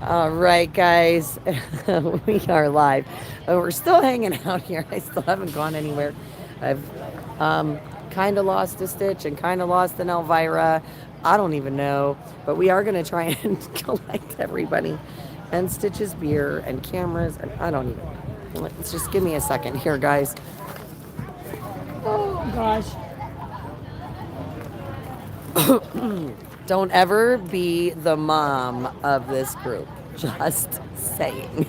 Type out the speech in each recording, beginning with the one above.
All right, guys, we are live. We're still hanging out here. I still haven't gone anywhere. I've kind of lost a Stitch and kind of lost an Elvira. I don't even know, but we are going to try and collect everybody and Stitch's beer and cameras. And I don't even know. Let's just give me a second here, guys. Oh, gosh. Don't ever be the mom of this group. Just saying.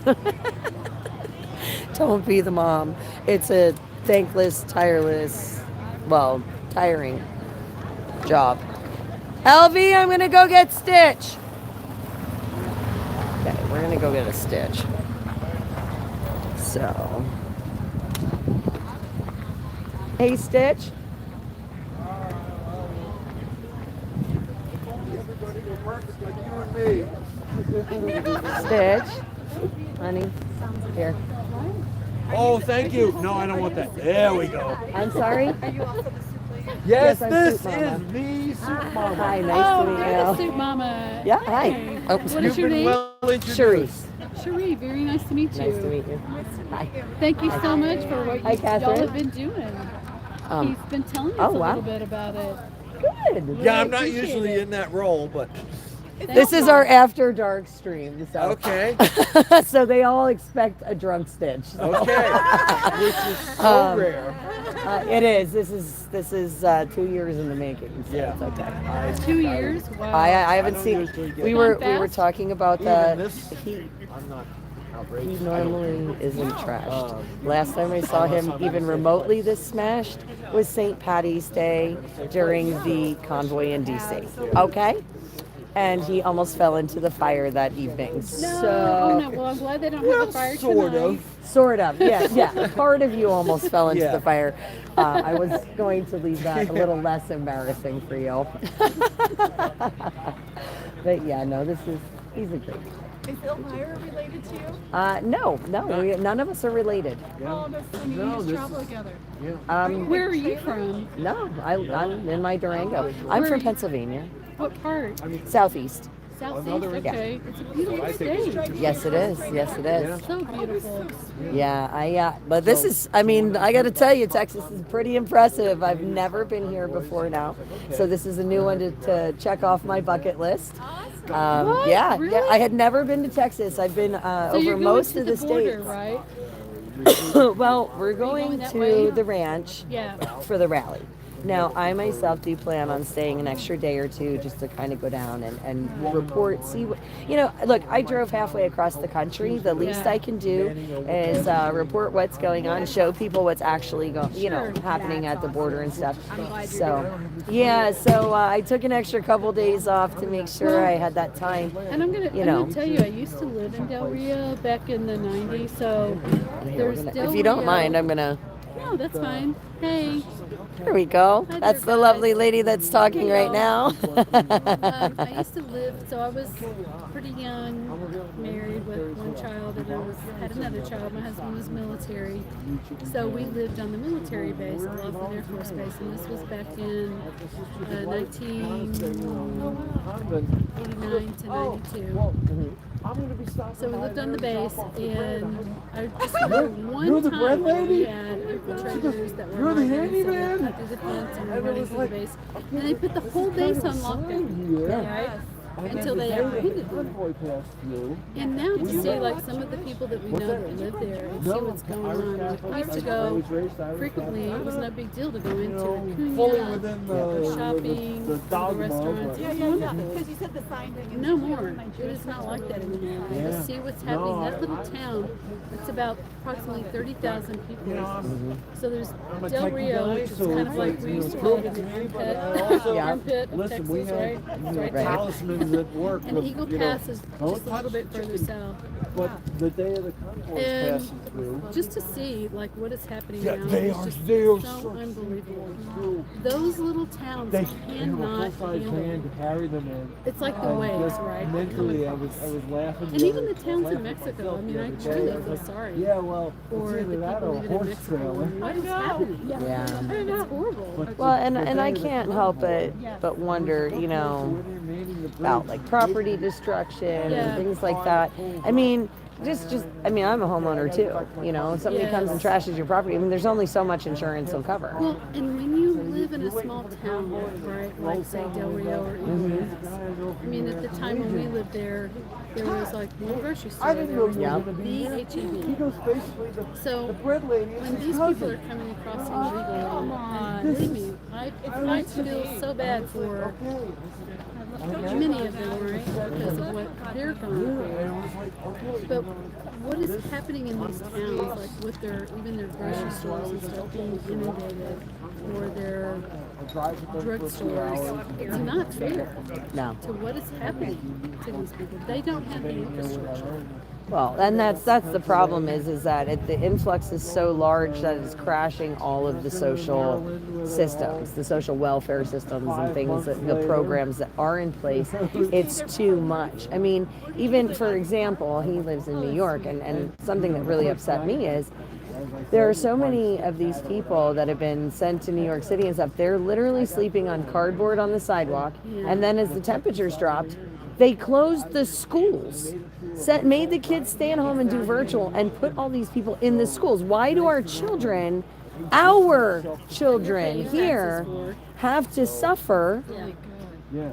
Don't be the mom. It's a thankless, tiring job. Elvie, I'm gonna go get Stitch. Okay, we're gonna go get a Stitch. So, hey, Stitch. Stitch, honey, here. Oh, thank you. No, I don't want that. There we go. I'm sorry. Yes, I'm this Soup is Mama. the Soup Mama. Hi, nice to meet Hi, you. Soup Mama. Yeah, hi. Hey. Oh, What is You've your been name? well introduced. Cherise. Cherie. Very nice to meet you. Nice to meet you. Hi. Thank you so much for what Hi, y'all Catherine. have been doing. He's been telling us oh, a wow. little bit about it. Good. Yeah, I'm not Appreciate usually it. in that role, but This is our after dark stream. So. okay. So they all expect a drunk Stitch. Okay. Which is so rare. It is. This is 2 years in the making. So Yeah. it's okay. 2 years? Wow. I haven't don't seen. usually get We that. were Fast? talking about Even the this, he. I'm not He outraged. normally isn't trashed. Last time I saw him even remotely this smashed was St. Patty's Day during the convoy in DC. Okay? And he almost fell into the fire that evening. Oh, So, no. Well, I'm glad they don't Well, have a fire sort tonight. of. sort of, yeah. Part of you almost fell into Yeah. the fire. I was going to leave that a little less embarrassing for you. But yeah, no, he's a great. Is Elvira related to you? No, none of us are related. Oh, that's so neat. You just travel together. Where are you from? No, I'm in my Durango. I'm Where are from you- Pennsylvania, What part? southeast. Southeast? Okay. It's a beautiful state. Yes, it is. Yes, it is. So beautiful. Yeah, but this is, I mean, I got to tell you, Texas is pretty impressive. I've never been here before now. So this is a new one to check off my bucket list. What? Yeah, Really? I had never been to Texas. I've been So you're over going most to of the the border, states. right? Well, we're going that to way? the ranch Yeah. for the rally. Now, I myself do plan on staying an extra day or two just to kind of go down and report, see what, look, I drove halfway across the country. The least Yeah. I can do is report what's going on, show people what's actually happening at the border and stuff. So, yeah, so I took an extra couple days off to make sure I had that time. And I'm gonna know. tell you, I used to live in Del Rio back in the '90s, so there's Del If you don't Rio. mind, I'm going to. No, that's fine. Hey, There we go. Hi That's there, the lovely guys. lady that's talking right now. I used to live, so I was pretty young, married with one child, and had another child. My husband was military, so we lived on the military base, Laughlin Air Force Base, and this was back in 1989 to 92. So we lived on the base, and I just remember one the time bread lady? we had infiltrators that were You're the migrants, and handyman? they cut through the fence and were running through the base, and they put the whole base on lockdown, right? Until they apprehended them. And now to see like some of the people that we know that live there and see what's going on. Like, we used to go frequently. It was no big deal to go into fully Acuna, within go shopping, the go to dogma, restaurants. but- It's Yeah, wonderful. because you said the sign thing. No more. It is not like that anymore. And to see what's happening, that little town, it's about approximately 30,000 people. So there's Del Rio, which is kind of like we used to call it an armpit of Listen, we Texas, right? have It's right Right. there. talismans at work. And with, Eagle you know, Pass is just a little bit further south. But the day of the convoy is And passing through. just to see like what is happening Yeah, now they is are just there. so unbelievable. Those little towns They cannot have a full-size van handle. to carry them in. It's like the And waves, just right? Mentally, I Coming was across. laughing. And even the towns in Mexico, I mean, I truly feel sorry Yeah, well, for it's the either that people or a living in horse Mexico. trailer. What is happening? Yeah. It's horrible. Well, and I can't help but wonder, you know, about like property destruction Yeah. and things like that. I mean, I mean, I'm a homeowner too. You know, if somebody comes and trashes your property, I mean, there's only so much insurance will cover. Well, and when you live in a small town, right, like say Del Rio or Eagle Pass, I mean, at the time when we lived there was like one grocery store. There was Yeah. like the H-E-B. He goes basically So the bread lady is when his these cousin. people are coming across illegally, believe me, I feel so bad for many of them, right, because of what they're going through. But what is happening in these towns, like with even their grocery stores and stuff being inundated, or their drugstores, it's not fair No. to what is happening to these people. They don't have the infrastructure. Well, and that's the problem is that the influx is so large that it's crashing all of the social systems, the social welfare systems and things, the programs that are in place. It's too much. I mean, even for example, he lives in New York, and something that really upset me is there are so many of these people that have been sent to New York City and stuff. They're literally sleeping on cardboard on the sidewalk, and then as the temperatures dropped, they closed the schools, made the kids stay at home and do virtual, and put all these people in the schools. Why do our children here have to suffer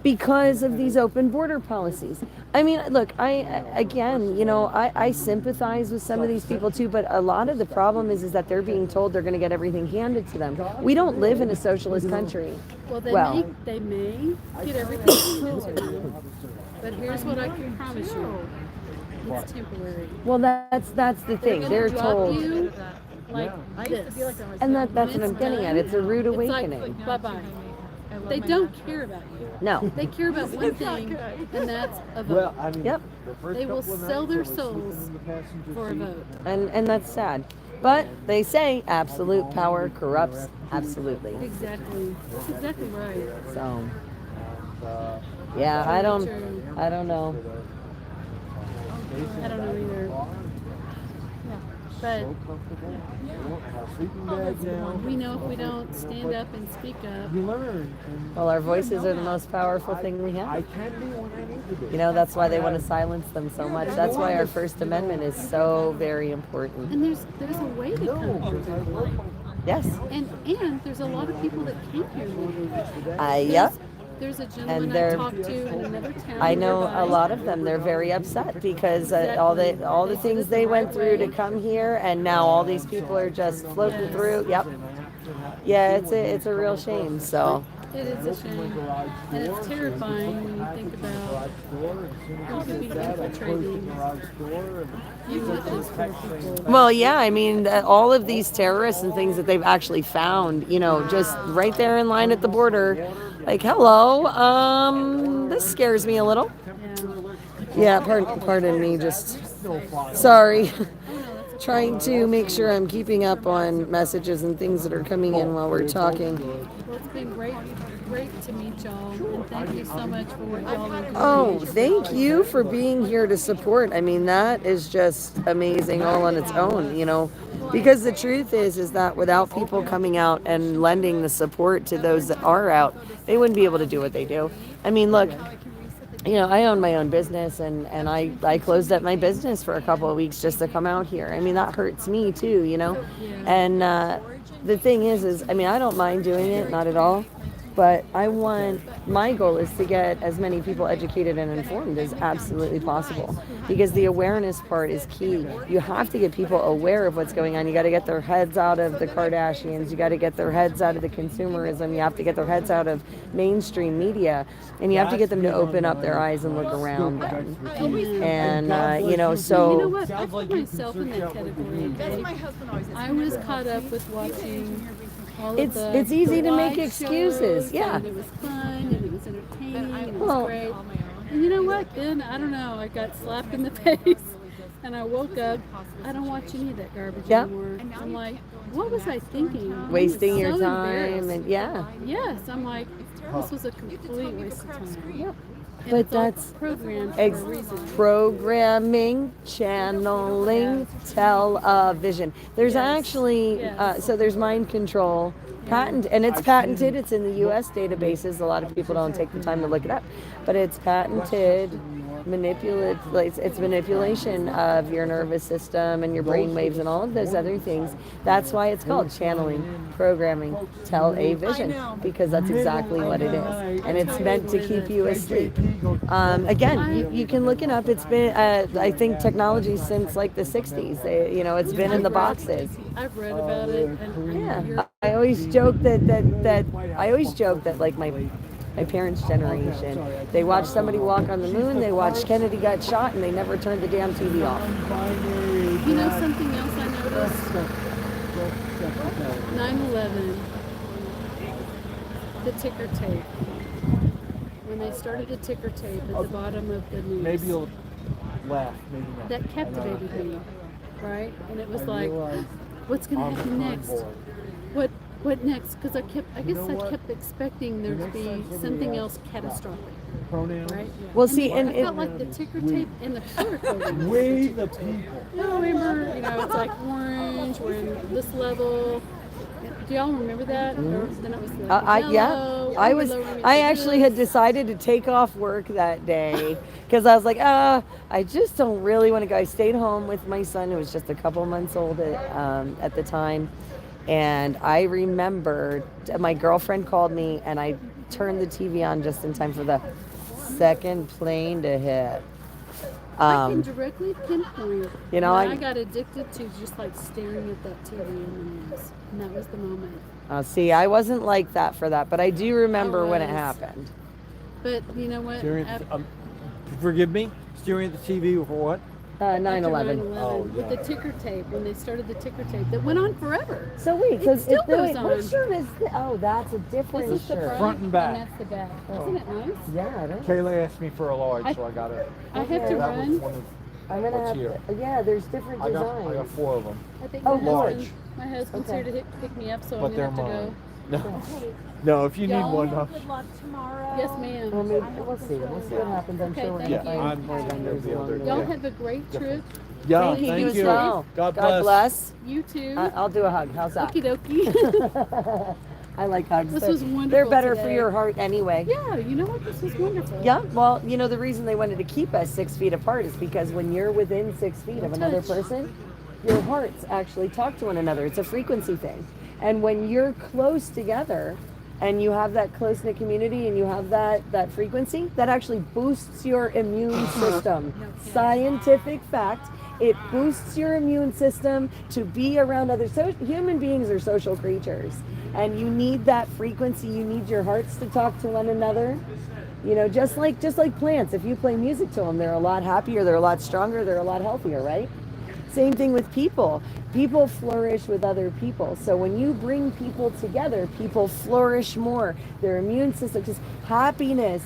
because of these open border policies? I mean, look, I sympathize with some of these people too, but a lot of the problem is that they're being told they're going to get everything handed to them. We don't live in a socialist country. Well, they may get everything handed to them, but here's what I can promise you. It's temporary. Well, that's the thing. They're Drop told, you like this. and that's what I'm getting at. It's a rude It's awakening. like, bye-bye. They don't care about you. No. They care about one thing, and that's a vote. Well, I mean, Yep. the first They will couple of sell nights their I was sleeping souls in the passenger for a seat. vote. And that's sad. But they say absolute power corrupts absolutely. Exactly. That's exactly right. So, yeah, I don't know. I don't know either. But Sleeping bag now. we know if we don't stand up and speak up, You learn. And Well, our voices are the most powerful thing we I have. can be when I need to be. You know, that's why they want to silence them so much. That's why our First Amendment is so very important. and there's a way to come through people. Yes. And there's a lot of people that came here legally. Yep. There's a And gentleman I they're- talked to in another town. I know nearby. a lot of them. They're very upset because all the things they went through to come here, and now all these people are just floating through. Yep. Yeah, it's a real shame. So. It is a shame. And it's terrifying when you think about who could be infiltrating in with these poor people. Well, yeah, I mean, all of these terrorists and things that they've actually found, you know, just right there in line at the border. Like, hello, this scares me a little. Yeah. Yeah, pardon me, just sorry. Trying to make sure I'm keeping up on messages and things that are coming in while we're talking. Well, it's been great to meet y'all, and thank you so much for what y'all are doing. Oh, thank you for being here to support. I mean, that is just amazing all on its own, you know, because the truth is that without people coming out and lending the support to those that are out, they wouldn't be able to do what they do. I mean, look, you know, I own my own business, and I closed up my business for a couple of weeks just to come out here. I mean, that hurts me too, you know. And the thing is, I mean, I don't mind doing it, not at all. But my goal is to get as many people educated and informed as absolutely possible, because the awareness part is key. You have to get people aware of what's going on. You got to get their heads out of the Kardashians. You got to get their heads out of the consumerism. You have to get their heads out of mainstream media, and you have to get them to open up their eyes and look around them. And you know, so You know what? I put myself in that category. Okay? My husband always I was caught up with watching all of the It's easy to make live excuses, shows, yeah. and it was fun, and it was entertaining, and it was Well, great. And you know what? Then, I don't know, I got slapped in the face And I woke up. I don't watch any of that garbage Yeah. anymore. I'm like, what was I thinking? Wasting your So time embarrassed. and yeah. Yes, I'm like, this was a complete waste of time. Yep. And But it's all that's programmed for a Ex- reason. programming, channeling, television. There's Yes. actually Yes. so there's mind control patent, and it's patented. It's in the U.S. databases. A lot of people don't take the time to look it up, but it's patented. It's manipulation of your nervous system and your brain waves and all of those other things. That's why it's called channeling, programming, television, because that's exactly what it is, and it's meant to keep you asleep. Again, you can look it up. It's been I think technology since like the 60s. It's been in the boxes. I've read about it. And Yeah, I always joke that like my parents' generation, they watched somebody walk on the moon, they watched Kennedy got shot, and they never turned the damn TV off. You know something else I noticed? 9/11, the ticker tape. When they started the ticker tape at the bottom of the news, Maybe you'll laugh, maybe not. that captivated me, right? And it was like, what's going to happen next? What next? Because I kept expecting there to be something else catastrophic, right? Well, And see, I and felt like the ticker tape and the color coding. We the people. Remember, it's like orange, we're in this level. Do y'all remember that? Or then it was like yellow, I actually had decided to take off work that day because I was like, I just don't really want to go. I stayed home with my son, who was just a couple months old at the time. And I remember my girlfriend called me, and I turned the TV on just in time for the second plane to hit. I can directly pinpoint You know, when I- I got addicted to just like staring at that TV in the news. And that was the moment. See, I wasn't like that for that, but I do remember when it was. happened. But you know what? Staring at forgive me? Staring at the TV for what? 9/11. Oh, With yeah. the ticker tape, when they started the ticker tape, that went on forever. So wait, It still goes what on. shirt is this? Oh, that's a different This is the shirt. Front and back. and that's the back. Isn't it nice? Yeah, it is. Kayla asked me for a large, so I got it. I have to That was run. one of. I'm gonna What's have here? to, yeah, there's different I designs. got 4 of them. I think Oh, large. My husband's Okay. here to pick me up, so But I'm they're gonna have to mine. go. No, if you need Y'all- one, Good luck tomorrow. Yes, ma'am. Well, maybe we'll see. We'll see what happens. I'm Okay, sure we're thank gonna you. find I'm more sure vendors there'll be along the Y'all way. have a great trip. yeah, Thank you thank as you. well. God God bless. You too. I'll do a hug. How's that? Okie dokie. I like hugs. This They're- was wonderful They're better for today. your heart anyway. Yeah, you know what? This was wonderful. Yeah, well, the reason they wanted to keep us 6 feet apart is because when you're within 6 feet of another Touch. person, your hearts actually talk to one another. It's a frequency thing. And when you're close together and you have that close-knit community and you have that frequency, that actually boosts your immune system. Scientific fact, it boosts your immune system to be around others. So human beings are social creatures, and you need that frequency. You need your hearts to talk to one another. Just like plants. If you play music to them, they're a lot happier, they're a lot stronger, they're a lot healthier, right? Same thing with people. People flourish with other people. So when you bring people together, people flourish more. Their immune system, just happiness.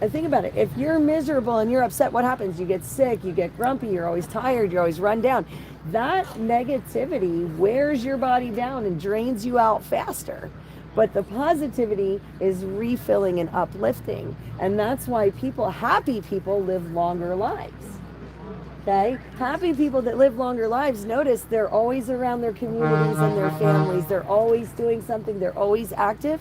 And think about it. If you're miserable and you're upset, what happens? You get sick, you get grumpy, you're always tired, you're always run down. That negativity wears your body down and drains you out faster. But the positivity is refilling and uplifting. And that's why happy people live longer lives. Okay? Happy people that live longer lives, notice they're always around their communities and their families. They're always doing something. They're always active.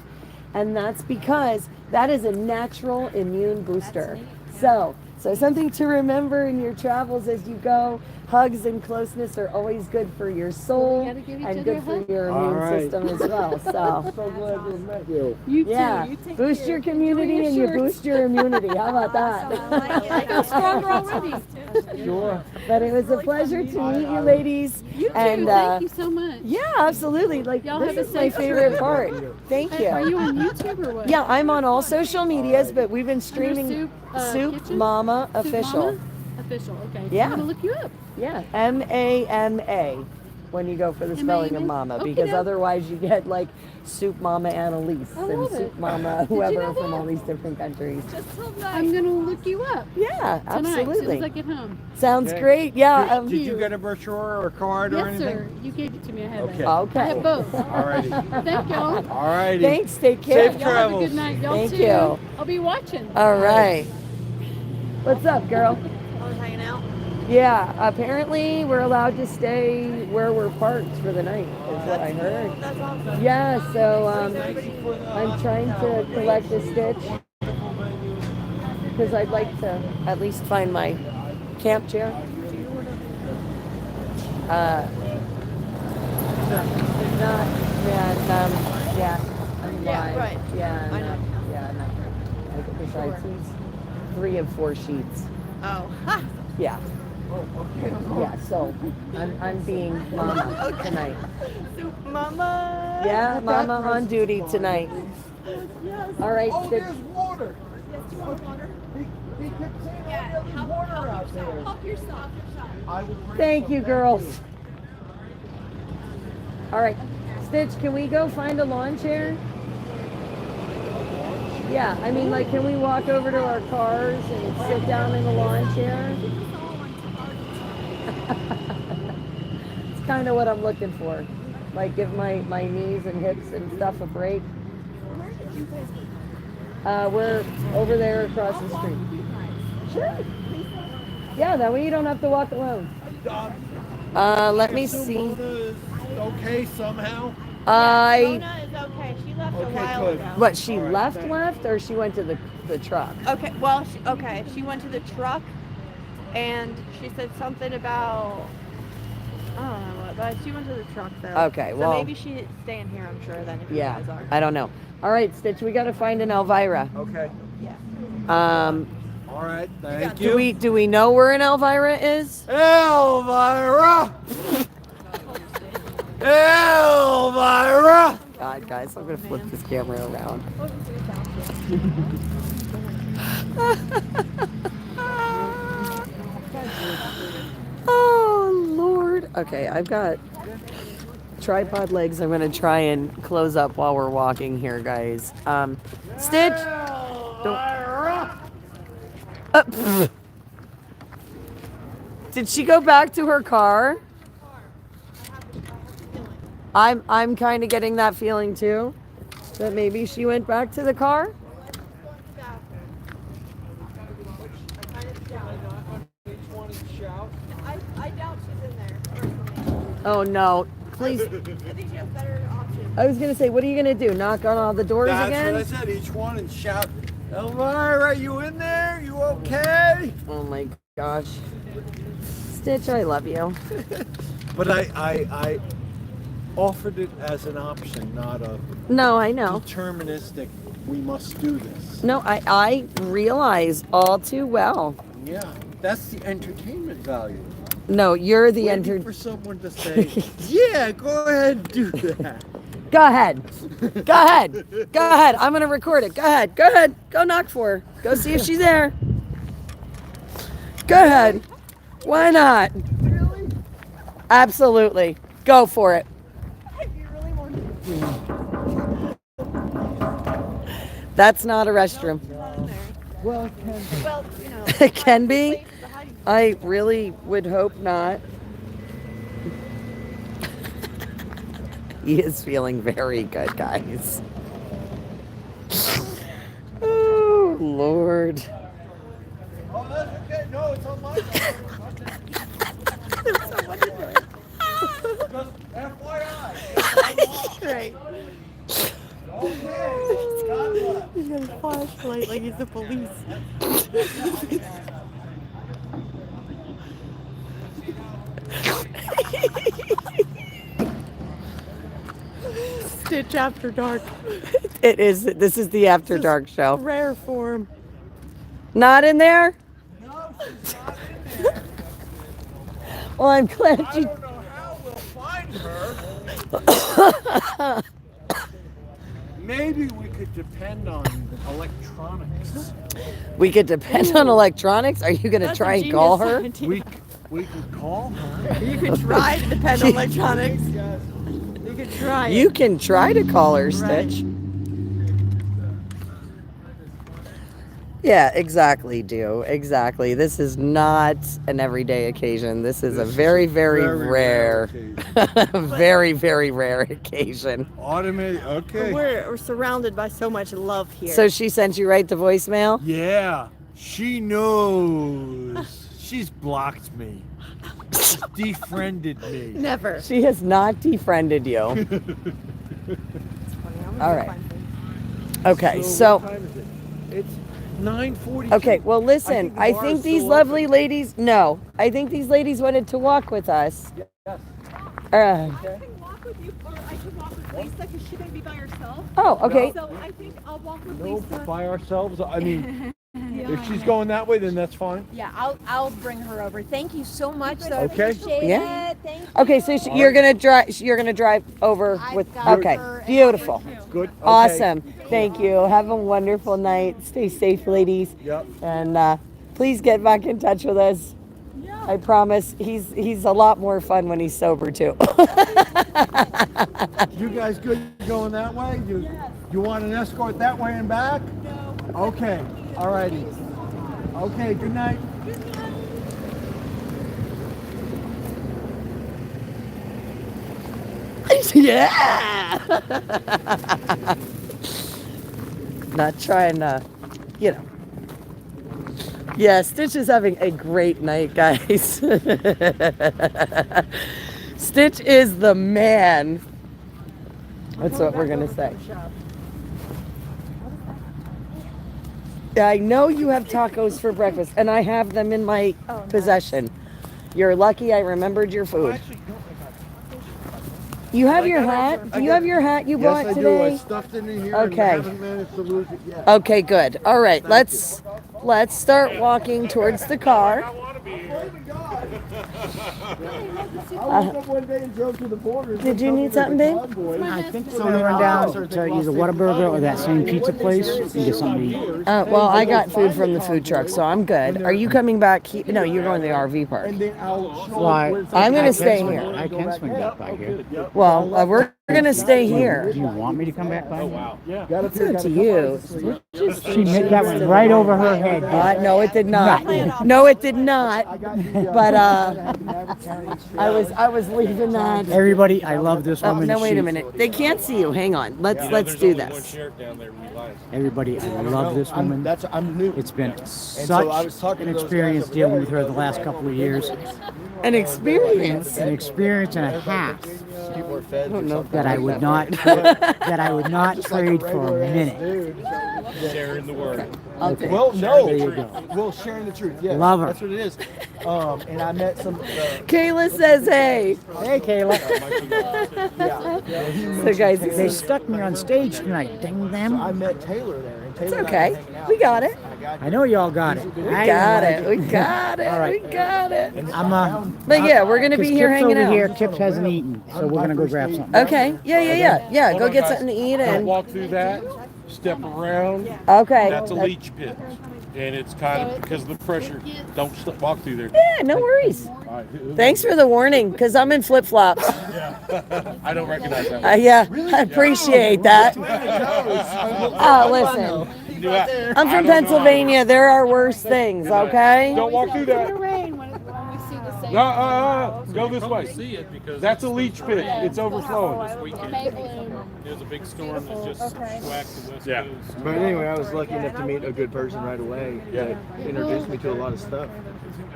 And that's because that is a natural immune booster. So something to remember in your travels as you go. Hugs and closeness are always good for your soul gotta give each and other good a for hug. your All immune right. system as well. So So glad to have met you. You too. yeah, You take boost care. your community Enjoy and your you shirts. boost your immunity. How about that? I feel stronger already. Sure. But it was a pleasure to meet you, ladies. You too. And Thank you so much. yeah, absolutely. Like Y'all this have a is my safe favorite trip. part. Thank Are you. you on YouTube or what? Yeah, I'm on all social medias, but we've been streaming Soup, Soup Kitchen? Mama Soup Official. Mama? Official. Okay. Yeah. I'm gonna look you up. Yeah, MAMA. when you go for the Am I spelling of even? mama, Okay, because now. otherwise you get like Soup Mama Annalise I and love Soup it. Mama Did you whoever know from that? all these different countries. Just till night. I'm gonna look you up Yeah, tonight as soon absolutely. as I get home. Sounds Okay. great. Yeah. Did, did you get a brochure or a card or Yes, anything? sir. You gave it to me. I have Okay. it. Okay. I have both. Alrighty. Thank y'all. Alrighty. Thanks. Take care. Safe Y'all have a travels. good night. Y'all Thank too. you. I'll be watching. All right. What's up, girl? I was hanging out. Yeah, apparently we're allowed to stay where we're parked for the night, is what I heard. That's awesome. Yeah, so I'm trying to collect a stitch because I'd like to at least find my camp chair. Not, yeah, I'm Yeah, live. right. Yeah, I know. Like besides these 3 of 4 sheets. Oh. Ha! Yeah. Yeah, so I'm being mama tonight. Soup Mama. Yeah, mama on duty tonight. Yes. All right, Stitch. water. Yes, do you want water? He kept saying Yeah. there's water out there. Help yourself. I will bring Thank some you, back girls. to you. All right, Stitch, can we go find a lawn chair? Yeah, I mean, like, can we walk over to our cars and sit down in a lawn chair? It's kind of what I'm looking for. Like, give my knees and hips and stuff a break. Where did you guys go? We're over there across the street. Sure. Yeah, that way you don't have to walk alone. Let me So see. Mona is okay somehow. Mona is okay. She left a Okay, while good. ago. What, she All right, left, thanks. or she went to the truck? Okay, well, she went to the truck, and she said something about, I don't know what, but she went to the truck though. Okay, so well- maybe she's staying here, I'm sure, then, if Yeah, you guys are. I don't know. All right, Stitch, we got to find an Elvira. Okay. All right. Thank you. Do we know where an Elvira is? Elvira. Elvira. God, guys, I'm gonna flip this camera around. Oh Lord. Okay, I've got tripod legs. I'm gonna try and close up while we're walking here, guys. Stitch. Elvira. Pfft. Did she go back to her car? I'm kind of getting that feeling too. That maybe she went back to the car. I doubt she's in there, personally. Oh no. Please. I think she has better options. I was gonna say, what are you gonna do? Knock on all the doors That's again? what I said. Each one and shout, Elvira, you in there? You okay? Oh my gosh. Stitch, I love you. But I offered it as an option, not a No, I know. deterministic. We must do this. No, I realize all too well. Yeah, that's the entertainment value. No, you're the Waiting for someone to say, yeah, go ahead and do that. Go ahead. Go ahead. Go ahead. I'm gonna record it. Go ahead. Go ahead. Go knock for her. Go see if she's there. Go ahead. Why not? Really? Absolutely. Go for it. If you really want to. That's not a restroom. She's not in there. Well, it can be. Well, you know. It can be. place to hide. I really would hope not. He is feeling very good, guys. Oh, Lord. Oh, that's okay. No, it's on my phone. Just FYI. Right. Okay. God bless. He's got a flashlight like he's the police. Stitch After Dark. It is. This is the After Dark show. Rare form. Not in there? No, she's not in there. Well, I'm glad I you. don't know how we'll find her. Maybe we could depend on electronics. We could depend on electronics. Are you going to try and call her? We, We could call her. You could try to depend on electronics. You could try. You can try to call her, Stitch. Yeah, exactly, Do. Exactly. This is not an everyday occasion. This is a very, very, rare, very, very rare occasion. Automated. Okay. We're surrounded by so much love here. So she sent you right to voicemail? Yeah, she knows. She's blocked me. She's defriended me. never. She has not defriended you. All right. Okay, so what time is it? It's 9:42. okay, well listen, I the think bar's these still lovely ladies I think these ladies wanted to walk with us. Yes. I can walk with you, or I can walk with Lisa because she may be by herself. Oh, okay. So I think I'll walk with No, Lisa. by ourselves. I mean, if she's going that way, then that's fine. Yeah, I'll bring her over. Thank you so much, though. Okay. Appreciate Yeah. it. Thank you. Okay, so you're gonna drive. You're gonna drive over I've with. got Okay, her and beautiful, Good. Okay. awesome. Thank you. Have a wonderful night. Stay safe, ladies, Yep. and please get back in touch with us. I promise. He's a lot more fun when he's sober too. You guys good going that way? You want an escort that way and back? No. Okay. All righty. Okay. Good night. Yeah. Not trying to, you know. Yeah, Stitch is having a great night, guys. Stitch is the man. That's what we're gonna say. I know you have tacos for breakfast, and I have them in my possession. You're lucky I remembered your food. You have your hat? Do you have your hat you bought Yes, I do. I today? stuffed it in here. Okay. And I haven't managed to lose it yet. Okay, good. All right, let's start walking towards the car. I woke up one day and drove to the border. Did you need something, babe? I think so. I'm gonna run down to either Whataburger or that same pizza place and get something to eat. Well, I got food from the food truck, so I'm good. Are you coming back? No, you're going to the RV park. And then I'll show Well, I'm gonna I can stay swing- here. I can swing back by here. Well, we're gonna stay here. Do you want me to come back by here? It's up to you. She made that one right over her head. No, it did not. No, it did not. But I was leaving that. Everybody, I love this Oh, woman. no, wait a She- minute. They can't see you. Hang on. Let's do this. Everybody, I love this woman. I'm new. It's been I was such talking an to those experience guys dealing with her the last couple of years. An experience. An experience and a half People are fed. that I would not trade for a minute. Sharing the word. Okay. Well, no. There you go. Well, sharing the truth. Yeah. Love her. That's what it is. And I met some. Kayla says, "Hey." Hey, Kayla. So guys, They stuck me on stage tonight. Dang them. I met Taylor there. And Taylor it's and I okay. were hanging out. We got it. I know y'all got it. We got it. We got it. All right. We got it. I'm But yeah, we're gonna be Kip's here hanging over out. here. Kip hasn't eaten, so we're gonna go grab something. Okay. Yeah. Go get something to eat Don't and. walk through that. Step around. Okay. That's a leach pit, and it's kind of because of the pressure. Don't walk through there. Yeah, no worries. All right. Thanks for the warning, because I'm in flip flops. I don't recognize that. Yeah, I appreciate that. Listen, I'm from Pennsylvania. There are worse things, okay? Don't walk through that. Rain when we see the same. Go this way. See it because That's a leach pit. It's overflowing. this weekend May bloom. there's a big storm that just Okay. swacked the west Yeah. coast. But anyway, I was lucky enough to meet a good person right away that introduced me to a lot of stuff.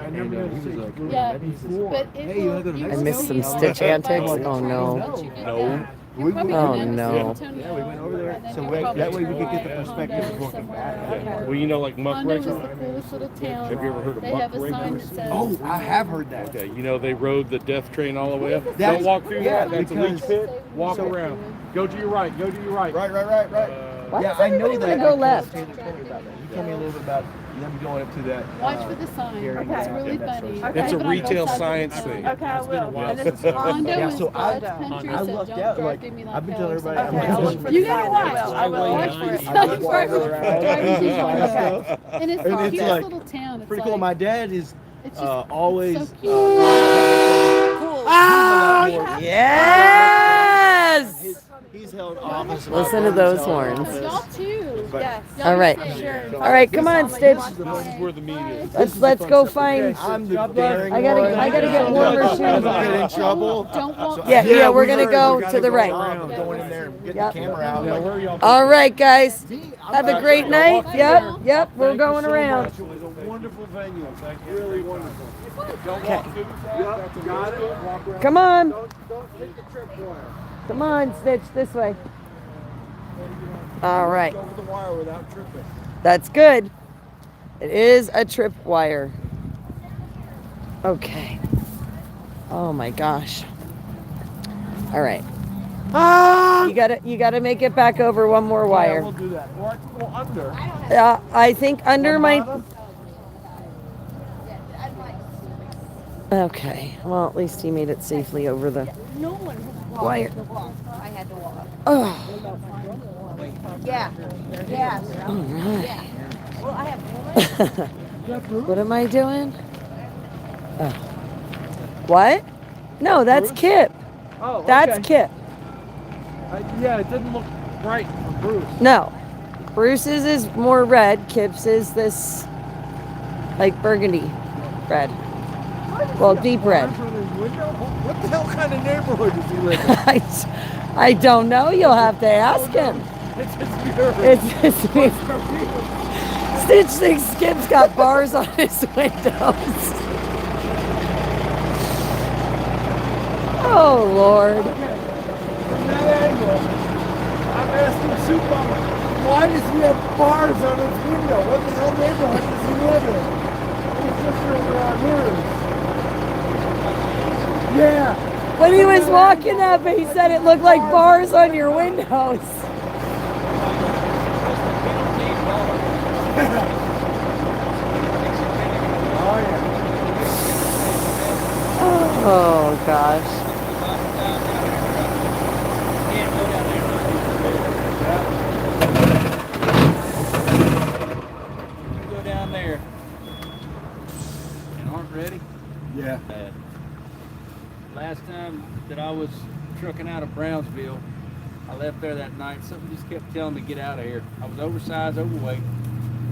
And he was like, Yeah, he says, but it hey, you will- want to go to you I Mexico? missed some will Stitch see antics. by Oh, no. what you get No. back. We You're probably Oh, gonna no. see Antonio. Yeah, we went over there. And then So you're that probably way we could get the gonna perspective go of looking back. somewhere. Well, you know, like Hondo is muckraker. the coolest little town. Have you ever heard of They have a muckraker? sign that says. Oh, I have heard that. Okay, you know they rode the death train all the way up. That's- Don't walk through yeah, that. That's a leach because- pit. Walk so- around. Go to your right. Go to your right. Right. Why Yeah, does I know everybody that. wanna go because left? Taylor told me about that. He told me a little bit about them going up to that. Watch for the sign. hearing It's and really that sort of funny. stuff. It's a Keep it on retail both sides of the science road. thing. Okay, I will. while And since it's Hondo Yeah, is so God's I country, I so lucked don't out. drive Like through me like I've been hell telling or everybody, something. I'm I'll like, look for You the gotta sign. watch. I will. Watch for it. I It's walk right around. driving too far. Okay. And it's And a it's cute like little town. It's pretty like, cool. My dad is It's just always. so cute. Yes! He's held office. Listen to those horns. Y'all too. Yes. All right. Sure. All right, come on, Stitch. This is where the meat is. Let's go find. I'm the daring I gotta get warmer shoes I'm on. in trouble. Don't walk. Yeah, we're gonna go to the right. Going in there and getting Yep. the camera out. All right, guys. Have a great night. Yep. We're going around. It was a wonderful venue. Really wonderful. Okay. Yep, got it. Walk around. Come on. Don't take the trip wire. Come on, Stitch. This way. All right. Over the wire without tripping. That's good. It is a trip wire. Okay. Oh my gosh. All right. You gotta make it back over one more Yeah, wire. we'll do that. Or I can go under. I think under my. Bottom? Okay. Well, at least he made it safely over the No one has wire. walked the walk. I had to walk. Oh. Yeah. Yes. All right. Well, I have What am I doing? Oh. What? No, that's Kip. Oh, That's okay. Kip. Yeah, it didn't look right for Bruce. No. Bruce's is more red. Kip's is this, like, burgundy red. Well, deep red. What the hell kind of neighborhood does he live in? I don't know. You'll have to ask him. It's his mirror. It's Stitch thinks Skip's got bars on his windows. Oh, Lord. From that angle, I'm asking Super, why does he have bars on his window? What the hell neighborhood does he live in? It's just around here. Yeah. When he was walking up, he said it looked like bars on your windows. Oh, yeah. Oh, gosh. Go down there. And aren't ready? Yeah. Bad. Last time that I was trucking out of Brownsville, I left there that night. Something just kept telling me to get out of here. I was oversized, overweight,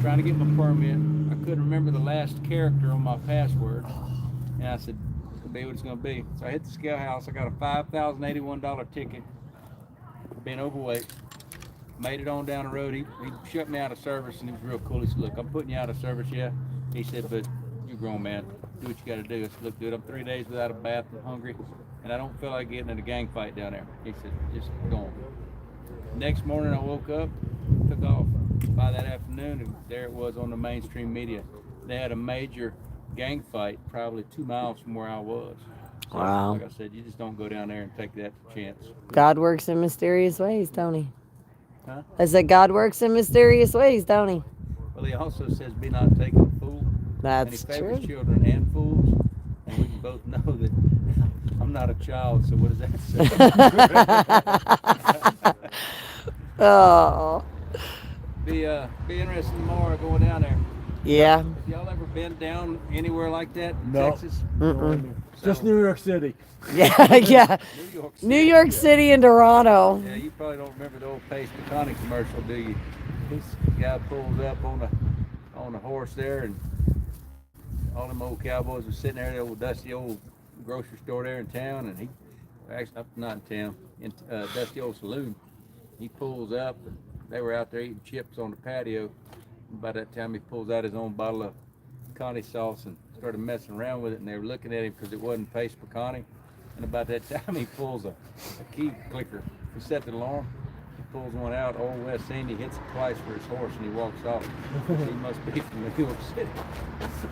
trying to get my permit. I couldn't remember the last character on my password. And I said, it'll be what it's going to be. So I hit the scale house. I got a $5,081 ticket for being overweight. Made it on down the road. He shut me out of service, and he was real cool. He said, look, I'm putting you out of service, yeah. He said, but you're a grown man. Do what you got to do. I said, look, dude, I'm 3 days without a bath. I'm hungry, and I don't feel like getting in a gang fight down there. He said, just go on. Next morning, I woke up, took off. By that afternoon, and there it was on the mainstream media. They had a major gang fight probably 2 miles from where I was. So, Wow. like I said, you just don't go down there and take that chance. God works in mysterious ways, don't he? Huh? I said, God works in mysterious ways, don't he? Well, he also says, be not taken a fool. That's And he favors true. children and fools. And we can both know that I'm not a child, so what does that say? Oh. Be interested tomorrow going down there. Yeah. Have y'all ever been down anywhere like that in No. Texas? Mm-mm. Just New York City. Yeah, yeah. New York City. New York City and Toronto. Yeah, you probably don't remember the old Pace Peconic commercial, do you? This guy pulls up on a horse there, and all them old cowboys were sitting there, the old dusty old grocery store there in town, and he, actually not in town, in dusty old saloon. He pulls up, and they were out there eating chips on the patio. And by that time, he pulls out his own bottle of Connie sauce and started messing around with it, and they were looking at him because it wasn't Pace Peconic. And about that time, he pulls a key clicker. He set the alarm. He pulls one out. Old West Indy hits it twice for his horse, and he walks off. He must be from New York City.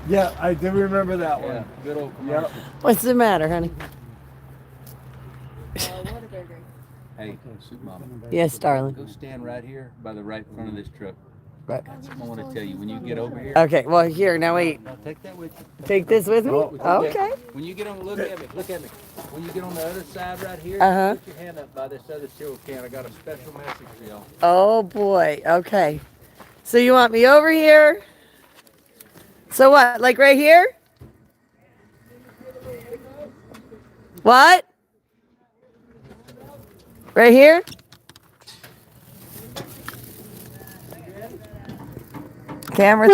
Yeah, I do remember that Yeah, one. good old commercial. What's the matter, honey? Hey, Soup Mama. Yes, darling. Go stand right here by the right front of this truck. Right. I want to tell you, when you get over here, Okay, well, here, now wait. now take that with you. Take this with me? Okay. When you get on, look at me. When you get on the other side right here, Uh-huh. put your hand up by this other fuel can. I got a special message for y'all. Oh, boy. Okay. So you want me over here? So what, like right here? What? Right here? Camera.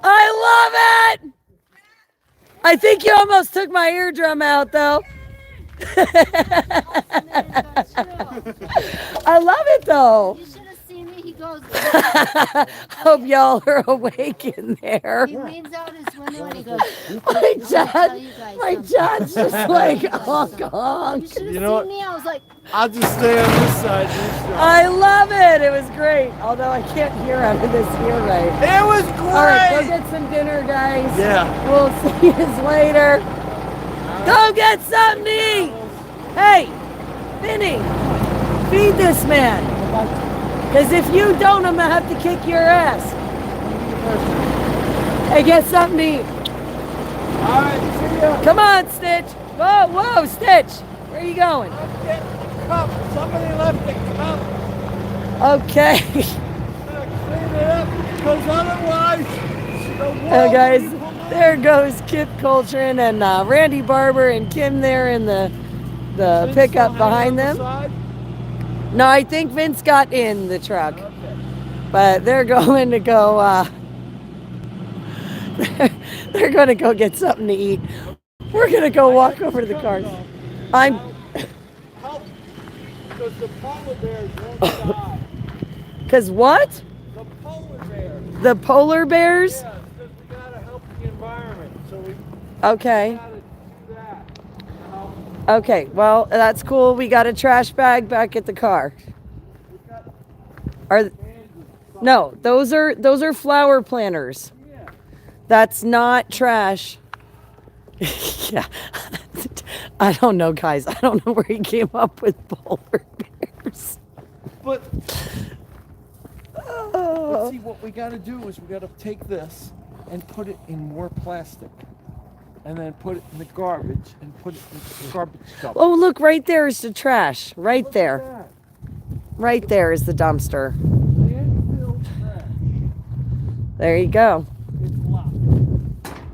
I love it. I think you almost took my eardrum out, though. I love it, though. You should have seen me. He goes. Hope y'all are awake in there. He leans out his window and he goes. My John's just like honk honk. You should have You know seen me. I was like, I'll just stay on this side. I love it. It was great. Although I can't hear out of this here right. It was great. All right, go get some dinner, guys. Yeah. We'll see you later. Go get something to eat. Hey, Vinny, feed this man. Because if you don't, I'm going to have to kick your ass. Hey, get something to eat. All right, see ya. Come on, Stitch. Whoa, whoa, Stitch. Where are you going? I'm getting the cup. Somebody left the cup. Okay. I'm gonna clean it up because otherwise the wall Oh, guys, will come there goes Kip Coltrane and Randy Barber and Kim there in the Vince pickup still behind hanging on the them. side? No, I think Vince got in the truck, Okay. but they're going to go. They're going to go get something to eat. We're going to go walk over to the cars. I'm. Help, because the polar bears won't die. Cause what? The polar bears. The polar bears? Yeah, because we gotta help the environment. So we Okay. gotta do that. to help. Okay. Well, that's cool. We got a trash bag back at the car. Are no? Those are flower planters. Yeah. That's not trash. Yeah. I don't know, guys. I don't know where he came up with polar bears. But see, what we gotta do is we gotta take this and put it in more plastic. And then put it in the garbage and put it in the garbage dump. Oh, look, right there is the trash. Right Look there. at that. Right there is the dumpster. Landfill trash. There you go. It's locked.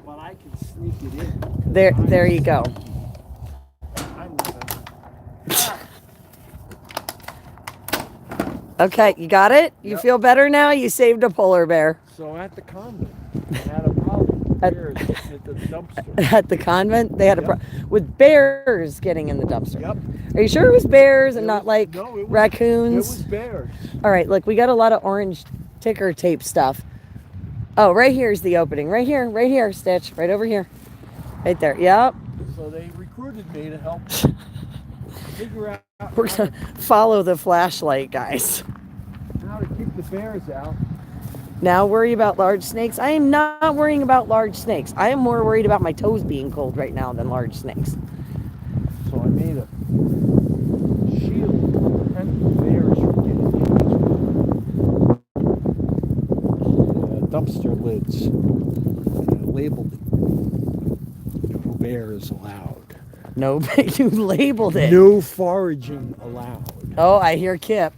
But I can sneak it in. There you go. I'm gonna. Okay, you got it? You Yep. feel better now? You saved a polar bear. So at the convent, I had a problem with At- bears getting into the dumpster. At the convent, they had a Yep. with bears getting in the dumpster. Yep. Are you sure it was bears and It not was- like no, it was- raccoons? It was bears. All right, look, we got a lot of orange ticker tape stuff. Oh, right here is the opening. Right here, Stitch. Right over here. Right there. Yep. So they recruited me to help figure out We're gonna follow the flashlight, guys. how to keep the bears out. Now worry about large snakes. I am not worrying about large snakes. I am more worried about my toes being cold right now than large snakes. So I made a shield to prevent the bears from getting into dumpster lids. And I labeled it. No bears allowed. No, you labeled it. No foraging allowed. Oh, I hear Kip.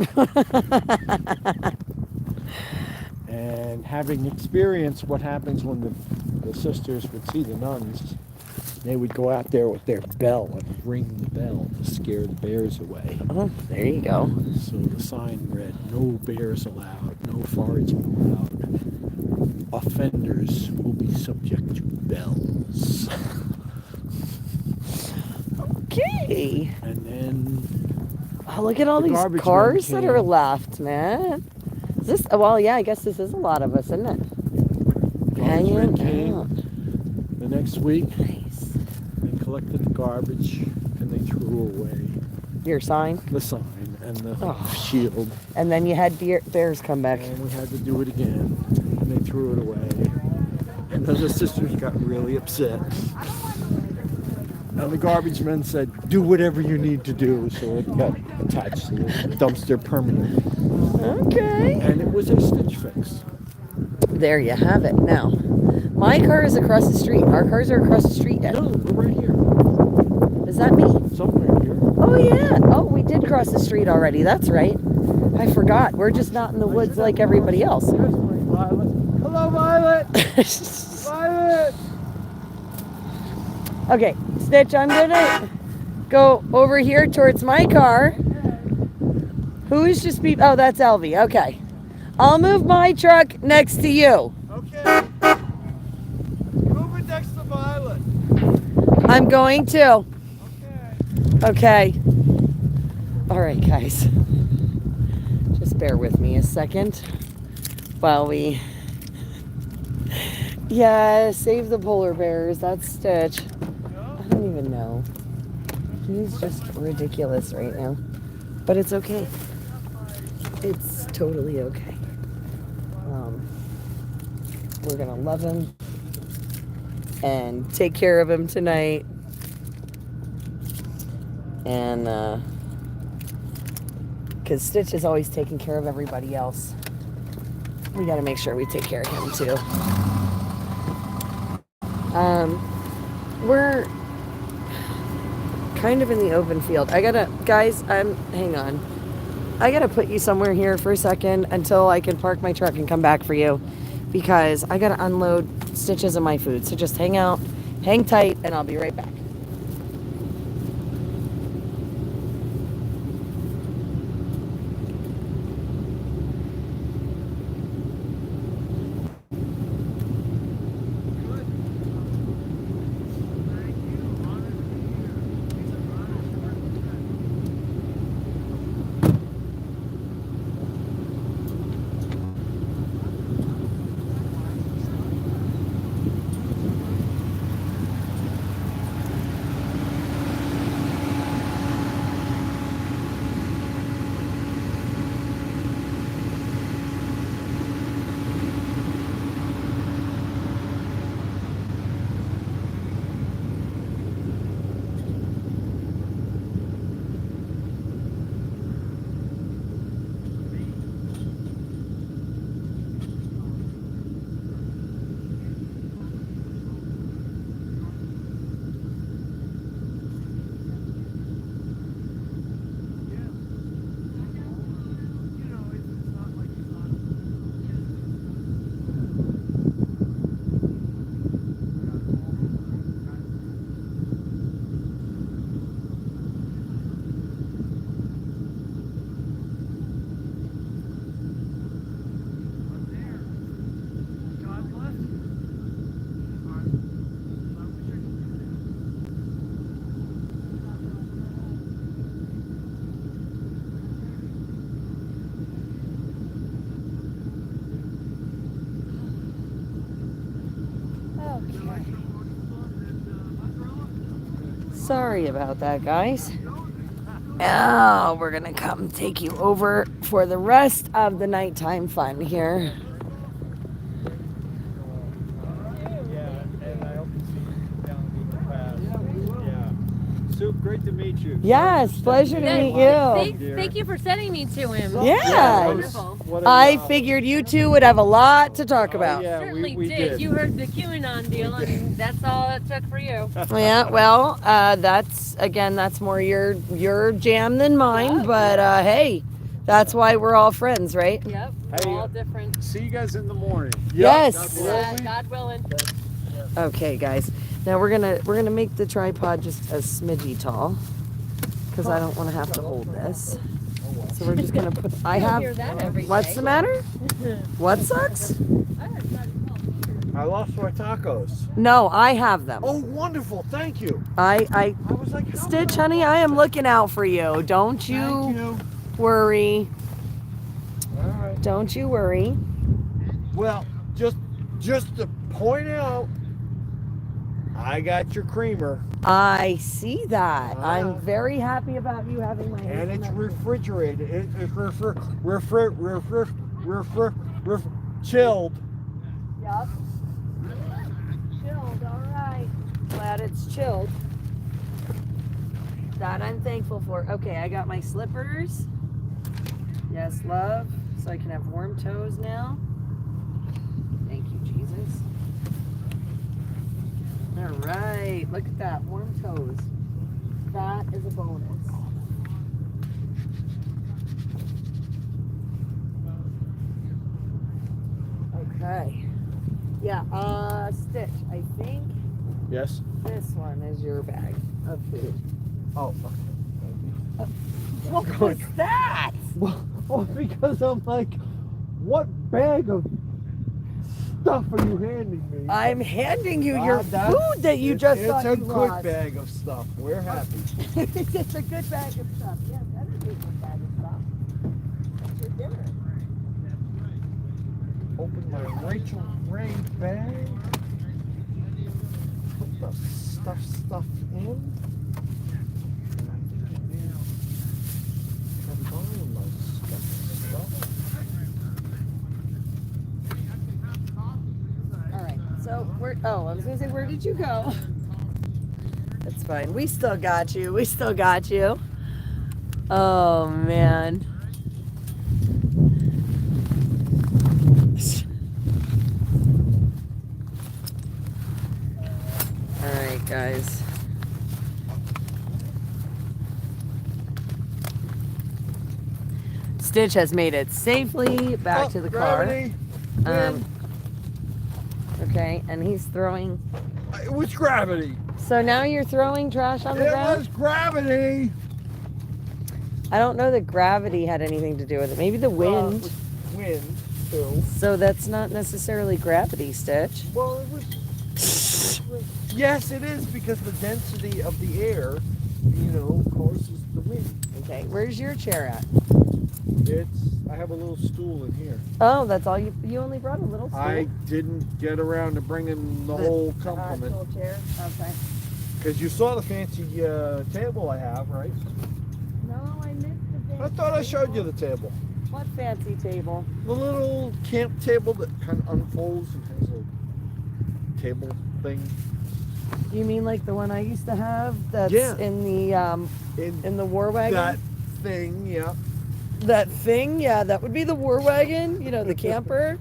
And having experienced what happens when the sisters would see the nuns, they would go out there with their bell and ring the bell to scare the bears away. Oh, there you go. So the sign read, "No bears allowed, no foraging allowed. Offenders will be subject to bells." Okay. And then Oh, look at all The these garbage cars man that are came. left, man. Is this? Well, yeah, I guess this is a lot of us, isn't it? garbage men Hanging came out. the next week. Nice. They collected the garbage and they threw away Your sign. the sign and the Oh. shield. And then you had bears come back. And we had to do it again. And they threw it away. And then the sisters got really upset. And the garbage men said, "Do whatever you need to do." So it got attached to the dumpster permanently. Okay. And it was a Stitch fix. There you have it. Now, my car is across the street. Our cars are across the street. No, we're right here. Is that me? Somewhere here. Oh, yeah. Oh, we did cross the street already. That's right. I forgot. We're just not in the woods like everybody else. There's my Violet. Hello, Violet! Violet! Okay, Stitch, I'm gonna go over here towards my car. Who is just beep? Oh, that's Elvie. Okay. I'll move my truck next to you. Okay. Move it next to Violet. I'm going to. Okay. Okay. All right, guys. Just bear with me a second while we. Yeah, save the polar bears. That's Stitch. I don't even know. He's just ridiculous right now. But it's okay. It's totally okay. We're gonna love him and take care of him tonight. And because Stitch is always taking care of everybody else, we gotta make sure we take care of him too. We're kind of in the open field. Guys, hang on. I gotta put you somewhere here for a second until I can park my truck and come back for you, because I gotta unload Stitches of my food. So just hang out, hang tight, and I'll be right back. Sorry about that, guys. Now we're gonna come take you over for the rest of the nighttime fun here. Soup, great to meet you. Yes, pleasure to meet you. Thank you for sending me to him. Yeah. Wonderful. I figured you two would have a lot to talk about. Yeah, Certainly we did. did. You heard the QAnon deal, and that's all it took for you. Yeah, well, that's more your jam than mine, but hey, that's why we're all friends, right? Yep, Hey, we're all different. See you guys in the morning. Yes. God willing. Okay, guys. Now we're gonna make the tripod just a smidgy tall, because I don't want to have to hold this. So we're just gonna put. What's the matter? What sucks? I lost my tacos. No, I have them. Oh, wonderful! Thank you. I was like, how Stitch, honey, I am looking out for you. Don't Thank you worry. All right. Don't you worry. Well, just to point out, I got your creamer, I see that. I'm very happy about you having my and hand it's in that. refrigerated. It's chilled. Yup. Chilled, all right. Glad it's chilled. That I'm thankful for. Okay, I got my slippers. Yes, love. So I can have warm toes now. Thank you, Jesus. All right, look at that, warm toes. That is a bonus. Okay. Yeah, Stitch, I think Yes. This one is your bag of food. Oh. Okay. What was that? Well, because I'm like, what bag of stuff are you handing me? I'm handing you Ah, your that's- food that you just thought you It's a good lost. bag of stuff. We're happy. It's a good bag of stuff. Yeah, that is a good bag of stuff. That's your dinner. Open my Rachel Ray bag. Put the stuff in. Combine my stuff. All right. So I was gonna say, where did you go? That's fine. We still got you. We still got you. Oh man. All right, guys. Stitch has made it safely back to the gravity. car. Okay, and he's throwing. It was gravity. So now you're throwing trash on the It ground? was gravity. I don't know that gravity had anything to do with it. Maybe the wind. Wind, too. So that's not necessarily gravity, Stitch. Well, it was. Yes, it is because the density of the air, causes the wind. Okay, where's your chair at? I have a little stool in here. Oh, that's all you only brought a little stool? I didn't get around to bringing the whole complement. Actual chair? Okay. Because you saw the fancy table I have, right? No, I missed the big I thought I showed you the table. What fancy table? The little camp table that kind of unfolds and has a table thing. You mean like the one I used to have that's Yeah. in the war wagon? That thing, yeah. That thing? Yeah, that would be the war wagon, the camper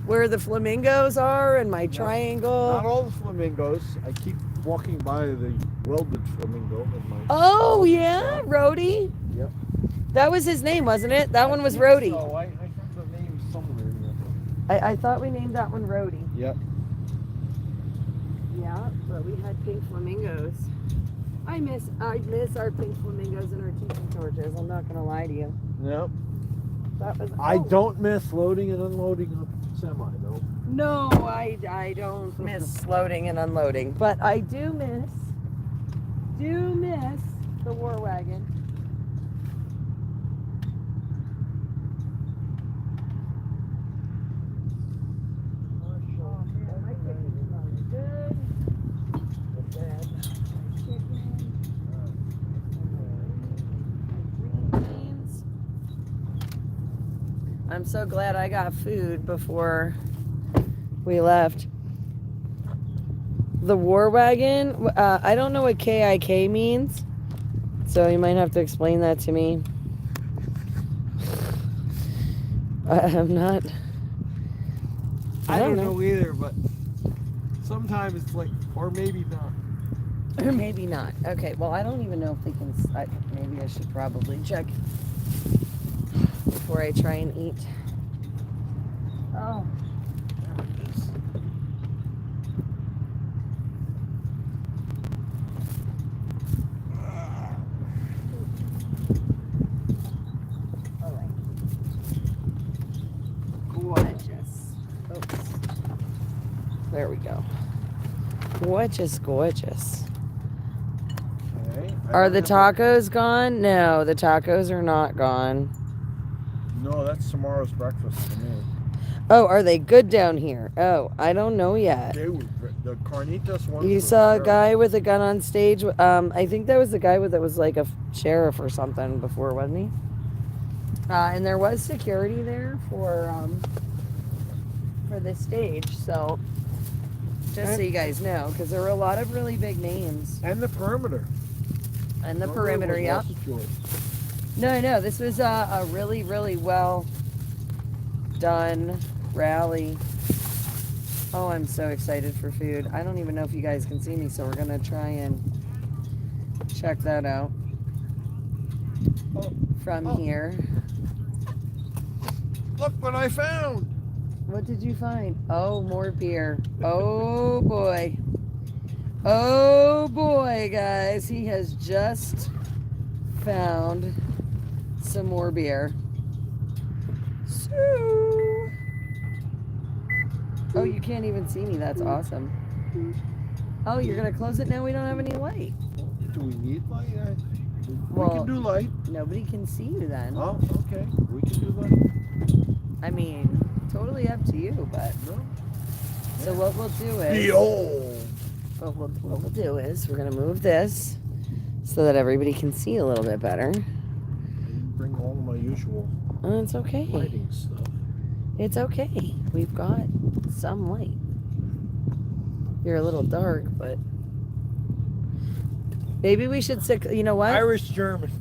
where the flamingos are and my triangle. Not all the flamingos. I keep walking by the welded flamingo in my. Oh, yeah, Rhodey. Yep. That was his name, wasn't it? That one was Rhodey. So I have the name somewhere here. I thought we named that one Rhodey. Yep. Yeah, but we had pink flamingos. I miss our pink flamingos and our tiki torches. I'm not gonna lie to you. Yep. That was. I don't miss loading and unloading a semi though. No, I don't miss loading and unloading, but I do miss the war wagon. I'm so glad I got food before we left. The war wagon, I don't know what KIK means, so you might have to explain that to me. I'm not. I don't know either, but sometimes it's like, or maybe not. Or maybe not. Okay, well, I don't even know if they can. Maybe I should probably check before I try and eat. Oh. All right. Gorgeous. Oops. There we go. Gorgeous, gorgeous. Okay. Are the tacos gone? No, the tacos are not gone. No, that's tomorrow's breakfast for me. Oh, are they good down here? Oh, I don't know yet. They were the carnitas ones. You were saw a very- guy with a gun on stage. I think that was the guy that was like a sheriff or something before, wasn't he? And there was security there for the stage. So just so you guys know, because there were a lot of really big names. And the perimeter. And the Perimeter perimeter, was yeah. well secured. No, this was a really, really well done rally. Oh, I'm so excited for food. I don't even know if you guys can see me, so we're gonna try and check that out from here. Look what I found. What did you find? Oh, more beer. Oh boy. Oh boy, guys, he has just found some more beer. So, oh, you can't even see me. That's awesome. Oh, you're gonna close it now? We don't have any light. Do we need light? Well, we can do light. Nobody can see you then. Oh, okay. We can do light. I mean, totally up to you, but. No. So what we'll do is. Behold. What we'll do is we're gonna move this so that everybody can see a little bit better. I didn't bring all of my usual It's okay. lighting stuff. It's okay. We've got some light. You're a little dark, but maybe we should stick. You know what? Irish German.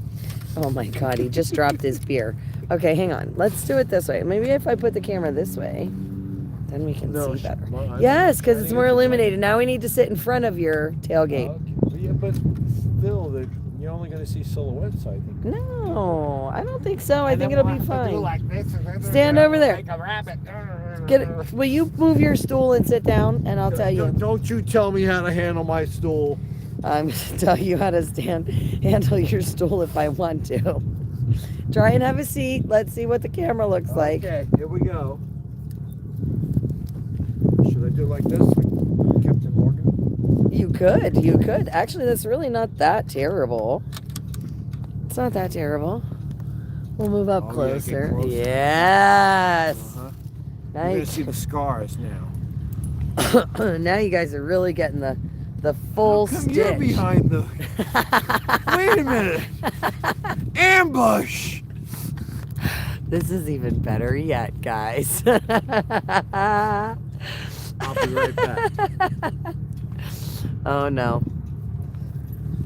Oh my God! He just dropped his beer. Okay, hang on. Let's do it this way. Maybe if I put the camera this way, then we can see better. Yes, because it's more illuminated. Now we need to sit in front of your tailgate. Okay. Yeah, but still, you're only going to see silhouettes, I think. No, I don't think so. I think it'll be fine. Stand over there. Like a rabbit. Will you move your stool and sit down, and I'll tell you. Don't you tell me how to handle my stool. I'm going to tell you how to handle your stool if I want to. Try and have a seat. Let's see what the camera looks like. Okay, here we go. Should I do like this, Captain Morgan? You could. Actually, that's really not that terrible. It's not that terrible. We'll move up closer. Yeah, get closer. Yes. You're Now going you, to see the scars now. now you guys are really getting the full How come stitch. you're behind the... Wait a minute. Ambush. This is even better yet, guys. I'll be right back. Oh no.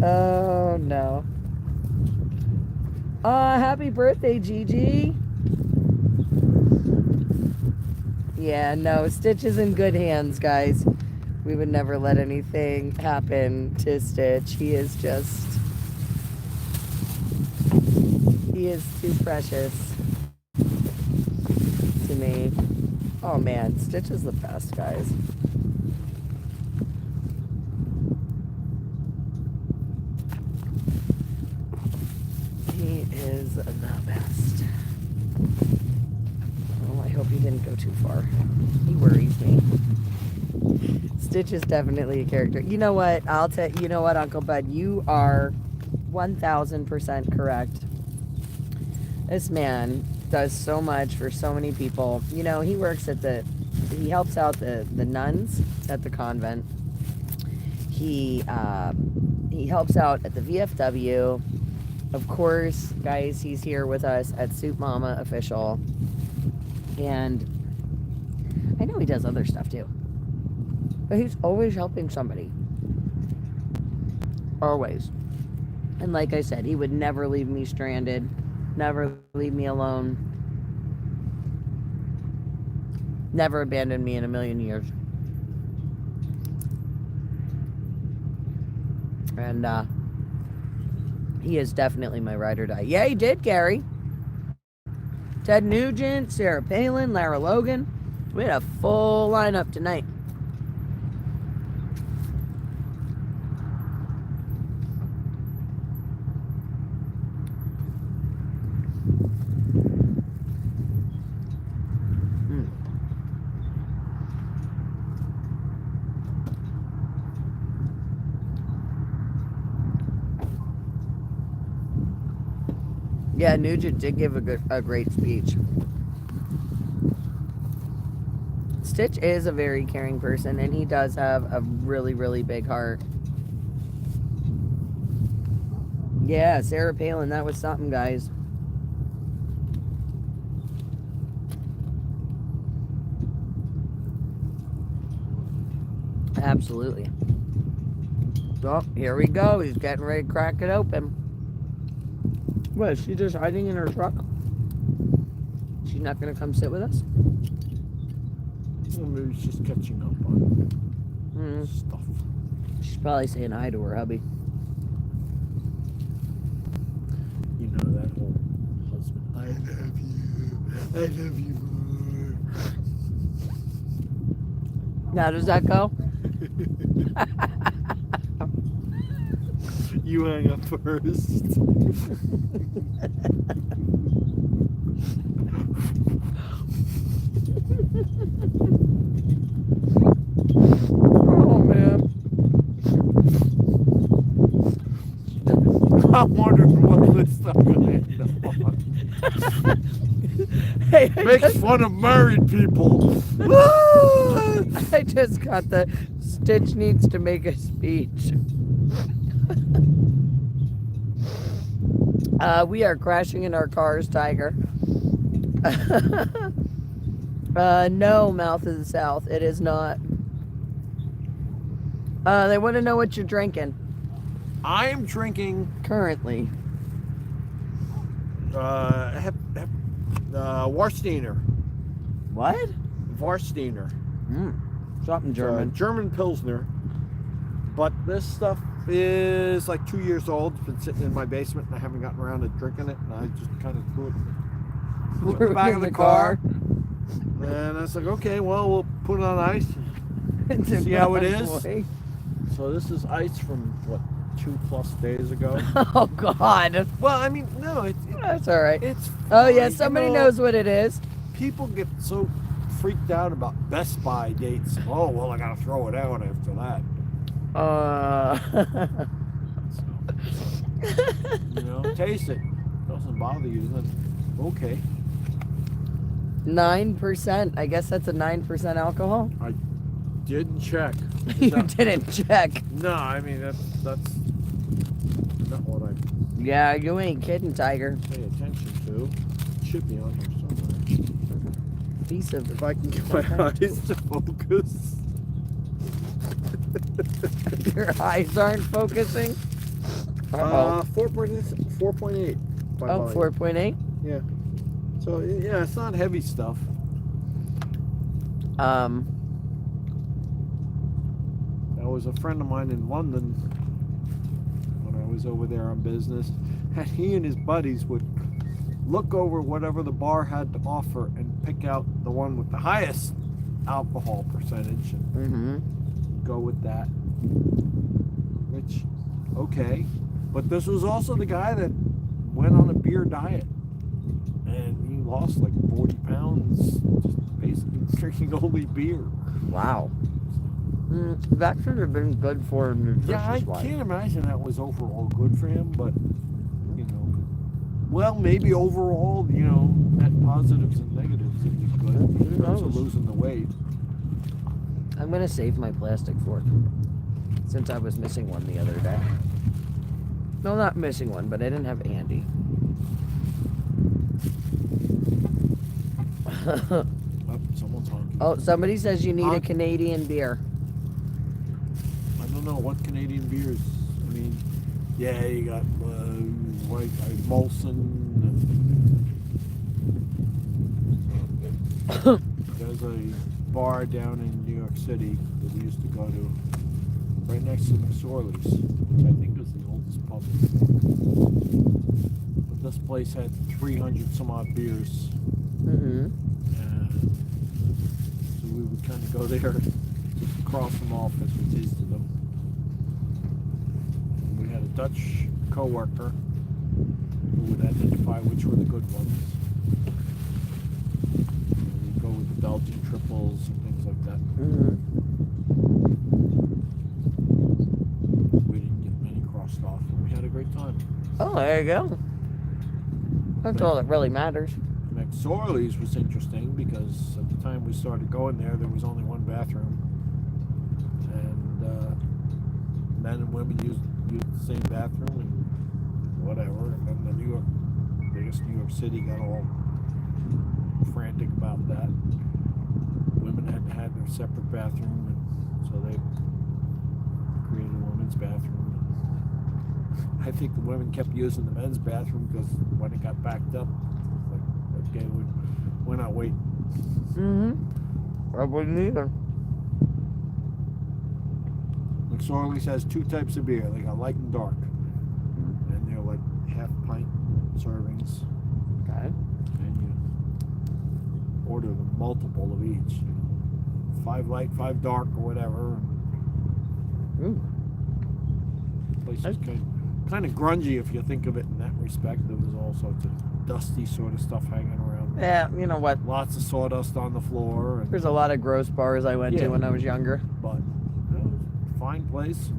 Oh no. Happy birthday, Gigi. Yeah, no, Stitch is in good hands, guys. We would never let anything happen to Stitch. He is too precious to me. Oh man, Stitch is the best, guys. He is the best. Oh, I hope he didn't go too far. He worries me. Stitch is definitely a character. You know what? You know what, Uncle Bud? You are 1000% correct. This man does so much for so many people. You know, he works he helps out the nuns at the convent. He helps out at the VFW. Of course, guys, he's here with us at Soup Mama Official. And I know he does other stuff too. But he's always helping somebody. Always. And like I said, he would never leave me stranded. Never leave me alone. Never abandon me in a million years. And he is definitely my ride or die. Yeah, he did, Gary. Ted Nugent, Sarah Palin, Lara Logan. We had a full lineup tonight. Yeah, Nugent did give a great speech. Stitch is a very caring person, and he does have a really, really big heart. Yeah, Sarah Palin, that was something, guys. Absolutely. So, here we go. He's getting ready to crack it open. What, is she just hiding in her truck? She's not going to come sit with us? Well, maybe she's catching up on stuff. She's probably saying hi to her hubby. You know, that whole husband. I love you. I love you more. How does that go? You hang up first. Oh man. I'm wondering what this stuff gonna end up on. Hey, Makes fun of married people. I just got the Stitch needs to make a speech. We are crashing in our cars, Tiger. No, Mouth of the South. It is not. They want to know what you're drinking I'm drinking currently. Warsteiner. What? Warsteiner. Something German. German Pilsner. But this stuff is like 2 years old. It's been sitting in my basement and I haven't gotten around to drinking it. And I just kind of threw it in the back of the car. And I was like, okay, well, we'll put it on ice and see how it is. Boy. So this is ice from, what, 2+ days ago? Oh, God. Well, I mean, no, That's all right. it's Oh, yeah, fine. somebody You know, knows what it is. People get so freaked out about Best Buy dates. Oh, well, I gotta throw it out after that. You know, taste it. Doesn't bother you, then okay. 9%. I guess that's a 9% alcohol. I didn't check. You No. didn't check. No, I mean that's not what I Yeah, you ain't kidding, Tiger. pay attention to. It should be on here somewhere. Piece of. If I can get my eyes to focus. Your eyes aren't focusing. 4.8. by Oh, volume. 4.8. Yeah. So yeah, it's not heavy stuff. That was a friend of mine in London when I was over there on business, and he and his buddies would look over whatever the bar had to offer and pick out the one with the highest alcohol percentage and go with that. Which, okay. But this was also the guy that went on a beer diet. And he lost like 40 pounds just basically drinking only beer. Wow. That should have been good for him. Yeah, I can't imagine that was overall good for him, but, you know, well, maybe overall, you know, net positives and negatives would be good in terms of losing the weight. I'm going to save my plastic fork since I was missing one the other day. No, not missing one, but I didn't have Andy. Oh, someone's honking. Oh, somebody says you need a Canadian beer. I don't know what Canadian beers. I mean, yeah, you got White Molson. There's a bar down in New York City that we used to go to, right next to McSorley's, which I think is the oldest pub. But this place had 300 some odd beers. So we would kind of go there, just cross them off as we tasted them. And we had a Dutch co-worker who would identify which were the good ones. We'd go with the Belgian triples and things like that. We didn't get many crossed off, and we had a great time. Oh, there you go. That's all that really matters. McSorley's was interesting because at the time we started going there was only one bathroom, and men and women used the same bathroom and whatever. And then the biggest New York City got all frantic about that. Women had to have their separate bathroom, and so they created a women's bathroom. I think the women kept using the men's bathroom because when it got backed up, okay, we're not waiting. I wouldn't either. McSorley's has two types of beer. They got light and dark. And they're like half pint servings. Okay. And you order the multiple of each. 5 light, 5 dark, or whatever. Place is kind of grungy if you think of it in that respect. There was all sorts of dusty sort of stuff hanging around. Yeah, you know what? Lots of sawdust on the floor. And, There's a lot of gross bars I went to Yeah. when I was younger. but you know, fine place.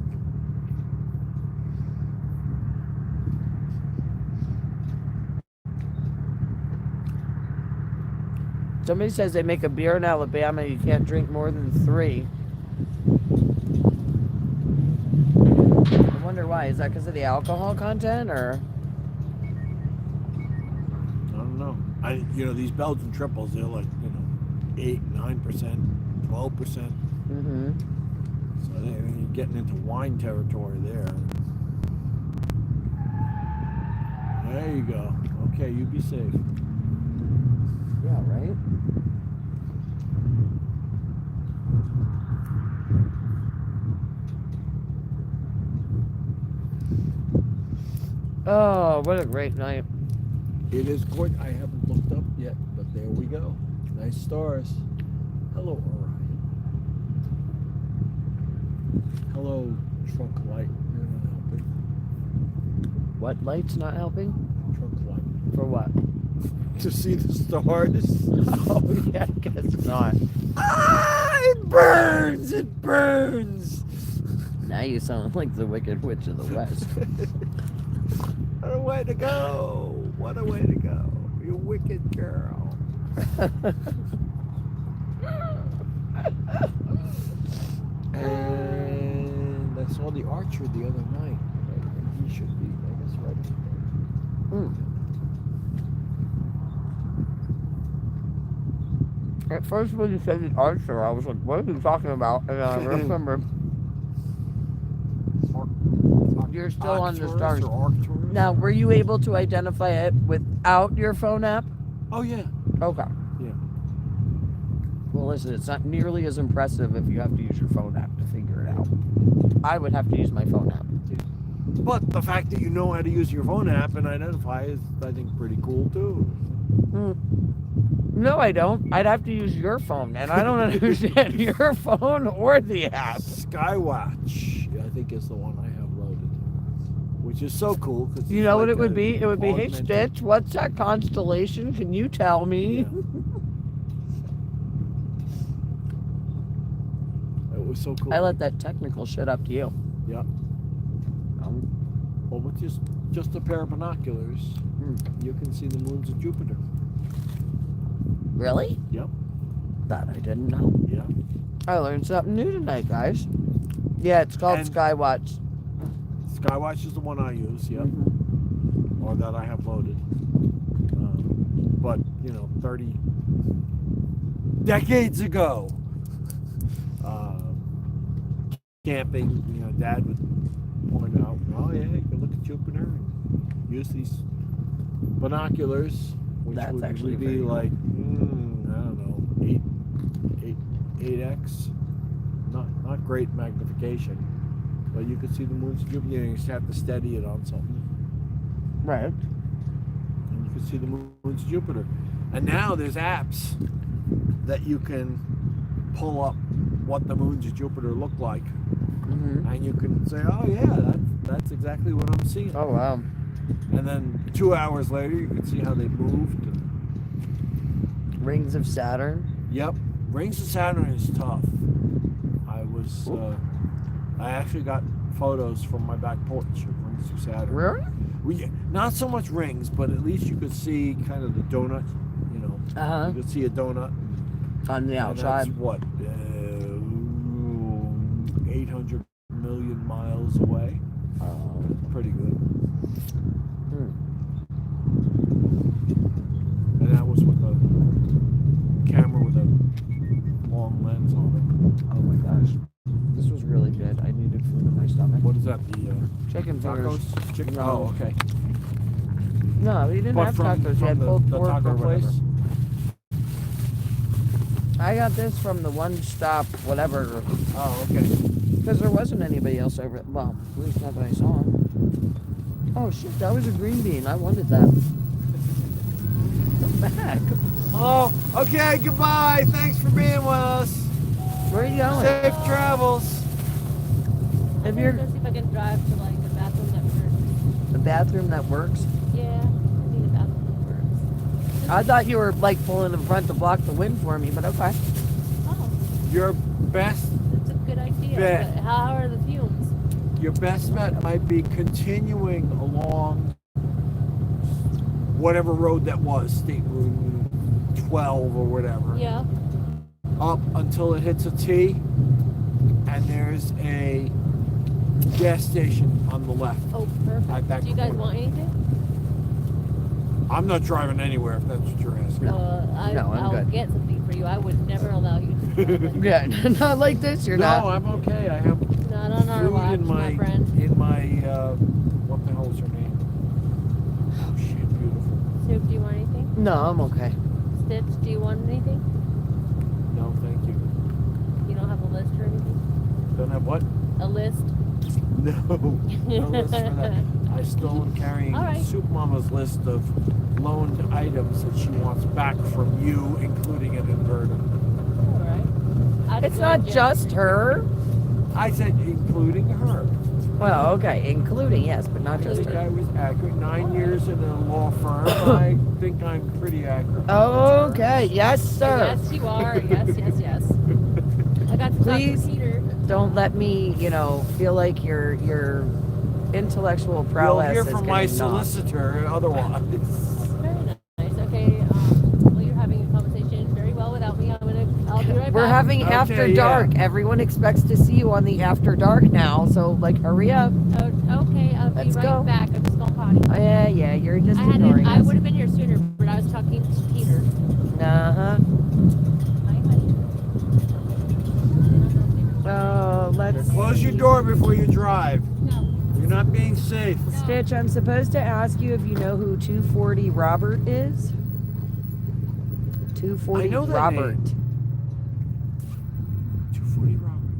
Somebody says they make a beer in Alabama, you can't drink more than 3. I wonder why. Is that because of the alcohol content, or? I don't know. These Belgian triples, they're like, 8, 9%, 12%. Mm-hmm. So you're getting into wine territory there. There you go. Okay, you be safe. Yeah, right? Oh, what a great night. It is good. I haven't looked up yet, but there we go. Nice stars. Hello, Orion. Hello, trunk light. You're not helping. What light's not helping? Trunk light. For what? To see the stars. Oh, yeah, I guess not. It burns! It burns! Now you sound like the Wicked Witch of the West. What a way to go! What a way to go! You wicked girl. And I saw the Archer the other night. And he should be, I guess, right there. At first, when you said the Archer, I was like, what are you talking about? And then I remember. You're still on the stars. Now, were you able to identify it without your phone app? Oh, yeah. Okay. Yeah. Well, listen, it's not nearly as impressive if you have to use your phone app to figure it out. I would have to use my phone app. But the fact that you know how to use your phone app and identify is, I think, pretty cool, too. No, I don't. I'd have to use your phone, and I don't understand your phone or the app. Skywatch, I think, is the one I have loaded, which is so cool. Cause You know what it would be? It would be, hey, Stitch, what's that constellation? Can you tell me? Yeah. It was so cool. I let that technical shit up to you. Yeah. Well, with just a pair of binoculars, you can see the moons of Jupiter. Really? Yep. That I didn't know. Yeah. I learned something new tonight, guys. Yeah, it's called Skywatch. Skywatch is the one I use, yep. Or that I have loaded. But, 30 decades ago, camping, Dad would point out, oh yeah, you can look at Jupiter and use these binoculars, which That's would actually be very like, I don't know, 8x. Not great magnification, but you could see the moons of Jupiter. You just have to steady it on something. Right. And you can see the moons of Jupiter. And now there's apps that you can pull up what the moons of Jupiter look like. And you can say, oh yeah, that's exactly what I'm seeing. Oh wow. And then 2 hours later, you can see how they moved. Rings of Saturn. Yep. Rings of Saturn is tough. I actually got photos from my back porch of Rings of Saturn. Really? Not so much rings, but at least you could see kind of the donut, Uh-huh. You could see a donut. On the outside. And that's what, 800 million miles away. Pretty good. And that was with a camera with a long lens on it. Oh my gosh. This was really good. I needed food in my stomach. What is that? The chicken fingers. tacos? Chicken? No. Oh, okay. No, he didn't have tacos. He had pulled the pork taco or whatever. place? I got this from the One Stop whatever. Oh, okay. Because there wasn't anybody else over. Well, at least not that I saw. Oh shit, that was a green bean. I wanted that. Come back. Oh, okay. Goodbye. Thanks for being with us. Where are you going? Safe travels. If I'm you're gonna see if I can drive to like a bathroom that works. A bathroom that works? Yeah, I need a bathroom I thought you were like pulling in front to block the wind for me, but okay. first. Oh, Your best that's a good idea. Bet. But how are the fumes? Your best bet might be continuing along whatever road that was, State Route 12 or whatever, Yeah. up until it hits a T, and there's a gas station on the left. Oh, perfect. At that Do you guys corner. want anything? I'm not driving anywhere if that's what you're asking. No, I'm I'll good. get something for you. I would never allow you to do that. Yeah, not like this. You're No, not. I'm okay. I have Not on our food watch, in my friend. what the hell is her name? Oh shit, beautiful. Soup, do you want anything? No, I'm okay. Stitch, do you want anything? No, thank you. You don't have a list or anything? Don't have what? A list? No, no list for that. I still am carrying All right. Soup Mama's list of loaned items that she wants back from you, including an inverter. Alright. It's not just her. I said including her. Well, okay, including, yes, but not I just think I her. was accurate. 9 years in a law firm. I think I'm pretty accurate. Okay, yes, sir. Yes, you are. Yes, yes, yes. I got to Please. talk to Peter. Don't let me, feel like your intellectual You'll prowess hear is from my getting knocked. solicitor otherwise. Very nice. Okay. Well, you're having a conversation very well without me. I'll be right We're back. having Okay, After yeah. Dark. Everyone expects to see you on the After Dark now, so hurry up. Oh, okay. I'll be Let's right go. back. I'm just going potty. Oh, yeah, you're just I ignoring I us. would have been here sooner, but I was talking to Peter. Uh-huh. Hi, honey. Oh, let's Close your door before you drive. No. You're not being safe. Stitch, I'm supposed to ask you if you know who 240 Robert is. 240 I know that Robert. name. 240 Robert.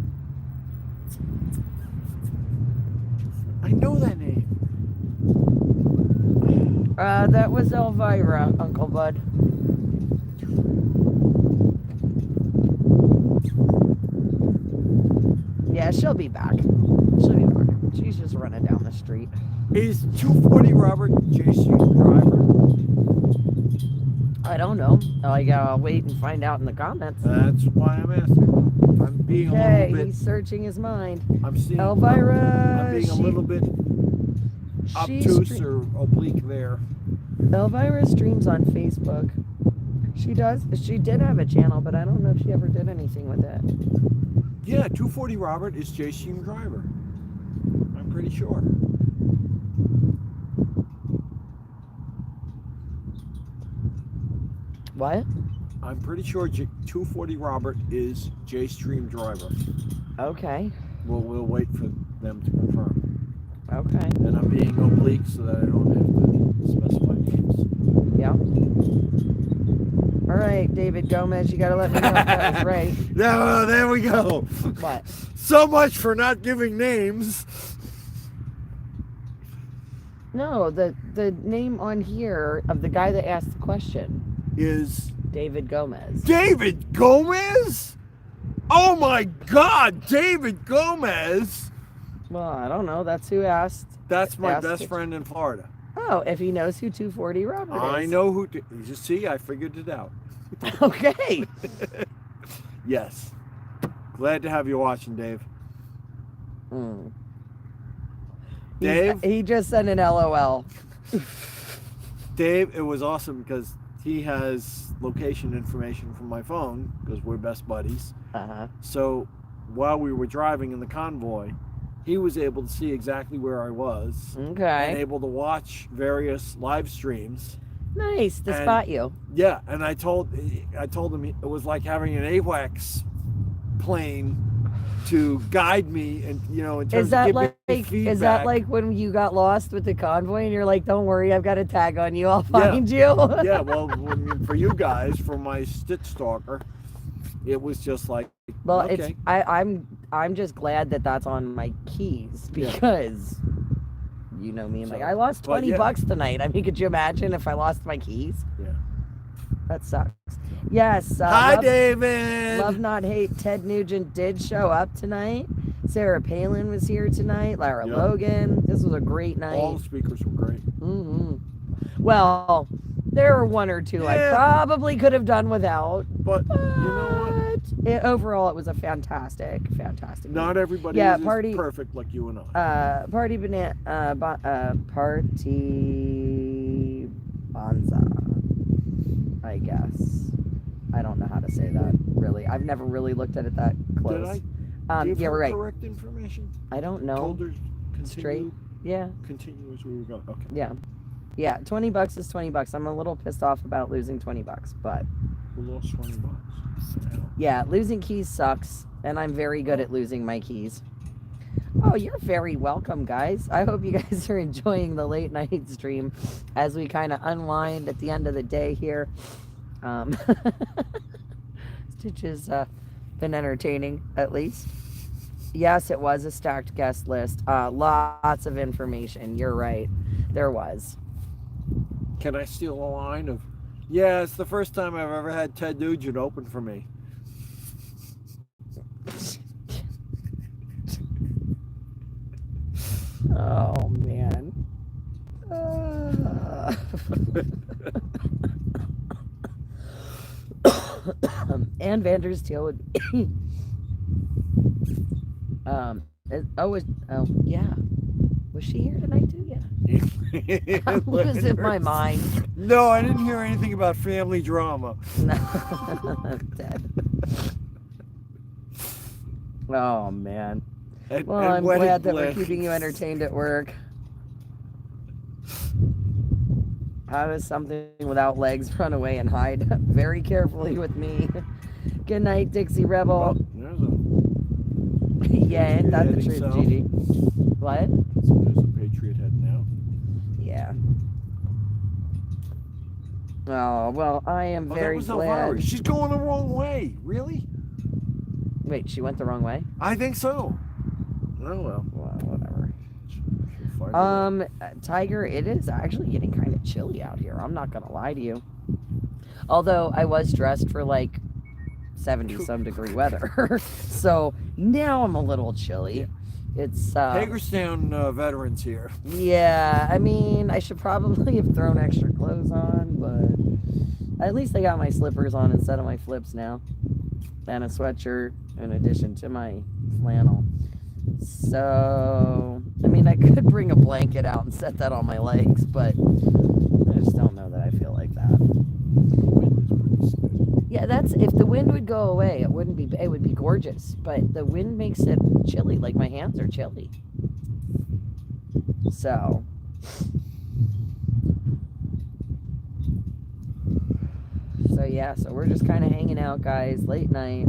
I know that name. That was Elvira, Uncle Bud. Yeah, she'll be back. She'll be back. She's just running down the street. Is 240 Robert JC driver? I don't know. I'll wait and find out in the comments. That's why I'm asking. I'm being Okay, a little he's bit. searching his mind. I'm seeing. Elvira. I'm being a little bit obtuse or oblique there. Elvira streams on Facebook. She does. She did have a channel, but I don't know if she ever did anything with it. Yeah, 240 Robert is JC driver. I'm pretty sure. What? I'm pretty sure 240 Robert is JStream driver. Okay. We'll wait for them to confirm. Okay. And I'm being oblique so that I don't have to specify names. Yeah. All right, David Gomez, you got to let me know if that was right. No, there we go. What? So much for not giving names. No, the name on here of the guy that asked the question, Is David Gomez. David Gomez? Oh my God, David Gomez! Well, I don't know. That's who asked. That's my Asked best it. friend in Florida. Oh, if he knows who 240 Robert is. I know who. You see, I figured it out. Okay. Yes. Glad to have you watching, Dave. Hmm. Dave? He just sent an LOL. Dave, it was awesome because he has location information from my phone because we're best buddies. Uh-huh. So while we were driving in the convoy, he was able to see exactly where I was and Okay. able to watch various live streams. Nice to And- spot you. Yeah, and I told him it was like having an AWACS plane to guide me and in terms Is that of like giving me feedback. is that like when you got lost with the convoy and you're like, don't worry, I've got a tag on you, I'll find you? Yeah, well, for you guys, for my Stitch Stalker, it was just like, Well, okay. I'm just glad that that's on my keys Yeah. because you know me, I'm like, So, I lost but 20 yeah. bucks tonight. I mean, could you imagine if I lost my keys? Yeah. That sucks. Yes. Hi, Love, David. Love Not Hate. Ted Nugent did show up tonight. Sarah Palin was here tonight. Lara Yep. Logan. This was a great night. All the speakers were great. Well, there were one or two I Yeah. probably could have done without. But you know what? Overall, it was a fantastic Not night. everybody Yeah, is party- perfect like you and I. Party Bonza, I guess. I don't know how to say that, really. I've never really looked at it that close. Did I give Yeah, her we're right. correct information? I don't know. Told her Straight. continue, Yeah, continue as we were going. Okay. yeah. $20 is $20. I'm a little pissed off about losing $20, but We lost $20. Damn. yeah, losing keys sucks, and I'm very good at losing my keys. Oh, you're very welcome, guys. I hope you guys are enjoying the late night stream as we kind of unwind at the end of the day here. Stitch has been entertaining, at least. Yes, it was a stacked guest list. Lots of information. You're right. There was. Can I steal a line of, yeah, it's the first time I've ever had Ted Nugent open for me. Oh, man. Ann Vander's tail would be. Yeah. Was she here tonight too? Yeah. I'm losing my mind. No, I didn't hear anything about family drama. Dead. Oh, man. Well, And I'm wedding glad that we're bliss. keeping you entertained at work. How does something without legs run away and hide very carefully with me? Good night, Dixie Rebel. Oh, there's a Yeah, ain't that the heading truth, south. Gigi? What? There's a Patriot heading out. Yeah. Oh, well, I am Oh, that very was glad. Elvira. She's going the wrong way. Really? Wait, she went the wrong way? I think so. Oh well. Well, whatever. She'll find a way. Tiger, it is actually getting kind of chilly out here. I'm not gonna lie to you. Although I was dressed for like 70 some degree weather. So now I'm a little chilly. It's Hagerstown veterans here. yeah, I mean, I should probably have thrown extra clothes on, but at least I got my slippers on instead of my flips now. And a sweatshirt in addition to my flannel. So, I mean, I could bring a blanket out and set that on my legs, but I just don't know that I feel like that. Yeah, that's if the wind would go away, it wouldn't be. It would be gorgeous, but the wind makes it chilly. Like my hands are chilly. So. So yeah, so we're just kind of hanging out, guys. Late night.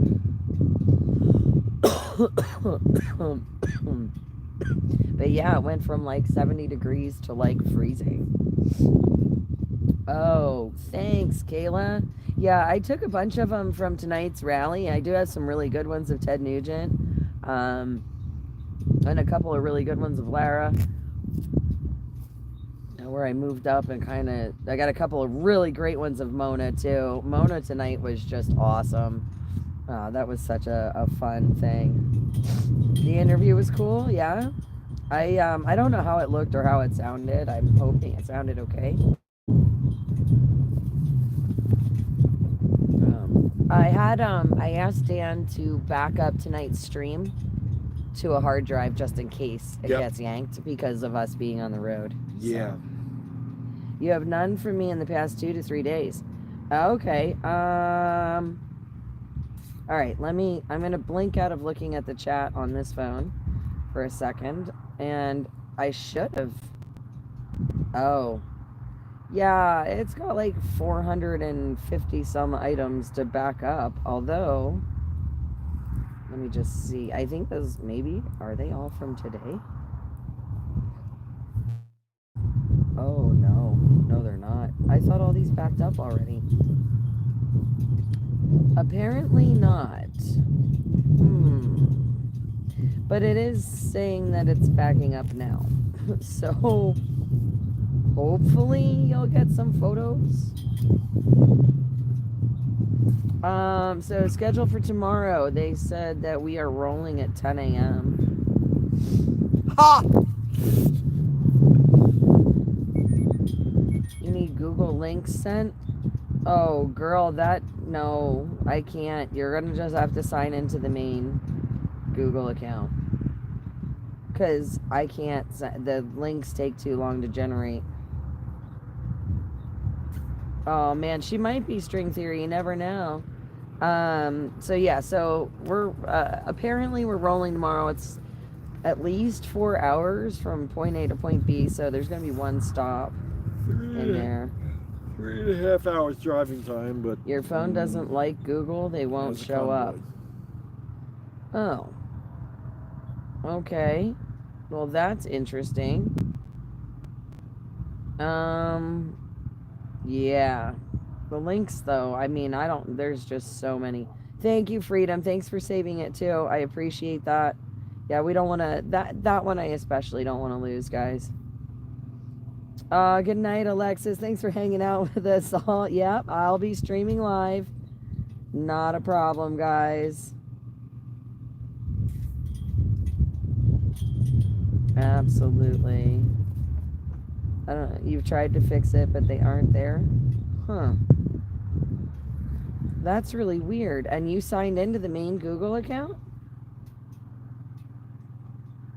But yeah, it went from like 70 degrees to like freezing. Oh, thanks, Kayla. Yeah, I took a bunch of them from tonight's rally. I do have some really good ones of Ted Nugent. And a couple of really good ones of Lara. Where I moved up and kind of, I got a couple of really great ones of Mona too. Mona tonight was just awesome. That was such a fun thing. The interview was cool, yeah. I don't know how it looked or how it sounded. I'm hoping it sounded okay. I asked Dan to back up tonight's stream to a hard drive just in case it gets yanked because of us being on the road. Yeah. So. You have none from me in the past 2 to 3 days. Okay. All right. I'm gonna blink out of looking at the chat on this phone for a second, and I should have. Oh. Yeah, it's got like 450 some items to back up. Although, let me just see. I think those are they all from today? Oh no, they're not. I thought all these backed up already. Apparently not. But it is saying that it's backing up now. So hopefully you'll get some photos. So scheduled for tomorrow. They said that we are rolling at 10 a.m. Ha! You need Google links sent? Oh, girl, no, I can't. You're gonna just have to sign into the main Google account. Because I can't, the links take too long to generate. Oh man, she might be string theory, you never know. So yeah, so we're, apparently we're rolling tomorrow. It's at least 4 hours from point A to point B, so there's gonna be one stop in there. 3.5 hours driving time, but Your phone doesn't like Google, they won't as a show up. convoy. Oh. Okay. Well, that's interesting. Yeah. The links, though, I mean, there's just so many. Thank you, Freedom. Thanks for saving it, too. I appreciate that. Yeah, we don't want to, that one I especially don't want to lose, guys. Good night, Alexis. Thanks for hanging out with us all. Yep, I'll be streaming live. Not a problem, guys. Absolutely. I don't know. You've tried to fix it, but they aren't there? Huh. That's really weird. And you signed into the main Google account?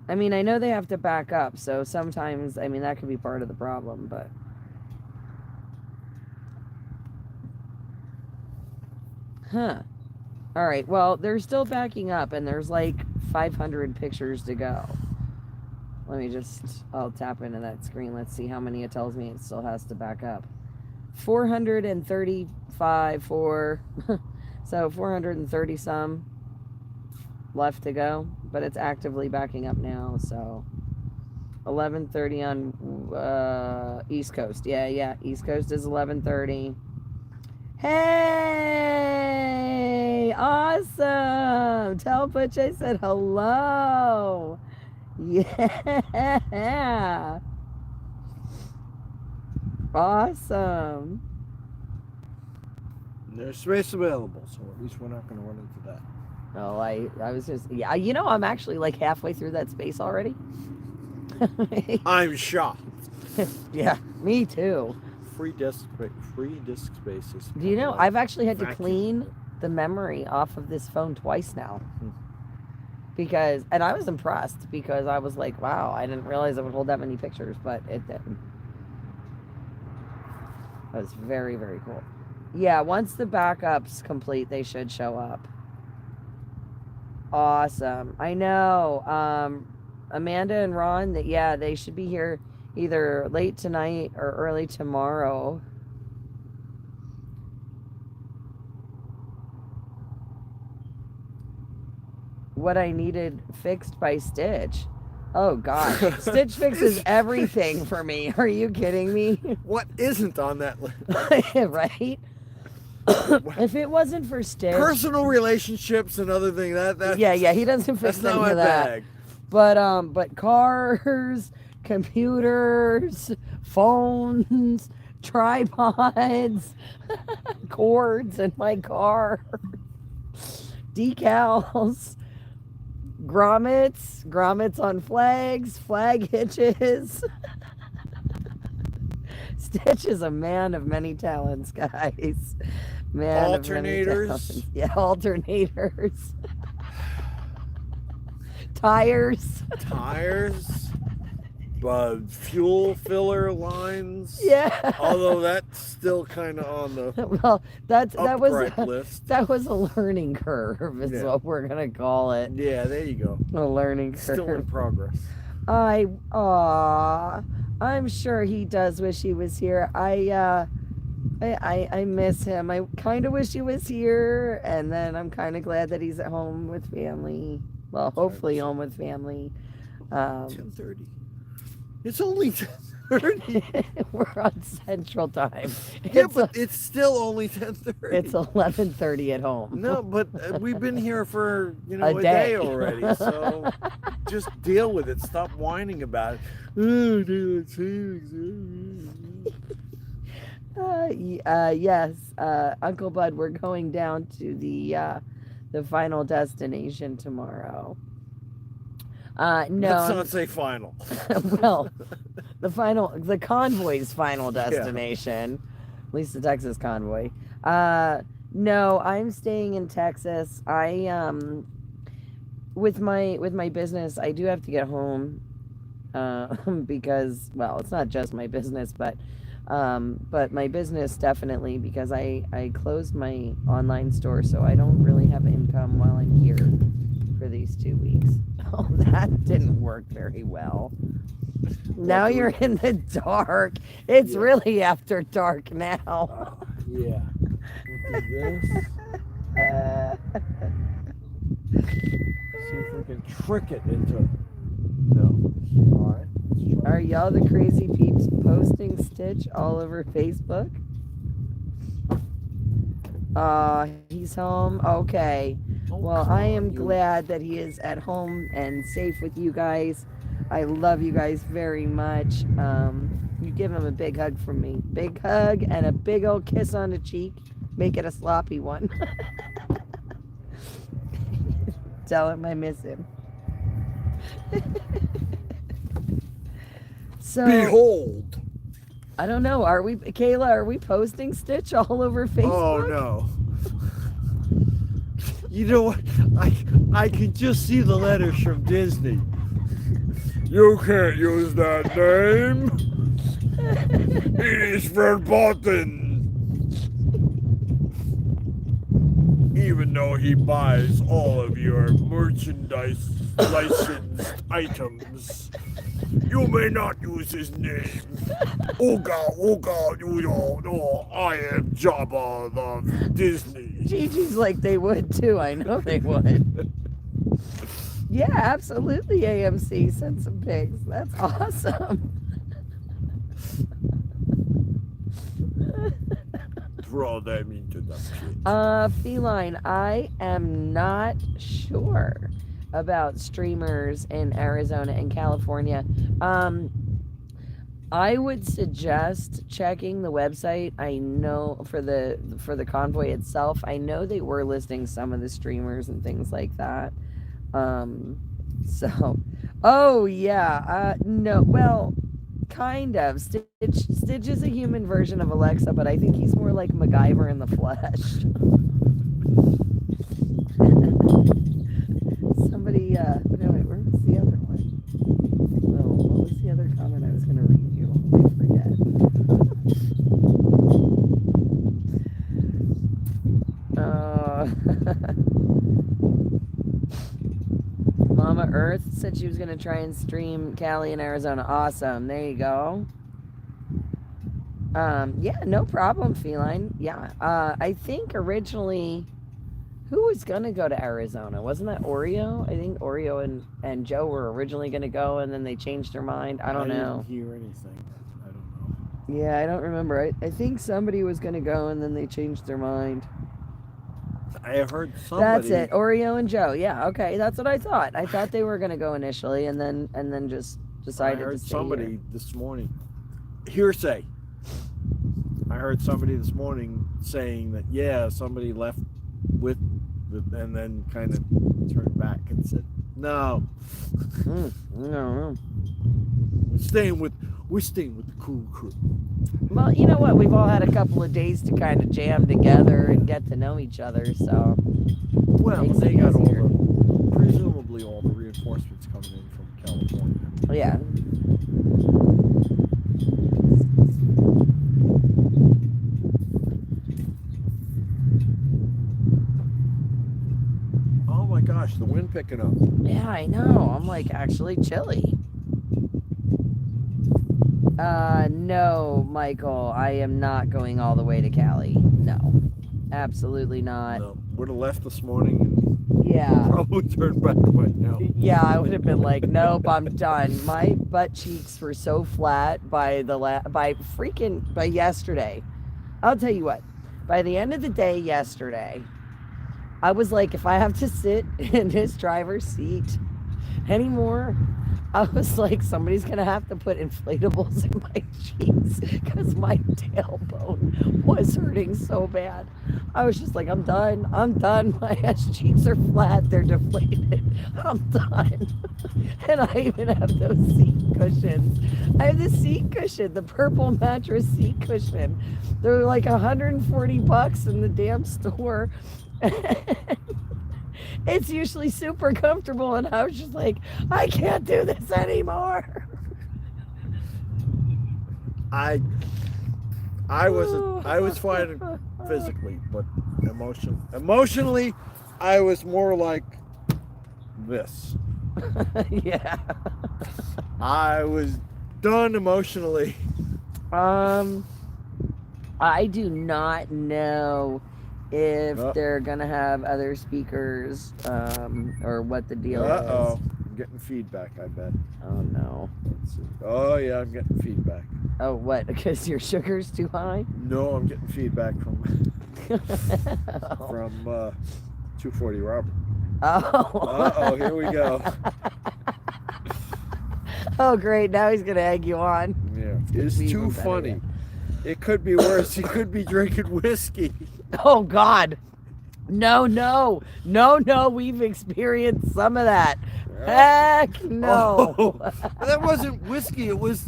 I mean, I know they have to back up, so sometimes, I mean, that could be part of the problem, but... Huh. Alright, well, they're still backing up, and there's like 500 pictures to go. Let me just, I'll tap into that screen. Let's see how many it tells me it still has to back up. 435 for, so 430 some left to go, but it's actively backing up now, so 11:30 on East Coast. Yeah, East Coast is 11:30. Hey, awesome. Tell Butch I said hello. Yeah. Awesome. There's space available, so at least we're not going to run into that. Oh, I was just, yeah, you know, I'm actually like halfway through that space already. I'm shocked. Yeah, me too. Free disk spaces. Do you know, I've actually had to clean the memory off of this phone twice now. Because, and I was impressed because I was like, wow, I didn't realize it would hold that many pictures, but it didn't. That was very, very cool. Yeah, once the backup's complete, they should show up. Awesome. I know. Amanda and Ron, yeah, they should be here either late tonight or early tomorrow. What I needed fixed by Stitch. Oh gosh, Stitch fixes everything for me. Are you kidding me? What isn't on that list? Right? If it wasn't for Stitch, personal relationships and other things that yeah, he doesn't fix that's not any my of that. bag. But cars, computers, phones, tripods, cords in my car, decals, grommets on flags, flag hitches. Stitch is a man of many talents, guys. Man of many talents. Yeah, alternators. Tires, fuel filler lines. Yeah. Although that's still kind of on the well, that was list. That was a learning curve, is what we're gonna call it. Yeah, there you go. A learning curve. Still in progress. I'm sure he does wish he was here. I miss him. I kind of wish he was here, and then I'm kind of glad that he's at home with family. Well, hopefully home with family. 10:30. It's only 10:30. We're on Central Time. Yeah, but it's still only 10:30. It's 11:30 at home. No, but we've been here for a day. day already, so just deal with it. Stop whining about it. Oh, dude, Yes, Uncle Bud, we're going down to the final destination tomorrow. No, Let's not say final. well, the convoy's final destination, at least the Texas convoy. No, I'm staying in Texas. With my business, I do have to get home, because, well, it's not just my business, but my business definitely, because I closed my online store, so I don't really have income while I'm here for these 2 weeks. Oh, that didn't work very well. Now you're in the dark. It's really after dark now. Yeah. We'll do this. See if we can trick it into. No. All right. Are y'all the crazy peeps posting Stitch all over Facebook? He's home. Okay. Well, I am glad that he is at home and safe with you guys. I love you guys very much. You give him a big hug from me. Big hug and a big old kiss on the cheek. Make it a sloppy one. Tell him I miss him. So, behold. I don't know. Are we, Kayla? Are we posting Stitch all over Facebook? Oh no. You know what? I can just see the letters from Disney. You can't use that name. It is verboten. Even though he buys all of your merchandise licensed items, you may not use his name. Ooga, ooga, no, I am Jabba the Disney. Gigi's like they would too. I know they would. Yeah, absolutely. AMC sent some pics. That's awesome. Throw them into the pit. Feline, I am not sure about streamers in Arizona and California. I would suggest checking the website. I know for the convoy itself, I know they were listing some of the streamers and things like that. So, oh yeah, no, well, kind of. Stitch is a human version of Alexa, but I think he's more like MacGyver in the flesh. Somebody, no, wait, where was the other one? Oh, what was the other comment I was going to read you? I forget. Mama Earth said she was going to try and stream Cali in Arizona. Awesome. There you go. Yeah, no problem, Feline. Yeah. I think originally, who was going to go to Arizona? Wasn't that Oreo? I think Oreo and Joe were originally going to go, and then they changed their mind. I don't know. I didn't hear anything. I don't know. Yeah, I don't remember. I think somebody was going to go, and then they changed their mind. I heard somebody. That's it. Oreo and Joe. Yeah, okay. That's what I thought. I thought they were going to go initially, and then just decided to I heard stay somebody here. this morning. Hearsay. I heard somebody this morning saying that, yeah, somebody left with, and then kind of turned back and said, no. No. We're staying with the cool crew. Well, you know what? We've all had a couple of days to kind of jam together and get to know each other, so. Well, they got presumably all the reinforcements coming in from California. Yeah. Oh my gosh, the wind picking up. Yeah, I know. I'm like actually chilly. No, Michael, I am not going all the way to Cali. No, absolutely not. No, would have left this morning. Yeah. Probably turned back right now. Yeah, I would have been like, nope, I'm done. My butt cheeks were so flat by yesterday. I'll tell you what. By the end of the day yesterday, I was like, if I have to sit in this driver's seat anymore, I was like, somebody's gonna have to put inflatables in my cheeks because my tailbone was hurting so bad. I was just like, I'm done. I'm done. My ass cheeks are flat. They're deflated. I'm done. And I even have those seat cushions. I have the seat cushion, the purple mattress seat cushion. They're like $140 in the damn store. It's usually super comfortable, and I was just like, I can't do this anymore. I was fine physically, but emotionally, I was more like this. Yeah. I was done emotionally. I do not know if they're gonna have other speakers, or what the deal is. I'm getting feedback, I bet. Oh no. Let's see. Oh yeah, I'm getting feedback. Oh, what? Because your sugar's too high? No, I'm getting feedback from 240 Robert. Oh. Here we go. Oh, great. Now he's gonna egg you on. Yeah, it's too funny. Yet. It could be worse. He could be drinking whiskey. Oh God. No. We've experienced some of that. Heck no. Oh, that wasn't whiskey. It was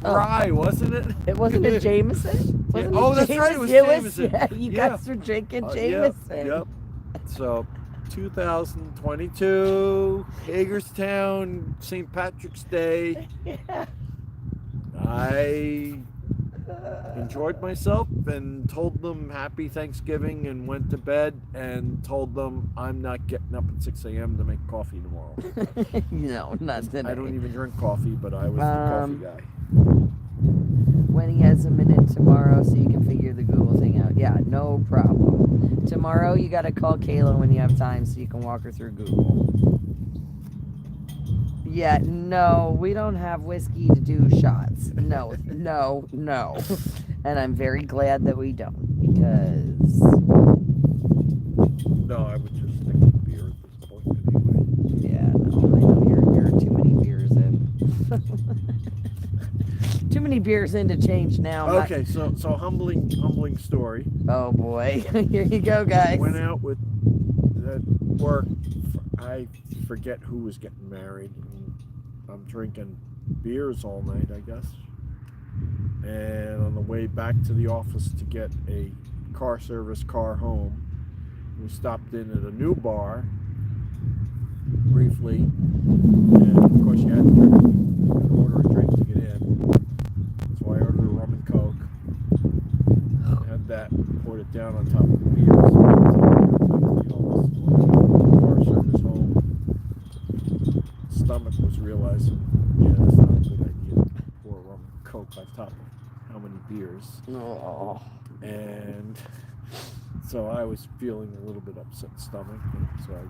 rye, wasn't it? It wasn't a Jameson? That's right. It was Jameson. Yeah, you guys were drinking Jameson. Yep. So, 2022, Hagerstown, St. Patrick's Day. Yeah. I enjoyed myself and told them happy Thanksgiving and went to bed and told them I'm not getting up at 6 a.m. to make coffee tomorrow. No, not today. I don't even drink coffee, but I was the coffee guy. When he has a minute tomorrow so you can figure the Google thing out. Yeah, no problem. Tomorrow you got to call Kayla when you have time so you can walk her through Google. Yeah, no, we don't have whiskey to do shots. No. And I'm very glad that we don't, because... No, I would just stick with beer at this point anyway. Yeah, no, I know you're too many beers in. Too many beers in to change now. Okay, so humbling story. Oh boy, here you go, guys. Went out with at work. I forget who was getting married. And I'm drinking beers all night, I guess. And on the way back to the office to get a car service car home, we stopped in at a new bar briefly. And of course, you had to order a drink to get in. So I ordered a rum and coke. Had that, poured it down on top of the beers. Car service home. Stomach was realizing, yeah, that's not a good idea to pour rum and coke on top of how many beers. Oh. And so I was feeling a little bit upset stomach, and so I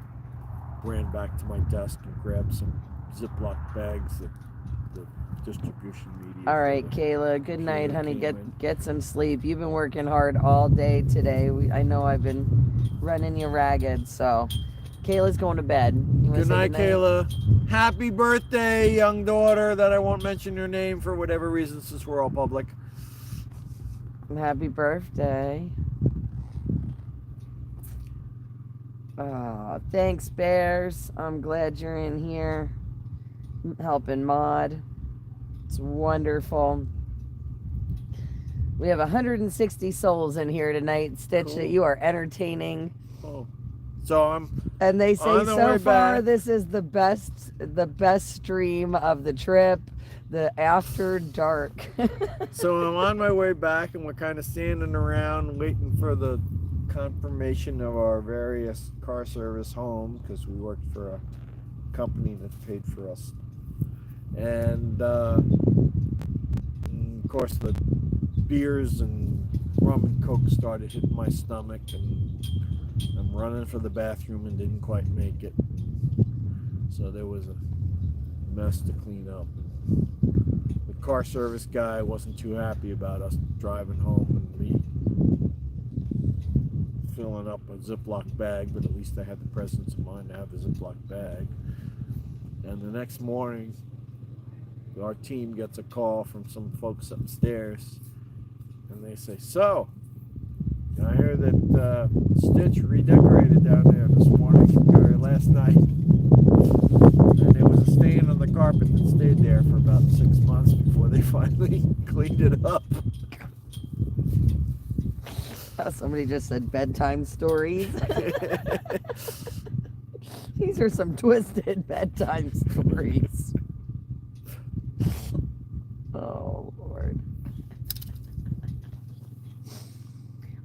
ran back to my desk and grabbed some Ziploc bags that the distribution media. All right, Kayla, good night, honey. Get some sleep. You've been working hard all day today. I know I've been running you ragged, so Kayla's going to bed. Good night, Kayla. Happy birthday, young daughter, that I won't mention your name for whatever reason since we're all public. Happy birthday. Oh, thanks, Bears. I'm glad you're in here helping Maud. It's wonderful. We have 160 souls in here tonight, Stitch, that you are entertaining. Oh. So and they say so far back. This is the best stream of the trip, the after dark. So I'm on my way back, and we're kind of standing around waiting for the confirmation of our various car service home, because we worked for a company that paid for us. And of course the beers and rum and coke started hitting my stomach, and I'm running for the bathroom and didn't quite make it. So there was a mess to clean up. The car service guy wasn't too happy about us driving home and me filling up a Ziploc bag, but at least I had the presence of mind to have a Ziploc bag. And the next morning, our team gets a call from some folks upstairs, and they say, "So, I hear that Stitch redecorated down there this morning, or last night, and there was a stain on the carpet that stayed there for about 6 months before they finally cleaned it up." Somebody just said bedtime stories. These are some twisted bedtime stories. Oh, Lord.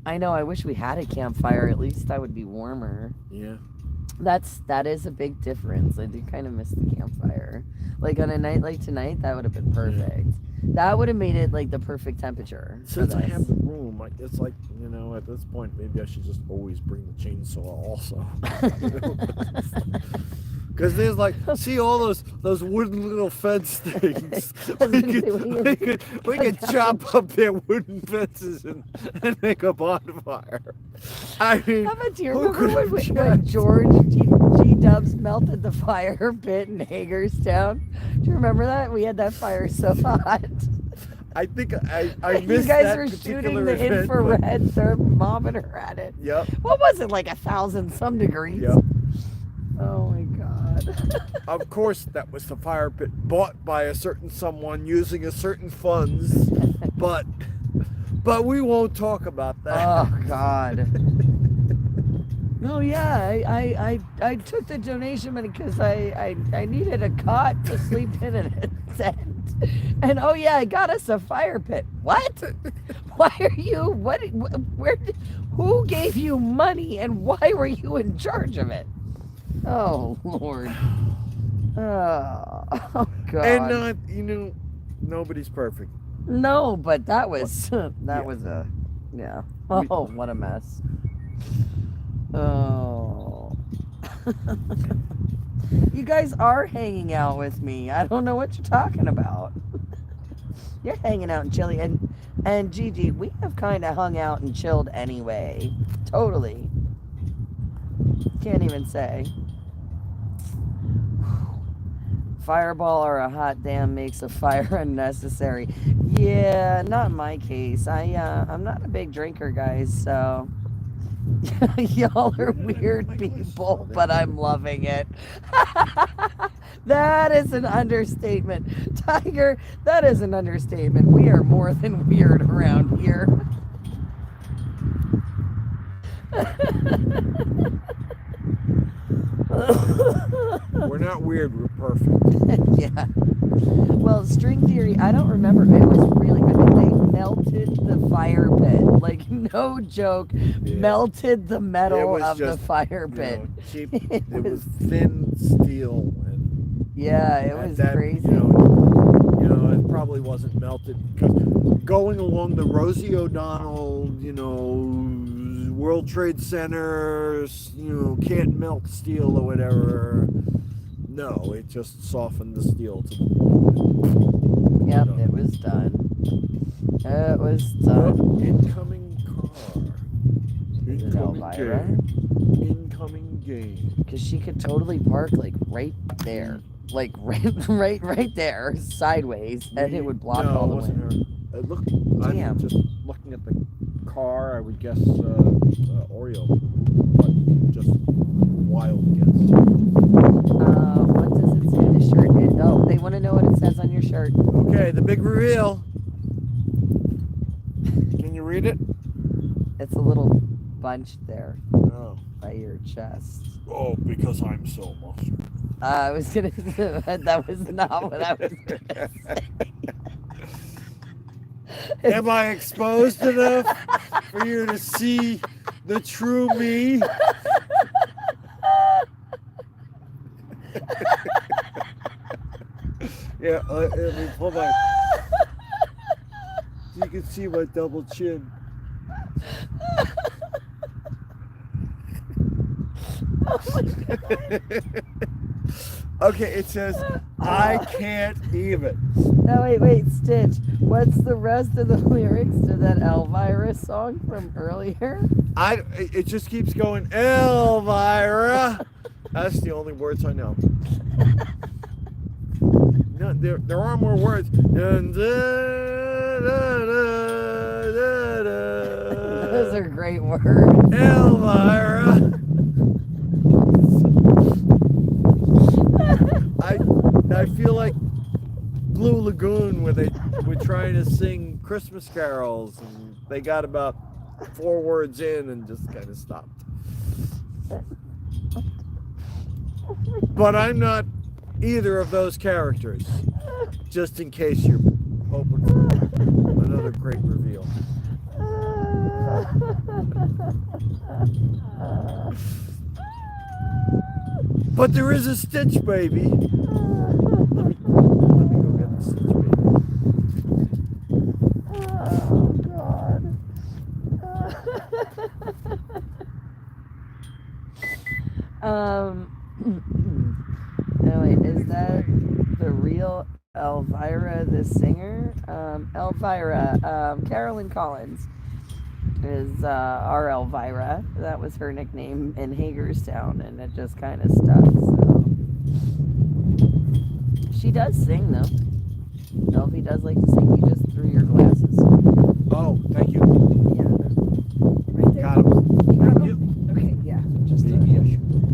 I know, I wish we had a campfire. At least I would be warmer. Yeah. That is a big difference. I do kind of miss the campfire. Like on a night like tonight, that would have been perfect. That would have made it like the perfect temperature. Since I have the room, it's like, at this point, maybe I should just always bring the chainsaw also. Because there's see all those wooden little fence things. we could chop up their wooden fences and make a bonfire. I mean, how about, do you remember when George G. Dubs melted the fire pit in Hagerstown? Do you remember that? We had that fire so hot. I think I missed you guys that were shooting the event, infrared thermometer at it. Yep. What was it, like 1,000 some degrees? Yep. Oh my God. Of course, that was the fire pit bought by a certain someone using a certain funds, but we won't talk about that. Oh God. No, yeah, I took the donation money because I needed a cot to sleep in at a tent. And oh yeah, I got us a fire pit. What? Why are you? Who gave you money, and why were you in charge of it? Oh Lord. Oh God. And nobody's perfect. No, but that was was a Oh, what a mess. Oh. You guys are hanging out with me. I don't know what you're talking about. You're hanging out and chilling. And Gigi, we have kind of hung out and chilled anyway. Totally. Can't even say. Fireball or a hot dam makes a fire unnecessary. Yeah, not in my case. I'm not a big drinker, guys, so y'all are weird people, but I'm loving it. That is an understatement. Tiger, that is an understatement. We are more than weird around here. We're not weird, we're perfect. Yeah. Well, string theory, I don't remember. It was really good. They melted the fire pit. Like, no joke. Yeah. Melted the metal of the fire pit. Cheap. It was thin steel. And yeah, it was crazy. It probably wasn't melted. Because going along the Rosie O'Donnell, World Trade Center, can't melt steel or whatever. No, it just softened the steel to the point. Yep, it was done. It was done. Incoming car. Incoming game. Because she could totally park right there. Right there, sideways, and it would block all the wind. I'm just looking at the car. I would guess Oreo, but just wild guess. What does it say on the shirt? They want to know what it says on your shirt. Okay, the big reveal. Can you read it? It's a little bunch there. Oh. By your chest. Oh, because I'm so muscular. I was gonna. That was not what I was gonna say. Am I exposed enough for you to see the true me? Yeah, hold on. You can see my double chin. Oh my God. Okay, it says, I can't even. No, wait, Stitch. What's the rest of the lyrics to that Elvira song from earlier? It just keeps going, Elvira. That's the only words I know. there are more words. And Those are great words. Elvira. I feel like Blue Lagoon where they were trying to sing Christmas carols and they got about 4 words in and just kind of stopped. But I'm not either of those characters, just in case you're hoping for another great reveal. But there is a Stitch baby. Let me go get the Stitch baby. Oh, God. No, wait, is that the real Elvira, the singer? Elvira, Carolyn Collins is our Elvira. That was her nickname in Hagerstown, and it just kind of stuck. So she does sing, though. Elvie does like to sing. You just threw your glasses. Oh, thank you. Yeah. Right there. Got him. Thank you. Okay, yeah. Just Maybe I should put my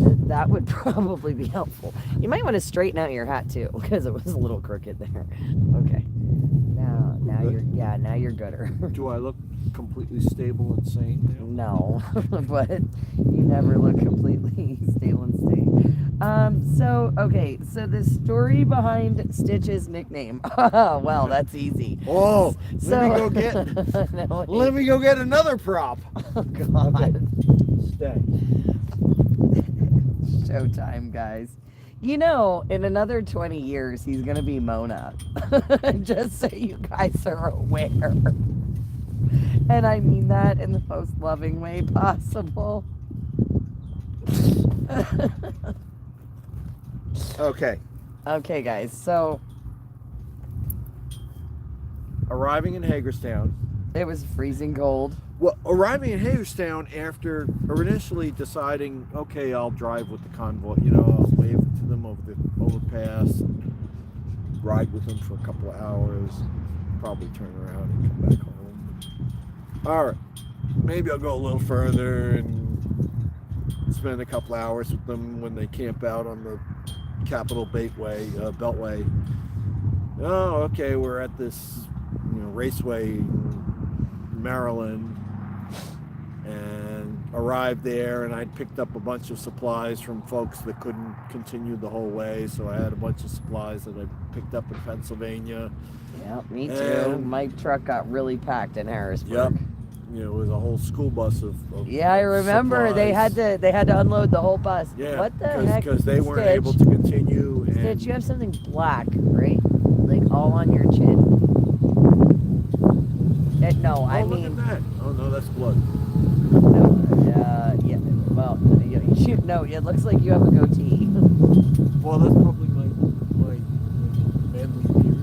face. that would probably be helpful. You might want to straighten out your hat too, because it was a little crooked there. Okay. Now you're gooder. Do I look completely stable and sane now? No, but you never look completely stable and sane. So the story behind Stitch's nickname. Well, that's easy. Oh, So- let me go get. No, wait. Let me go get another prop. Oh, God. Okay. Stay. Showtime, guys. You know, in another 20 years, he's going to be Mona. Just so you guys are aware. And I mean that in the most loving way possible. Okay. Okay, guys. So Arriving in Hagerstown. it was freezing cold. Well, arriving in Hagerstown after initially deciding, okay, I'll drive with the convoy. You know, I'll wave to them over the overpass, ride with them for a couple of hours, probably turn around and come back home. All right, maybe I'll go a little further and spend a couple hours with them when they camp out on the Capitol Beltway. Oh, okay, we're at this, raceway in Maryland, and arrived there, and I'd picked up a bunch of supplies from folks that couldn't continue the whole way, so I had a bunch of supplies that I picked up in Pennsylvania. Yeah, me too. And- My truck got really packed in Harrisburg. Yep. It was a whole school bus of Yeah, I remember they had to unload the whole bus. Yeah, What the heck? because they weren't Stitch? able to continue. And Stitch, you have something black, right? Like all on your chin. No, I oh, look mean, at that. Oh no, that's blood. no, yeah. Well, no, it looks like you have a goatee. Well, that's probably my manly beard.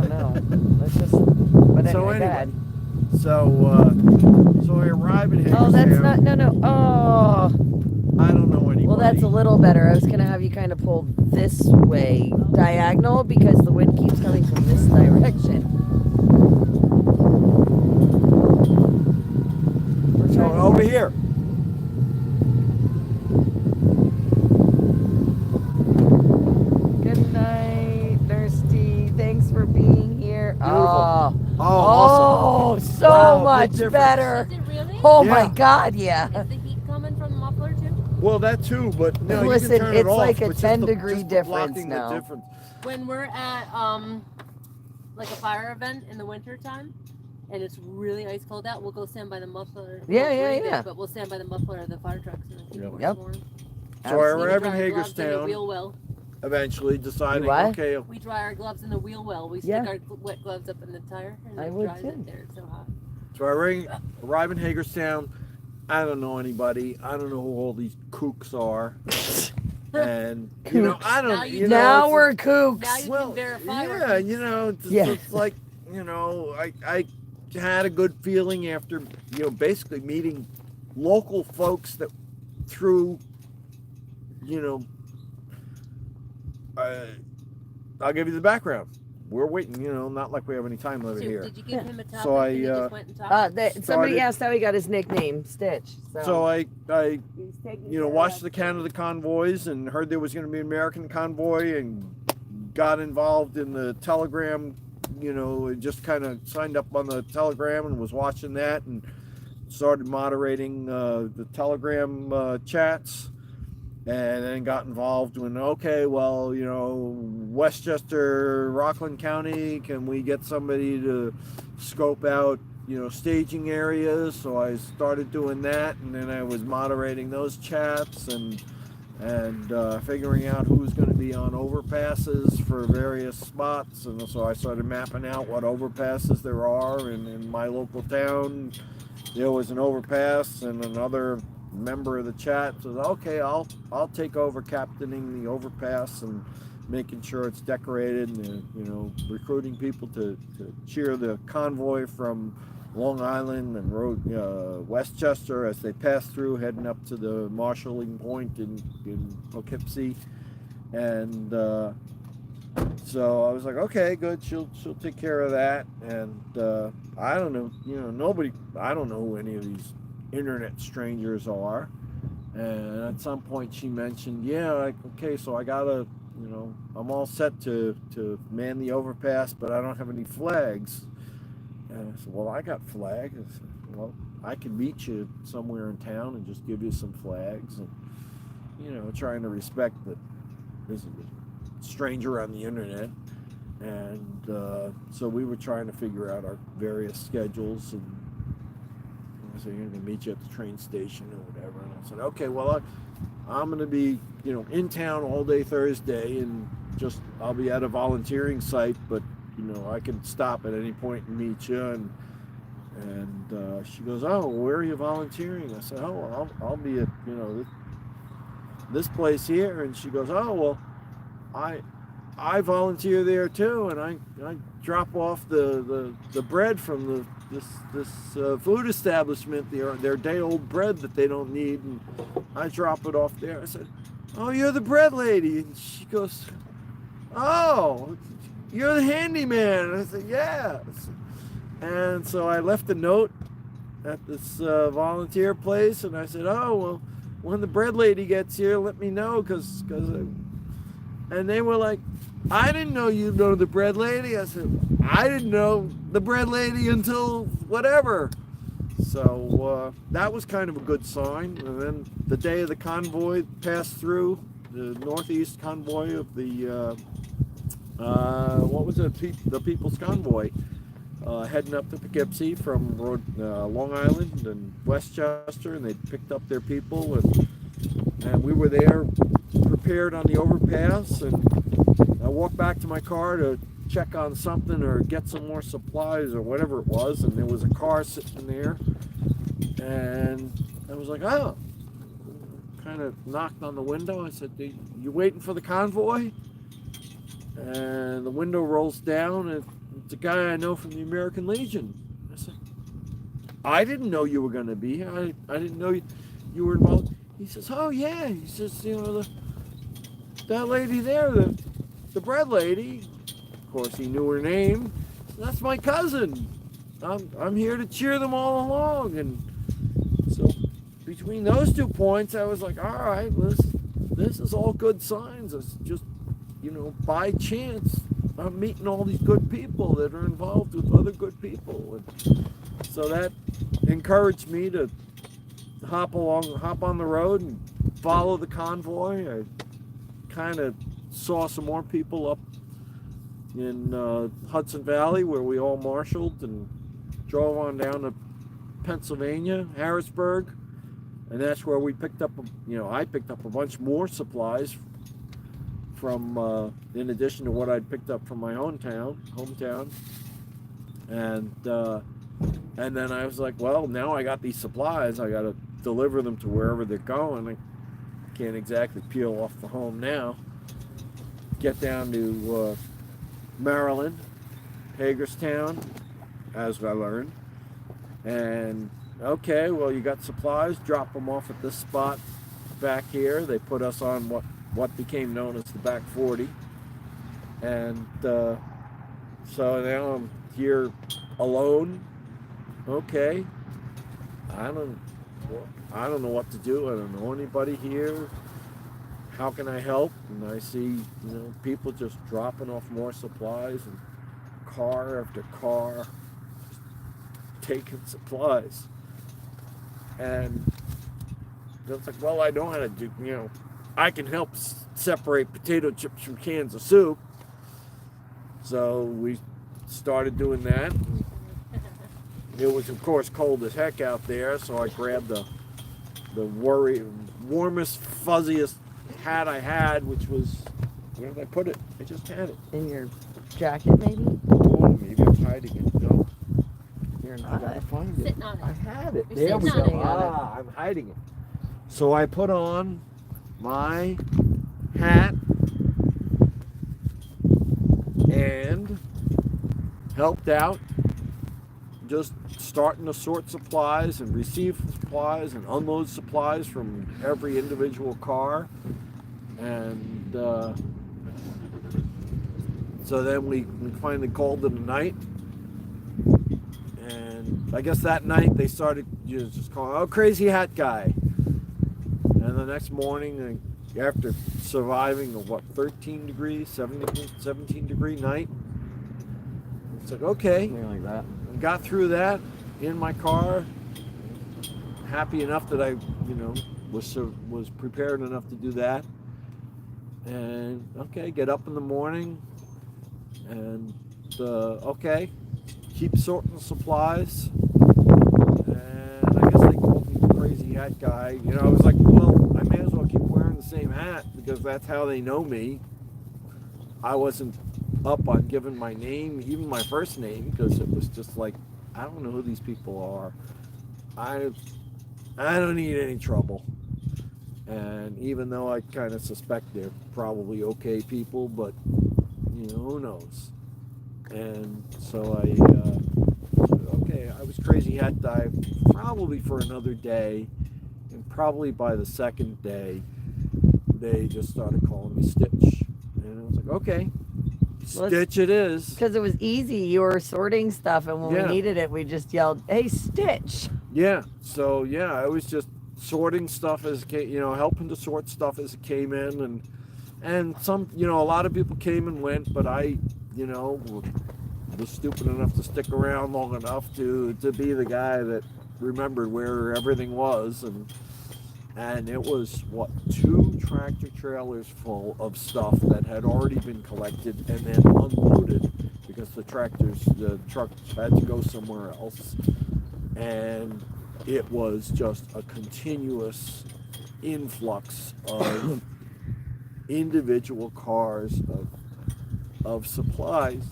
No, let's just. But So anyway, anyway, go ahead. So we arrive in Hagerstown. Oh, that's not. No. Oh. I don't know anybody. Well, that's a little better. I was gonna have you kind of pull this way, diagonal, because the wind keeps coming from this direction. We're So trying to- over here. Good night, Thirsty. Thanks for being here. Beautiful. Oh, Awesome. so Wow, big much difference. better. Is it really? Oh Yeah. my God, yeah. Is the heat coming from the muffler too? Well, that too, but no, Listen, you can turn it it's off. like a but just 10-degree just difference blocking now. The difference. When we're at like a fire event in the winter time and it's really ice cold out, we'll go stand by the muffler. Yeah, Well, yeah, we're yeah. But we'll stand by the muffler of the fire trucks and keep Yep. warm. So I Absolutely. arrive in Dry our gloves in the Hagerstown, wheel well. eventually deciding, You what? okay, We dry our gloves in the wheel well. We Yeah. stick our wet gloves up in the tire and I it would dries too. it there. It's so hot. so I arrive in Hagerstown. I don't know anybody. I don't know who all these kooks are. And I Now don't. you Now it's- we're kooks. Now you can verify. we're yeah, geeks. it's, Yeah. it's like, I had a good feeling after, basically meeting local folks that through, I'll give you the background. We're waiting, you know, not like we have any time limit So here. did you give him a topic? So and he just went and talked? Somebody Started- asked how he got his nickname, Stitch. So I he's taking you know, care watched of the Canada convoys and heard there was going to be an American convoy and got involved in the Telegram, you know, and just kind of signed up on the Telegram and was watching that and started moderating the Telegram chats. And then got involved when, okay, well, you know, Westchester, Rockland County, can we get somebody to scope out, you know, staging areas? So I started doing that, and then I was moderating those chats and figuring out who's going to be on overpasses for various spots. And so I started mapping out what overpasses there are in my local town. There was an overpass, and another member of the chat says, okay, I'll take over captaining the overpass and making sure it's decorated and you know, recruiting people to cheer the convoy from Long Island and road Westchester as they pass through, heading up to the marshalling point in Poughkeepsie. And so I was like, okay, good, she'll take care of that. And I don't know, you know, I don't know who any of these internet strangers are. And at some point she mentioned, yeah, like, okay, so I gotta, you know, I'm all set to man the overpass, but I don't have any flags. And I said, well, I got flags. I said, well, I can meet you somewhere in town and just give you some flags, and you know, trying to respect that this is a stranger on the internet. And so we were trying to figure out our various schedules, and so you're going to meet you at the train station or whatever. And I said, okay, well, I'm going to be, you know, in town all day Thursday, and I'll be at a volunteering site, but, you know, I can stop at any point and meet you. And she goes, oh, where are you volunteering? I said, oh, well, I'll be at, you know, this place here. And she goes, oh, well, I volunteer there too, and I drop off the bread from this food establishment, their day-old bread that they don't need, and I drop it off there. I said, oh, you're the bread lady. And she goes, oh, you're the handyman. And I said, yeah. And so I left a note at this volunteer place, and I said, oh, well, when the bread lady gets here, let me know, because and they were like, I didn't know you know the bread lady. I said, I didn't know the bread lady until whatever. So that was kind of a good sign. And then the day of the convoy passed through, the northeast convoy of the, what was it, the People's Convoy, heading up to Poughkeepsie from Long Island and Westchester, and they picked up their people, and we were there prepared on the overpass, and I walked back to my car to check on something or get some more supplies or whatever it was, and there was a car sitting there, and I was like, oh, kind of knocked on the window. I said, you waiting for the convoy? And the window rolls down, and it's a guy I know from the American Legion. I said, I didn't know you were going to be here. I didn't know you were involved. He says, oh yeah. He says, you know, that lady there, the bread lady. Of course, he knew her name. That's my cousin. I'm here to cheer them all along. And so between those 2 points, I was like, all right, this is all good signs. It's just, you know, by chance, I'm meeting all these good people that are involved with other good people. And so that encouraged me to hop on the road and follow the convoy. I kind of saw some more people up in Hudson Valley, where we all marshaled, and drove on down to Pennsylvania, Harrisburg, and that's where we picked up, I picked up a bunch more supplies from, in addition to what I'd picked up from my hometown, and then I was like, well, now I got these supplies, I got to deliver them to wherever they're going. I can't exactly peel off the home now. Get down to Maryland, Hagerstown, as I learned, and okay, well, you got supplies, drop them off at this spot back here. They put us on what became known as the back 40, And so now I'm here alone. Okay, I don't know what to do. I don't know anybody here. How can I help? And I see, people just dropping off more supplies, and car after car just taking supplies. And it's like, well, I know how to do, I can help separate potato chips from cans of soup. So we started doing that. It was, of course, cold as heck out there, so I grabbed the warmest, fuzziest hat I had, which was, where did I put it? I just had it. In your jacket, maybe? Oh, maybe I'm hiding it. No, You're I not. gotta find it. Sitting on it. I had it. You're There we sitting go. on it. I'm hiding it. So I put on my hat and helped out, just starting to sort supplies and receive supplies and unload supplies from every individual car. And so then we finally called it a night. And I guess that night they started just calling, oh, crazy hat guy. And the next morning, after surviving a 13 degree, 17 degree night, it's like, okay, Something like that. got through that in my car, happy enough that I, was prepared enough to do that. And okay, get up in the morning and okay, keep sorting supplies. And I guess they called me the crazy hat guy. I was like, well, I may as well keep wearing the same hat because that's how they know me. I wasn't up on giving my name, even my first name, because it was just like, I don't know who these people are. I don't need any trouble. And even though I kind of suspect they're probably okay people, but who knows? And so I said, okay, I was crazy hat dive probably for another day, and probably by the second day, they just started calling me Stitch, and I was like, okay. Stitch it is. Because it was easy. You were sorting stuff, and when Yeah. we needed it, we just yelled, hey, Stitch. Yeah. So yeah, I was just sorting stuff as it came, helping to sort stuff as it came in, and some, a lot of people came and went, but I, was stupid enough to stick around long enough to be the guy that remembered where everything was, and it was 2 tractor trailers full of stuff that had already been collected and then unloaded because the trucks had to go somewhere else. And it was just a continuous influx of individual cars of supplies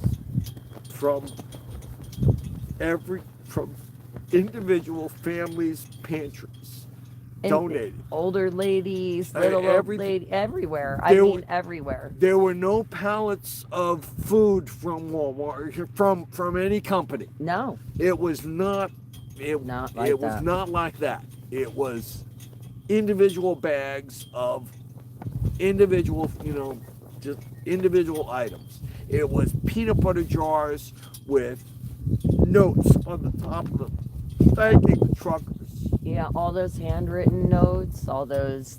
from individual families' pantries. And donated. Older ladies, little old lady, everywhere. Everywhere. There were no pallets of food from Walmart, from any company. No. It was not. Not like it was that. not like that. It was individual bags of individual, just individual items. It was peanut butter jars with notes on the top of them, thanking the truckers. Yeah, all those handwritten notes, all those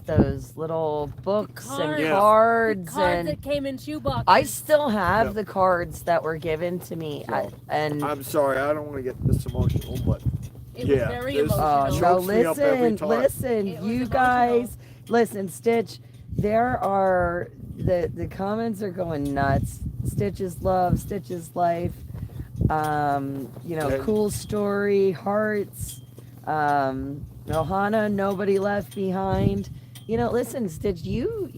little books and Cards. cards, Cards and that came in shoeboxes. I still have Yep. the cards that were given to me. So, and I'm sorry, I don't want to get this emotional, but It was yeah, very this emotional. no, chokes me up every listen, time. listen, It was you emotional. guys, listen, Stitch. There are the comments are going nuts. Stitch's love, Stitch's life. Okay. Cool story, hearts. Ohana, nobody left behind. Listen, Stitch, your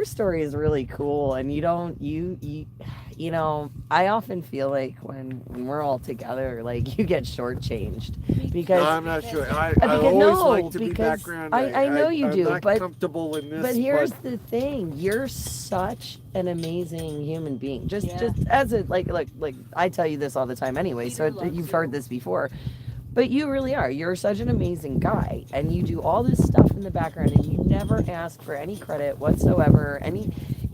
story is really cool, and I often feel like when we're all together, like, you get shortchanged because No, I'm not sure. I because- always no, like to be because background. I know you I'm do, not but comfortable in this. But here's the thing: you're such an amazing human being. Just as a like I tell you this all the time anyway, so you've heard this before. But you really are. You're such an amazing guy, and you do all this stuff in the background, and you never ask for any credit whatsoever.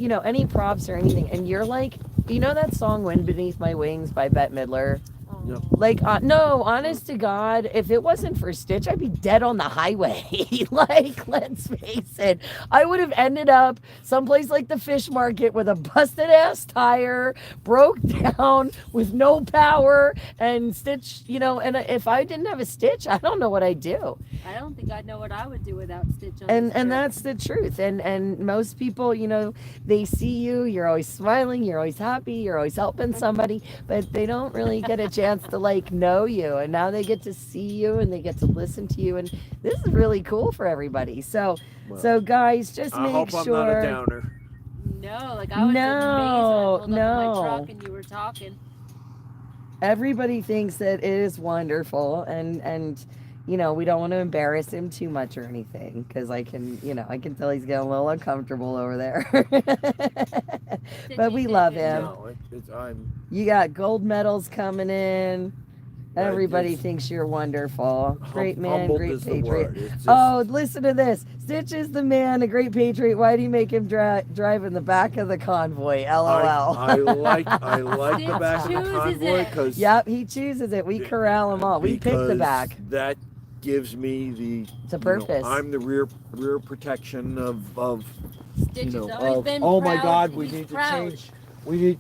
any props or anything, and you're like, that song "Wind Beneath My Wings" by Bette Midler. Yep. Like, no, honest to God, if it wasn't for Stitch, I'd be dead on the highway. Like, let's face it. I would have ended up someplace like the fish market with a busted ass tire, broke down with no power, and Stitch, and if I didn't have a Stitch, I don't know what I'd do. I don't think I'd know what I would do without Stitch on And this trip. that's the truth. And most people, they see you're always smiling, you're always happy, you're always helping somebody, but they don't really get a chance to know you. And now they get to see you and they get to listen to you, and this is really cool for everybody. So guys, just I make hope sure. I'm not a downer. No, like I was amazed when I pulled up in my truck and you were talking. Everybody thinks that it is wonderful, and we don't want to embarrass him too much or anything, because I can tell he's getting a little uncomfortable over there. But we love him. No, I'm. You got gold medals coming in. Everybody It's- thinks you're wonderful. Great man, humbled great is the patriot. word. It's just- Oh, listen to this. Stitch is the man, a great patriot. Why do you make him drive in the back of the convoy? LOL. I like the back of the chooses convoy it. because Yep, he chooses it. We corral him all. We pick the back. That gives me the It's a purpose. I'm the rear protection of Stitch has always been oh proud. my God, we He's need to proud.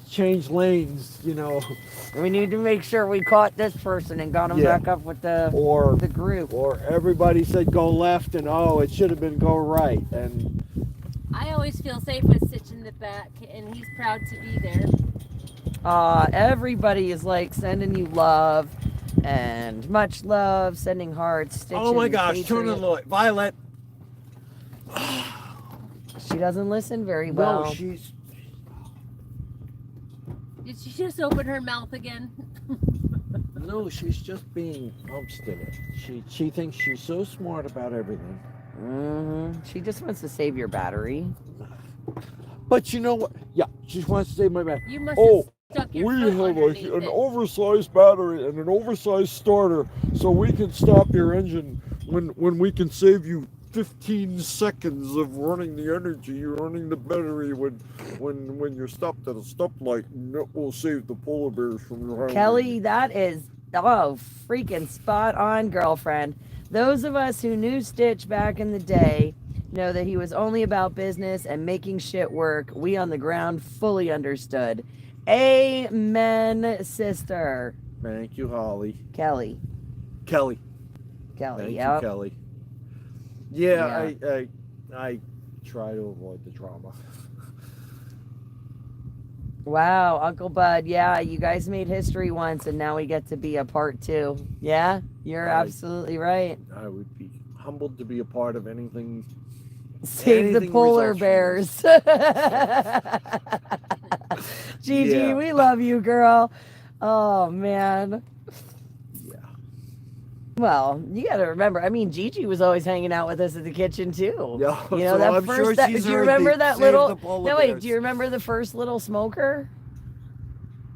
change lanes, We need to make sure we caught this person and got him Yeah. back up with the or group. or everybody said go left and it should have been go right, and I always feel safe with Stitch in the back, and he's proud to be there. Everybody is sending you love and much love, sending hearts. Stitch oh my and gosh, turn Patriot. on the light, Violet. She doesn't listen very well. No, she's Did she just open her mouth again? she's just being obstinate. She thinks she's so smart about everything. She just wants to save your battery. But you know what? Yeah, she wants to save my battery. You must Oh, have stuck your we foot have underneath an it. oversized battery and an oversized starter, so we can stop your engine when we can save you 15 seconds of running the energy. You're running the battery when you're stopped at a stoplight, and that will save the polar bears from your Kelly, that is freaking spot on, girlfriend. Those of us who knew Stitch back in the day know that he was only about business and making shit work. We on the ground fully understood. Amen, sister. Thank you, Holly. Kelly. Kelly. Kelly, Thank yep. you, Kelly. Yeah, I try to avoid the drama. Wow, Uncle Bud. Yeah, you guys made history once, and now we get to be a part two. Yeah, you're Right. absolutely right. I would be humbled to be a part of anything. Save the Anything polar results from bears. Gigi, Yeah. we love you, girl. Oh, man. Yeah. Well, you got to remember. I mean, Gigi was always hanging out with us in the kitchen too. Yeah, you know so that I'm first. sure that, she's do you heard remember the that Save little? the Polar No, wait. Bears. Do you remember the first little smoker?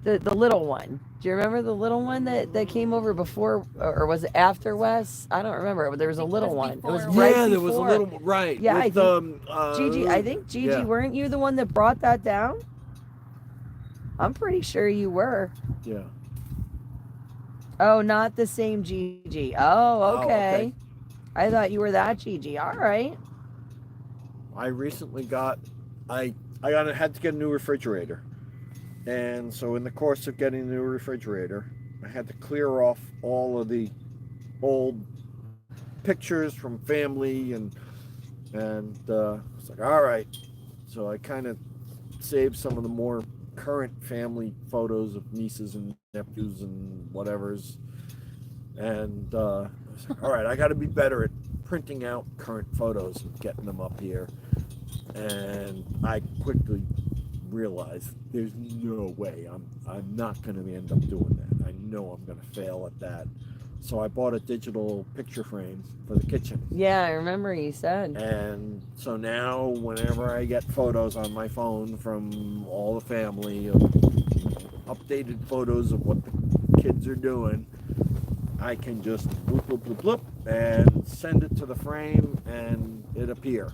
The little one. Do you remember the little one that came over before, or was it after Wes? I don't remember. But there was a little one. It was before. right Yeah, there was a before. little right. Yeah, with, Gigi, I think Gigi, yeah. weren't you the one that brought that down? I'm pretty sure you were. Yeah. Oh, not the same Gigi. Oh, okay. I thought you were that Gigi. All right. I recently got I had to get a new refrigerator. And so in the course of getting the new refrigerator, I had to clear off all of the old pictures from family and it's like, all right. So I kind of saved some of the more current family photos of nieces and nephews and whatever's. And I was like, all right, I got to be better at printing out current photos and getting them up here. And I quickly realized there's no way I'm not going to end up doing that. I know I'm going to fail at that. So I bought a digital picture frame for the kitchen. Yeah, I remember you said. And so now whenever I get photos on my phone from all the family, of updated photos of what the kids are doing, I can just bloop, bloop, bloop, bloop, and send it to the frame and it appear.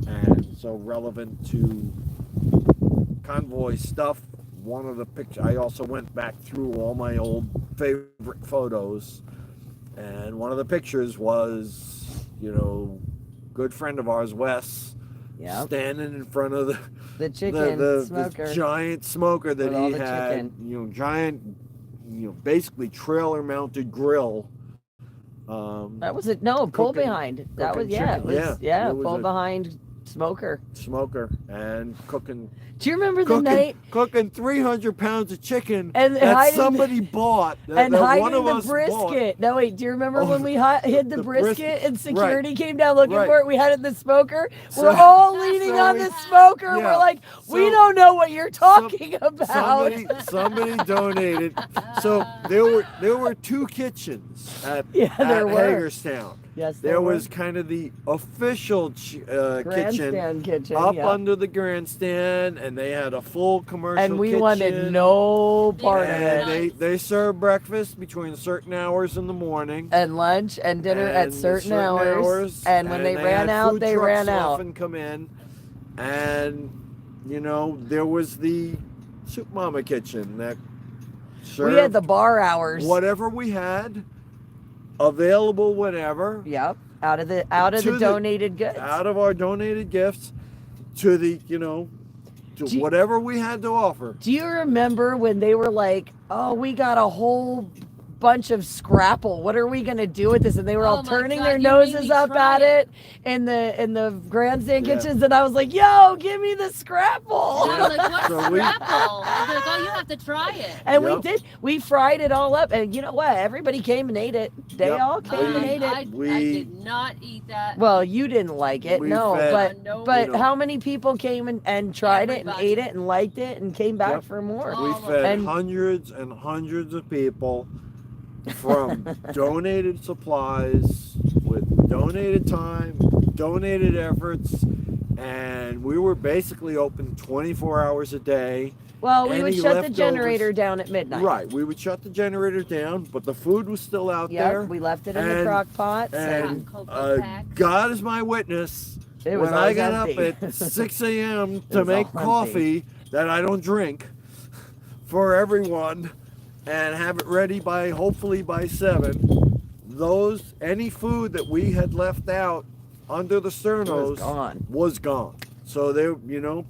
And so relevant to convoy stuff. One of the pictures, I also went back through all my old favorite photos, and one of the pictures was, you know, good friend of ours, Wes, standing in front of the chicken smoker, the giant smoker that with all he the had, chicken. you know, giant, you know, basically trailer mounted grill. That was it. No, pull cooking- behind. That was cooking it was chicken. It was pull a behind smoker. smoker and cooking. Do you remember the night Cooking 300 pounds of chicken And that hiding somebody bought. and that hiding one of the us bought. brisket? No, wait. Do you remember when we hid the brisket and security right. came down looking Right. for it? We had it in the smoker. So- We're all leaning so on we- the smoker. yeah. We're like, we So- don't know what you're talking about. Somebody donated. So there were two kitchens at there were. Hagerstown. Yes, There was kind of the official Grandstand kitchen, up yeah. under the grandstand, and they had a full commercial And we kitchen. wanted no part of And it. they served breakfast between certain hours in the morning. And lunch and dinner at and certain hours. And when they ran had out, food they trucks ran out. often come in, and you know there was the Soup Mama kitchen that served We had the bar hours. whatever we had available, whenever Yep. Out of the To donated goods. out of our donated gifts to the to whatever we had to offer. Do you remember when they were like, "Oh, we got a whole bunch of scrapple. What are we gonna do with this?" And they were all Oh my turning God, their you noses made me up try at it in the grandstand kitchens, and I was like, "Yo, give me the scrapple!" I was like, what's So we- scrapple? They're like, oh, you have to try it. And Yep. we did. We fried it all up, and you know what? Everybody came and ate it. They Yep. all came and ate it. I did not eat that. Well, you didn't like it, We no, fed- but you know. how many people came and tried it and Everybody. ate it and liked it and came back Yep. for more? Oh, We all of fed them. hundreds and hundreds of people from donated supplies with donated time, donated efforts, and we were basically open 24 hours a day. Well, we would Any shut the leftovers- generator down at midnight. Right, we would shut the generator down, but the food was still out Yep, there. we left it in the And- crock pots. And Cocoa packs. God is my witness. It was When I always got empty. up at 6 a.m. It to was make all coffee that I don't drink for everyone and have it ready by hopefully by 7, any food that we had left out under the sternos was gone. So there,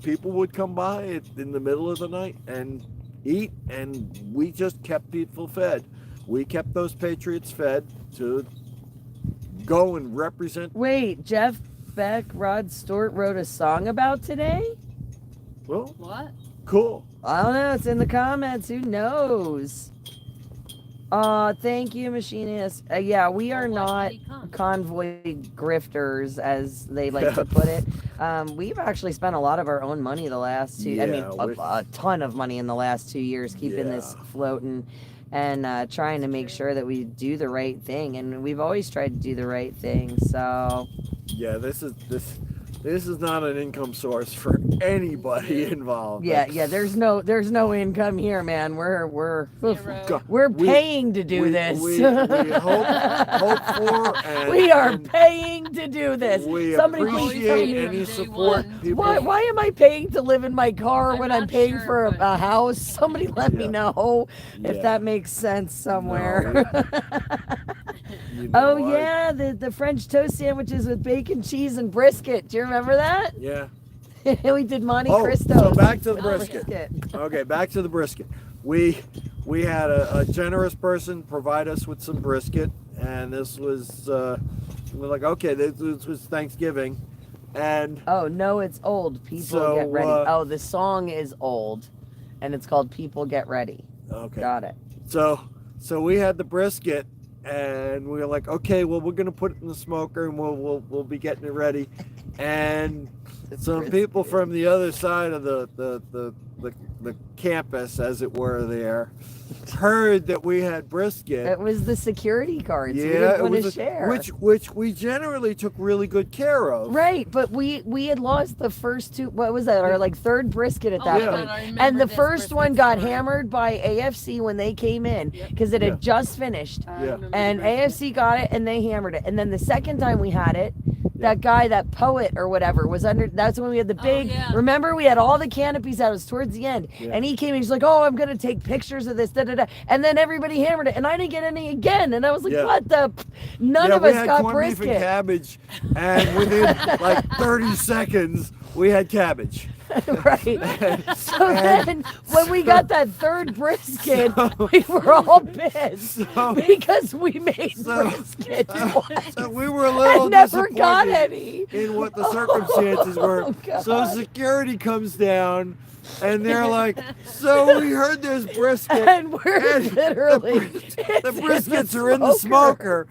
people would come by in the middle of the night and eat, and we just kept people fed. We kept those patriots fed to go and represent. Wait, Jeff Beck, Rod Stewart wrote a song about today? Well, What? cool. I don't know. It's in the comments. Who knows? Thank you, machinist. Yeah, we are Well, why not did he come? convoy grifters, as they like to put it. We've actually spent a lot of our own money the last two. I mean, Yeah, a ton of money in the last 2 years keeping this floating and trying to make sure that we do the right thing. And we've always tried to do the right thing. So Yeah, this is not an income source for anybody involved. yeah, there's no income here, man. We're Zero. we're We- paying to do this. We hope for and We are and paying to do this. we Somebody please appreciate tell me. any Day support one. people. Why am I paying to live in my car I'm when I'm not paying sure, for but- a house? Somebody let me Yeah. know if Yeah. that makes sense somewhere. You know, Oh yeah, the French toast sandwiches with bacon, cheese, and brisket. Do you remember that? Yeah. We did Monte Oh, Cristo. so back to the with brisket. Okay, back to the brisket. We had a generous person provide us with some brisket, and this was we're like, okay, this was Thanksgiving, and Oh no, it's old. People So, get ready. Oh, the song is old, and it's called "People Get Ready." okay, Got it. so we had the brisket, and we were like, okay, well, we're gonna put it in the smoker, and we'll be getting it ready, and some people from the other side of the campus, as it were, there heard that we had brisket. It was the security cards. we Yeah, didn't it want was to share. which we generally took really good care of. Right, but we had lost the first two. What was that? Our like third brisket at Oh that my point. God, I remember And the this first one brisket got story. hammered by AFC when they came in Yep. because it had Yeah. just finished. I Yeah. remember the And brisket. AFC got it and they hammered it. And then the second time we had it, that guy, that poet or whatever was under, that's when we had the big, yeah. remember we had all the canopies out, it was towards the end. Yeah. And he came and he's like, oh, I'm going to take pictures of this, da da da. And then everybody hammered it and I didn't get any again. And I was like, Yeah. what the, none of we us had got corned beef and brisket. cabbage, and within like 30 seconds, we had cabbage. Right. So then when we got that third brisket, we were all pissed because we made brisket twice. So we were a little I never got disappointed any. in what the circumstances were. Oh, God. So security comes down, and they're like, "So we heard there's brisket, And we're literally the briskets are in the smoker."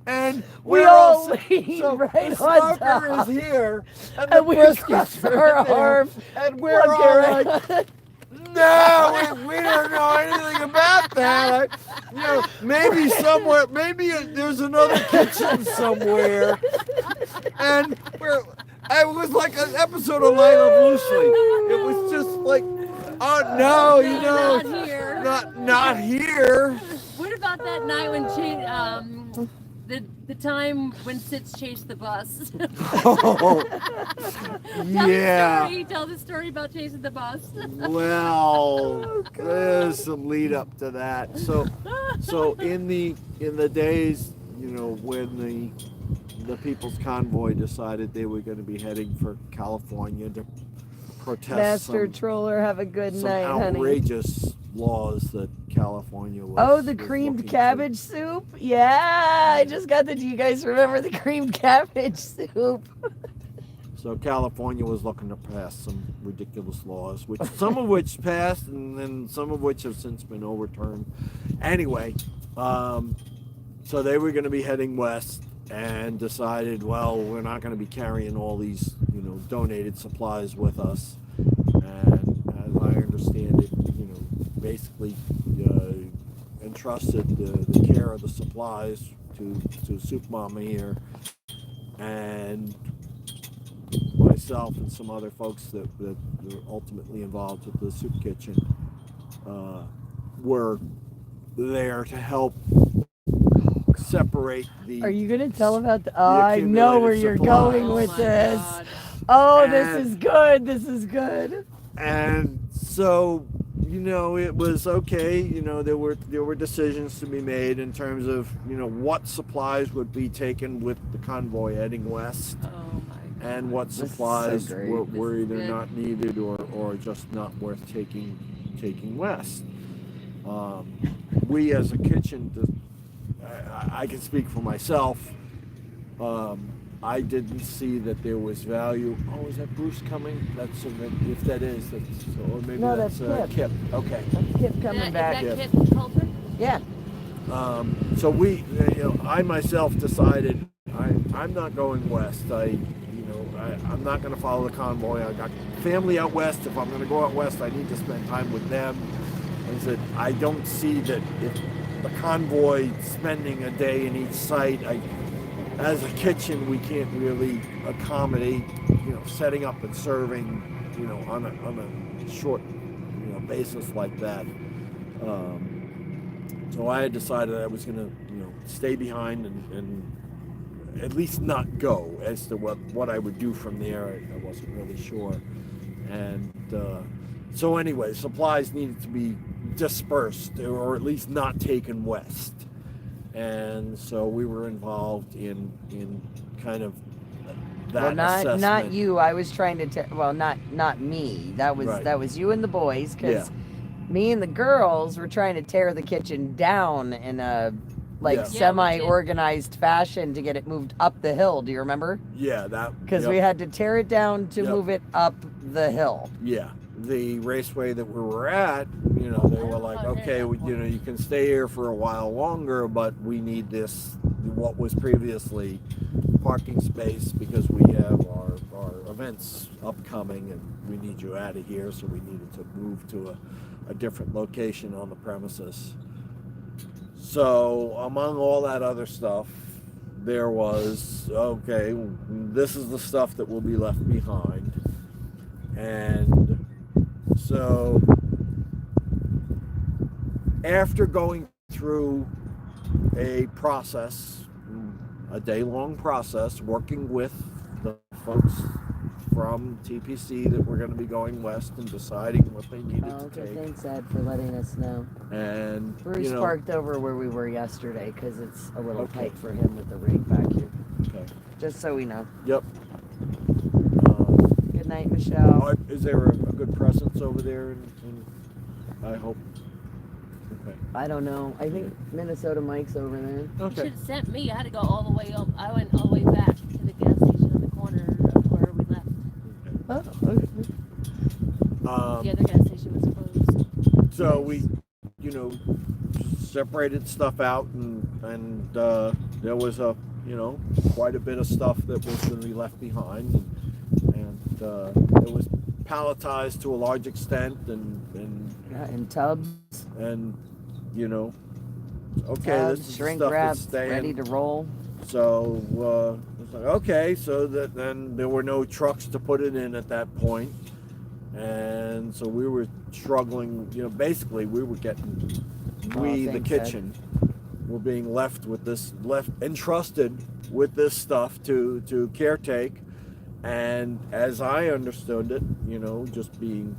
And We we're all so leaned so right the on smoker top. is here, and And the we briskets crossed are our in there, arms. and we're Look, all Eric. like, "No, we don't know anything about that. Maybe somewhere, there's another kitchen somewhere." And it was like an episode of Light Up Loosely. It was just like, oh no, Not here. not here. What about that night when the time when Sitz chased the bus? Oh, Tell the story about chasing the bus. Well, there's some lead up to that. So in the days, when the People's Convoy decided they were going to be heading for California to protest Master some Troller, have a good some night, honey. outrageous laws that California was. Oh, the was creamed looking to- cabbage soup? Yeah, I just got the. Do you guys remember the creamed cabbage soup? So California was looking to pass some ridiculous laws, which some of which passed, and then some of which have since been overturned. Anyway, so they were going to be heading west, and decided, well, we're not going to be carrying all these, donated supplies with us. And as I understand it, basically entrusted the care of the supplies to Soup Mama here, and myself and some other folks that were ultimately involved with the soup kitchen were there to help separate the. Are you gonna tell about the? Oh, I know where you're supplies. going with my this. God. Oh, this And- is good. This is good. And so, it was okay. There were decisions to be made in terms of what supplies would be taken with the convoy heading west, Oh my. and what This is so supplies great. were This is either good. not needed or just not worth taking west. We as a kitchen, I can speak for myself. I didn't see that there was value. Oh, is that Bruce coming? If that is, or maybe No, that's that's Kip. Okay. Kip coming back. Is Yeah. that Kit Coulter? Yeah. So I myself decided I'm not going west. I'm not going to follow the convoy. I got family out west. If I'm going to go out west, I need to spend time with them. I said, I don't see that if the convoy spending a day in each site, as a kitchen, we can't really accommodate, setting up and serving, on a short, basis like that. So I had decided I was going to, stay behind and at least not go. As to what I would do from there, I wasn't really sure. And so anyway, supplies needed to be dispersed, or at least not taken west. And so we were involved in kind of that Well, assessment. not you. I was trying to. Not me. That was Right. that was you and the boys, because Yeah. me and the girls were trying to tear the kitchen down in a Yeah. semi-organized fashion to get it moved up the hill. Do you remember? Yeah, that Because yep. we had to tear it down to Yep. move it up the hill. Yeah, the raceway that we were at, they were like, okay, you can stay here for a while longer, but we need this, what was previously parking space, because we have our events upcoming, and we need you out of here, so we needed to move to a different location on the premises. So among all that other stuff, there was, okay, this is the stuff that will be left behind. And so after going through a process, a day-long process, working with folks from TPC that were going to be going west and deciding what they needed Oh, to okay, take. thanks, Ed, for letting us know. And Bruce you know, parked over where we were yesterday because it's a little Okay. tight for him with the rig back here. okay. Just so we know. Yep. Good night, Michelle. Is there a good presence over there? I hope. Okay. I don't know. I think Minnesota Mike's over there. You Okay. should have sent me. I had to go all the way up. I went all the way back to the gas station on the corner of where we left. Oh, okay. The Um, other gas station was closed. so we, you know, separated stuff out, and there was quite a bit of stuff that was going to be left behind, and it was palletized to a large extent, and Yeah, in tubs, you know, okay, tubs, this is shrink stuff wrap, that's staying. ready to roll. So it's like, okay, so that then there were no trucks to put it in at that point, and so we were struggling. You know, basically we were getting the thanks, kitchen, were being entrusted with this stuff to caretake, and as I understood it, you know, just being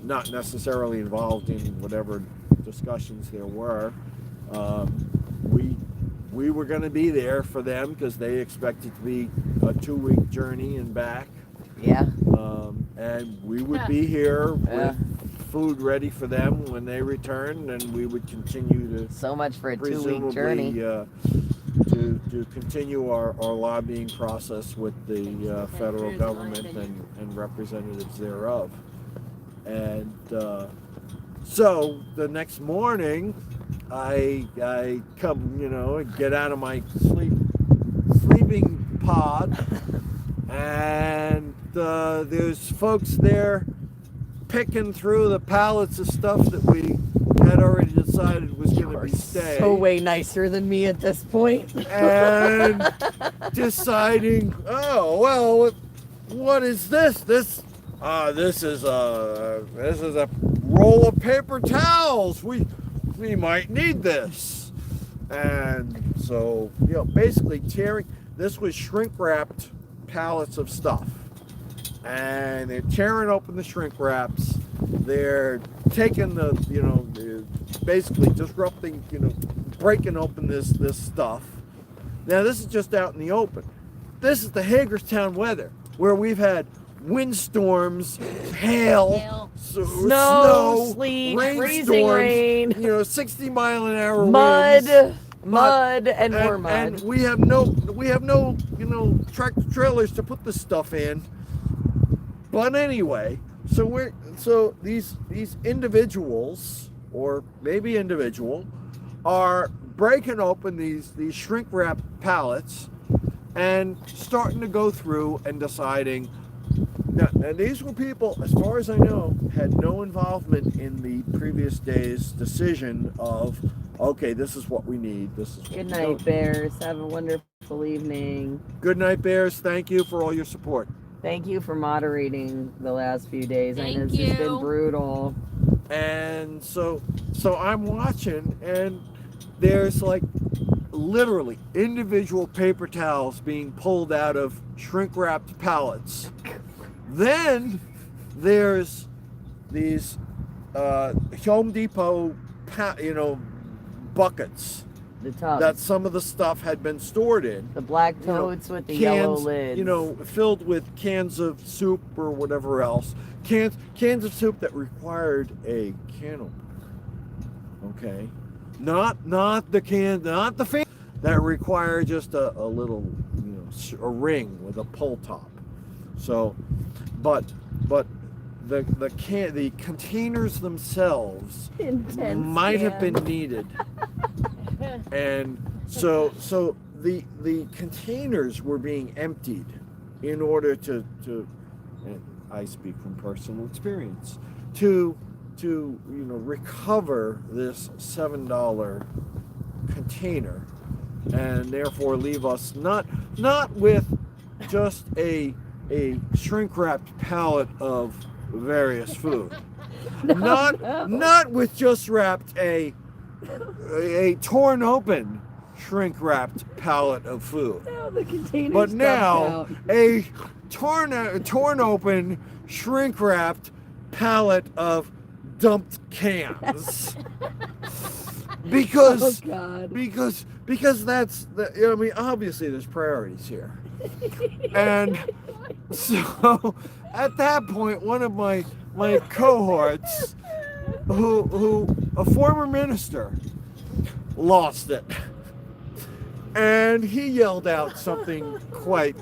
not necessarily involved in whatever discussions there were. We were going to be there for them because they expected to be a 2-week journey and back. Yeah. And we would be here Yeah. with food ready for them when they returned, and we would continue to So much for a 2-week presumably journey. to continue our lobbying process with the federal Here's government my and representatives thereof. And so the next morning, I come, you know, and get out of my sleeping pod, and there's folks there picking through the pallets of stuff that we had already decided was going to be staying. So way nicer than me at this point. And deciding, oh well, what is this? This is a roll of paper towels. We might need this. And so, you know, basically this was shrink wrapped pallets of stuff, and they're tearing open the shrink wraps. They're taking they're basically disrupting, breaking open this stuff. Now this is just out in the open. This is the Hagerstown weather, where we've had windstorms, hail, Snow, sleet, freezing rain, 60-mile-an-hour mud, winds, mud, and more mud. And we have no tractor trailers to put this stuff in. But anyway, so these individuals, or maybe individual, are breaking open these shrink wrap pallets and starting to go through and deciding. Now, these were people, as far as I know, had no involvement in the previous day's decision of, okay, this is what we need. This is what Good we night, don't. Bears. Have a wonderful evening. Good night, Bears. Thank you for all your support. Thank you for moderating the last few days. I know Thank it's just been you. brutal. And so I'm watching, and there's like literally individual paper towels being pulled out of shrink wrapped pallets. Then there's these Home Depot buckets The tubs. that some of the stuff had been stored in. The black totes with the yellow lids. Filled with cans of soup or whatever else. Cans of soup that required a can opener. Okay, not the can, not the fan, that required just a little, a ring with a pull top. So, but the containers themselves Intense might have been can. needed. And so the containers were being emptied in order to and I speak from personal experience, to recover this $7 container, and therefore leave us not with just a shrink wrapped pallet of various food, not with just wrapped a torn open shrink wrapped pallet of food. Now the container's But dumped now out. a torn open, shrink wrapped pallet of dumped cans. Because Oh, God. because that's the, I mean, obviously there's priorities here. And so at that point, one of my cohorts, who a former minister, lost it. And he yelled out something quite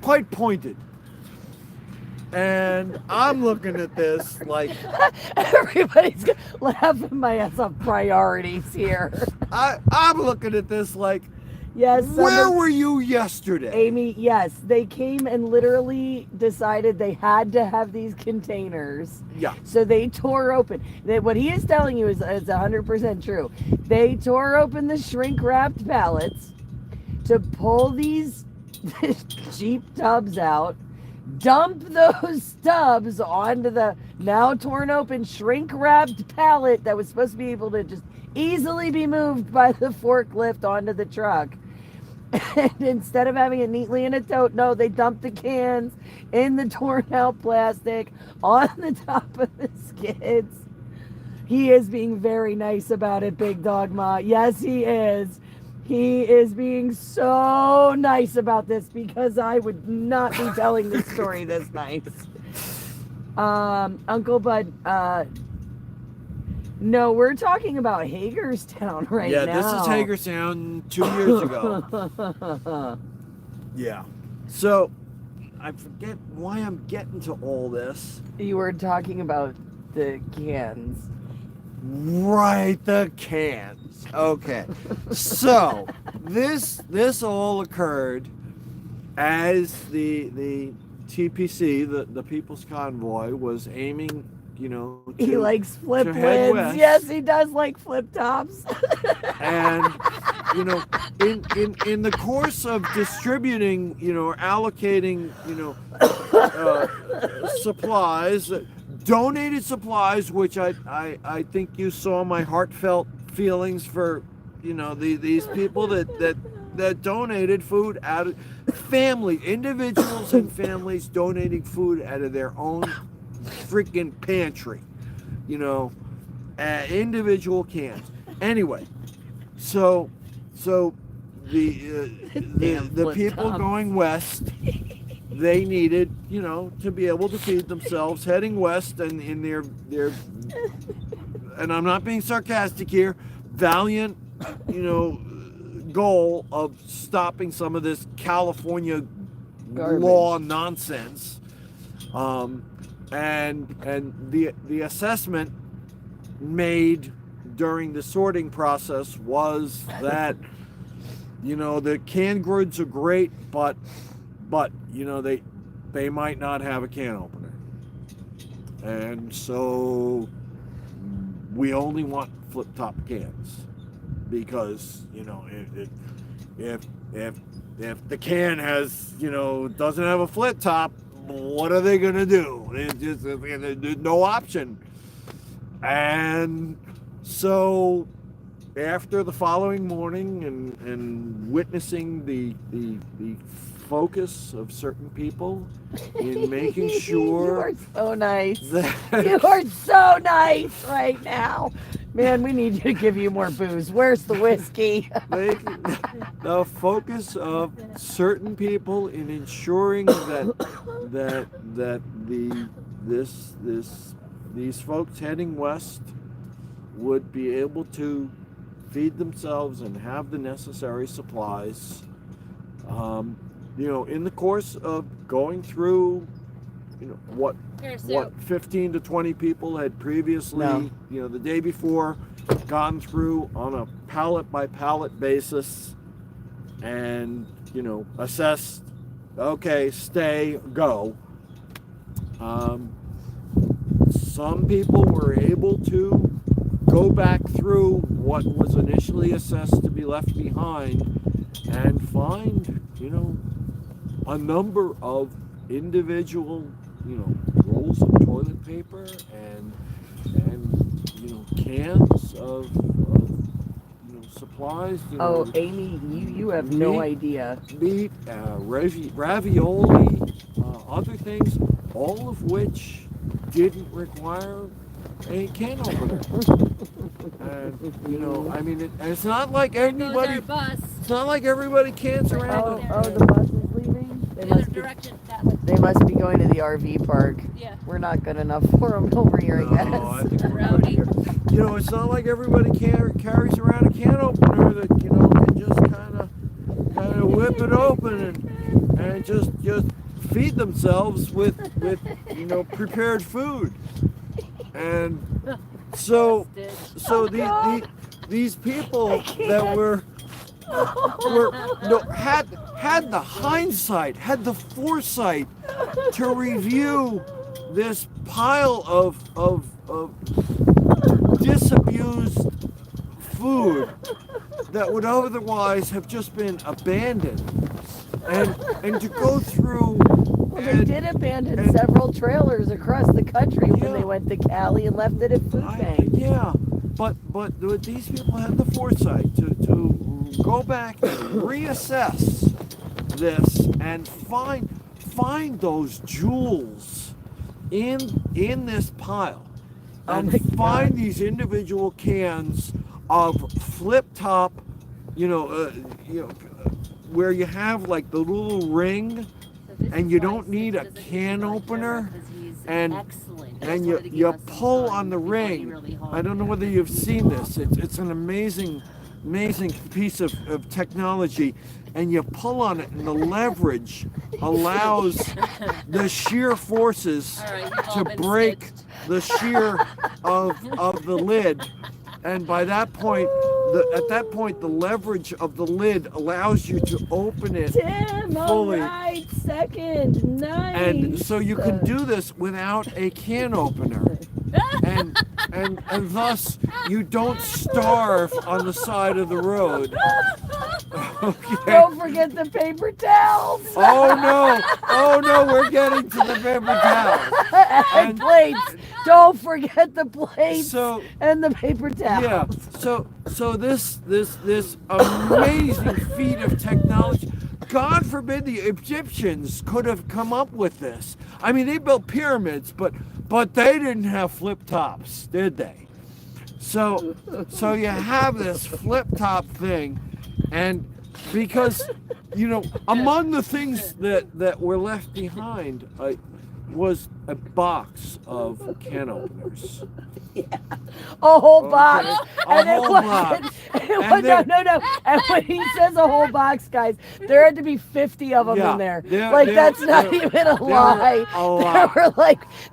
quite pointed. And I'm looking at this like Everybody's laughing my ass off. Priorities here. I'm looking at this like, Yes. where were you yesterday? Amy, yes, they came and literally decided they had to have these containers. Yeah. So they tore open. What he is telling you is 100% true. They tore open the shrink wrapped pallets to pull these cheap tubs out, dump those tubs onto the now torn open shrink wrapped pallet that was supposed to be able to just easily be moved by the forklift onto the truck. And instead of having it neatly in a tote, no, they dumped the cans in the torn out plastic on the top of the skids. He is being very nice about it, Big Dogma. Yes, he is. He is being so nice about this because I would not be telling this story this nice. Uncle Bud, no, we're talking about Hagerstown right now. Yeah, this is Hagerstown 2 years ago. Yeah. So, I forget why I'm getting to all this. You were talking about the cans. Right, the cans. Okay. So, this all occurred as the TPC, the People's Convoy, was aiming, He likes flip to head lids. west. Yes, he does like flip tops. And in the course of distributing, or allocating, supplies, donated supplies, which I think you saw my heartfelt feelings for, these people that donated food out of individuals and families donating food out of their own freaking pantry, individual cans. Anyway, so the people going west, they needed, to be able to feed themselves heading west, and in their and I'm not being sarcastic here, valiant, goal of stopping some of this California Garbage. law nonsense. And the assessment made during the sorting process was that, the canned goods are great, but they might not have a can opener, and so we only want flip top cans, because if the can has doesn't have a flip top, what are they gonna do? There's no option. And so after the following morning and witnessing the focus of certain people in making sure You are so nice. that You are so nice right now. Man, we need you to give you more booze. Where's the whiskey? the focus of certain people in ensuring that these folks heading west would be able to feed themselves and have the necessary supplies. In the course of going through, what 15 to 20 people had previously, the day before, gone through on a pallet by pallet basis, and assessed, okay, stay, go. Some people were able to go back through what was initially assessed to be left behind and find, a number of individual, rolls of toilet paper and cans of supplies. Oh, Amy, you have no meat, idea. Meat, ravioli, other things, all of which didn't require a can opener. And I mean, it's not like anybody. Our bus. It's not like everybody cans Oh, around. the bus is leaving. The other direction. That way. They must be going to the RV park. Yeah. We're not good enough for them over here, I guess. No, I think we're Rowdy. good here. It's not like everybody carries around a can opener that can just kind of whip it open and just feed themselves with prepared food. And so these people that were had the hindsight, had the foresight to review this pile of disabused food that would otherwise have just been abandoned, and to go through. Well, they did abandon several trailers across the country when they went to Cali and left it at food banks. Yeah, but these people had the foresight to go back and reassess this and find those jewels in this pile, and find these individual cans of flip top, where you have like the little ring. And you don't need a can opener, and you pull on the ring. I don't know whether you've seen this. It's an amazing piece of technology, and you pull on it, and the leverage allows the shear forces to break the shear of the lid, and by that point. At that point, the leverage of the lid allows you to open it Tim, fully. all right, second, nice. And so you can do this without a can opener. And thus you don't starve on the side of the road. Okay. Don't forget the paper towels. Oh no, we're getting to the paper towels. And plates. Don't forget the plates So and the paper towels. yeah, so this amazing feat of technology. God forbid the Egyptians could have come up with this. I mean, they built pyramids, but they didn't have flip tops, did they? So you have this flip top thing, and because among the things that were left behind was a box of can openers. Yeah. A whole box. A And whole box. No. And when he says a whole box, guys, there had to be 50 of them Yeah. in there. There- That's not there- even a there were lie. a lot.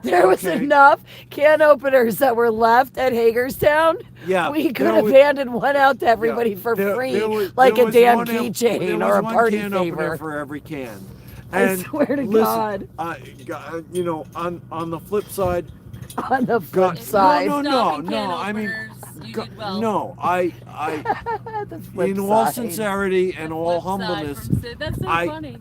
There was Okay. enough can openers that were left at Hagerstown. Yeah, We could there have was- handed one out to everybody for free, like a damn keychain or a party can opener favor. for every can. I And swear to listen, God. on the flip side, On the flip side. No. Stocking can I mean, openers, you did well. no. The flip In all side. sincerity and all Flip side humbleness, from Sid. That's so I- funny.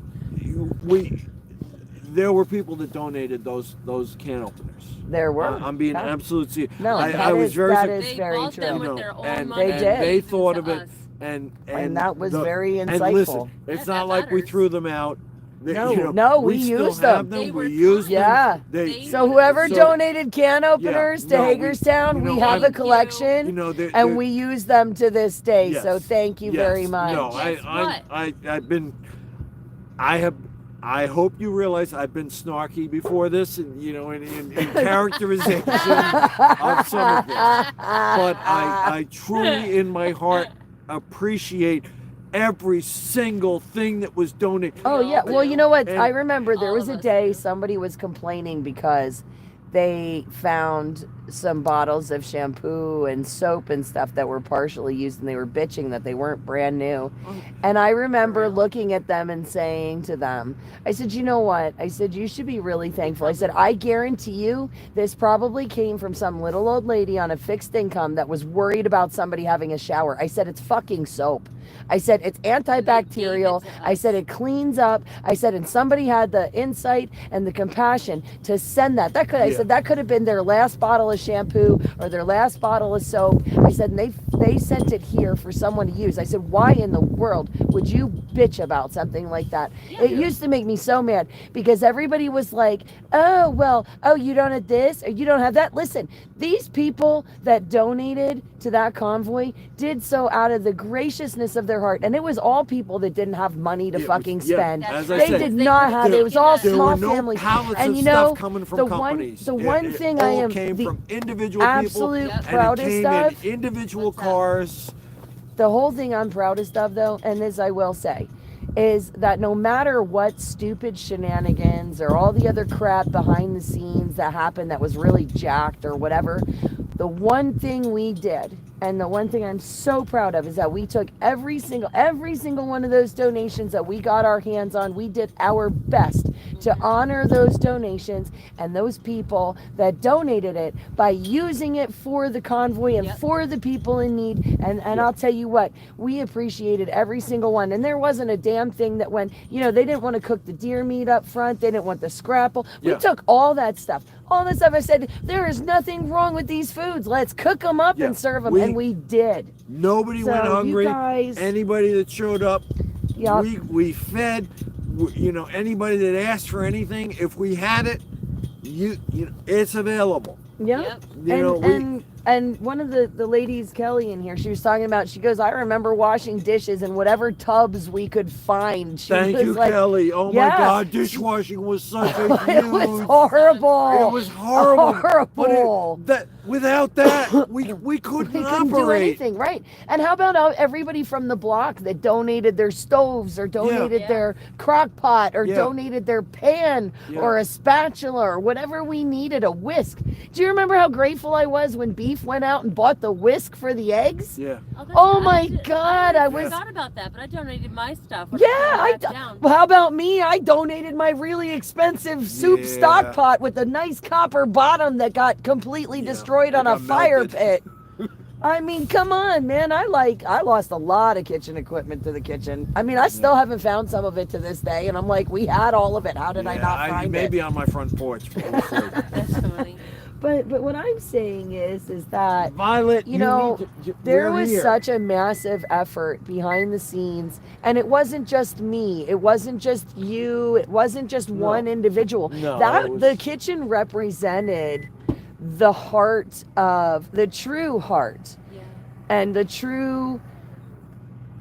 there were people that donated those can openers. There were. I'm being Yeah. absolute serious. No, I was very that sur- is They very bought them true. with their own and, money. They and did. they Gave them thought to of it, us. and that was very And insightful. listen, it's That not like we matters. threw them out. No, we still used have them. They were We used Yeah. them. They, So whoever So- donated can openers to no, we- Hagerstown, we have I'm- a collection, they're- and we use them to this day. Yes, So thank you yes, very much. No, Guess what? I hope you realize I've been snarky before this, and in characterization of some of this. But I truly, in my heart, appreciate every single thing that was donated. Oh yeah. Well, you know what? And- I remember there All was of a us day do. somebody was complaining because they found some bottles of shampoo and soap and stuff that were partially used, and they were bitching that they weren't brand new. And I remember looking at them and saying to them, I said, you know what? I said, you should be really thankful. I said, I guarantee you this probably came from some little old lady on a fixed income that was worried about somebody having a shower. I said, it's fucking soap. I said it's antibacterial. to us. I said it cleans up. I said, and somebody had the insight and the compassion to send that. I said that could have been their last bottle of shampoo or their last bottle of soap. I said, and they sent it here for someone to use. I said, why in the world would you bitch about something like that? It used to make me so mad because everybody was like, oh, well, oh, you don't have this or you don't have that. Listen, these people that donated to that convoy did so out of the graciousness of their heart. And it was all people that didn't have money to fucking spend. as I They said, did not have it. Was all there small were no families. pallets And of you know, stuff coming from the companies. one It thing I all am came the from individual absolute people, and it proudest came of. in individual cars. The whole thing I'm proudest of, though, and this I will say, is that no matter what stupid shenanigans or all the other crap behind the scenes that happened that was really jacked or whatever, the one thing we did, and the one thing I'm so proud of, is that we took every single one of those donations that we got our hands on. We did our best to honor those donations and those people that donated it by using it for the convoy and for the people in need. And I'll tell you what, we appreciated every single one. And there wasn't a damn thing that went, you know, they didn't want to cook the deer meat up front. They didn't want the scrapple. We took all that stuff. All this stuff. I said, there is nothing wrong with these foods. Let's cook them up and serve them. And we did. Nobody So went hungry. you guys- Anybody that showed up, Yup. we fed. You know, anybody that asked for anything, if we had it, you know, it's available. Yeah. You know, And one of the ladies, Kelly, in here, she was talking about, she goes, I remember washing dishes in whatever tubs we could find. She Thank was you, like, Kelly. Oh yeah. my God, dishwashing was such a huge. It was horrible. It was horrible. Horrible. But without that, we couldn't We couldn't operate. do anything, right? And how about everybody from the block that donated their stoves or donated their crock pot or donated their pan or a spatula or whatever we needed, a whisk. Do you remember how grateful I was when Beef went out and bought the whisk for the eggs? Yeah. Oh my God, I was. forgot about that, but I donated my stuff. Yeah, well, how about me? I donated my really expensive soup Yeah. stock pot with a nice copper bottom that got completely destroyed on a got fire melted. pit. I mean, come on, man. I lost a lot of kitchen equipment to the kitchen. I mean, I still haven't found some of it to this day, and I'm like, we had all of it. How did I not find it? Maybe on my front porch. But we'll see. That's funny. But what I'm saying is that Violet, you know, there we're was here. such a massive effort behind the scenes, and it wasn't just me, it wasn't just you, it wasn't just one individual. No, that it was- the kitchen represented the heart of the true heart and the true,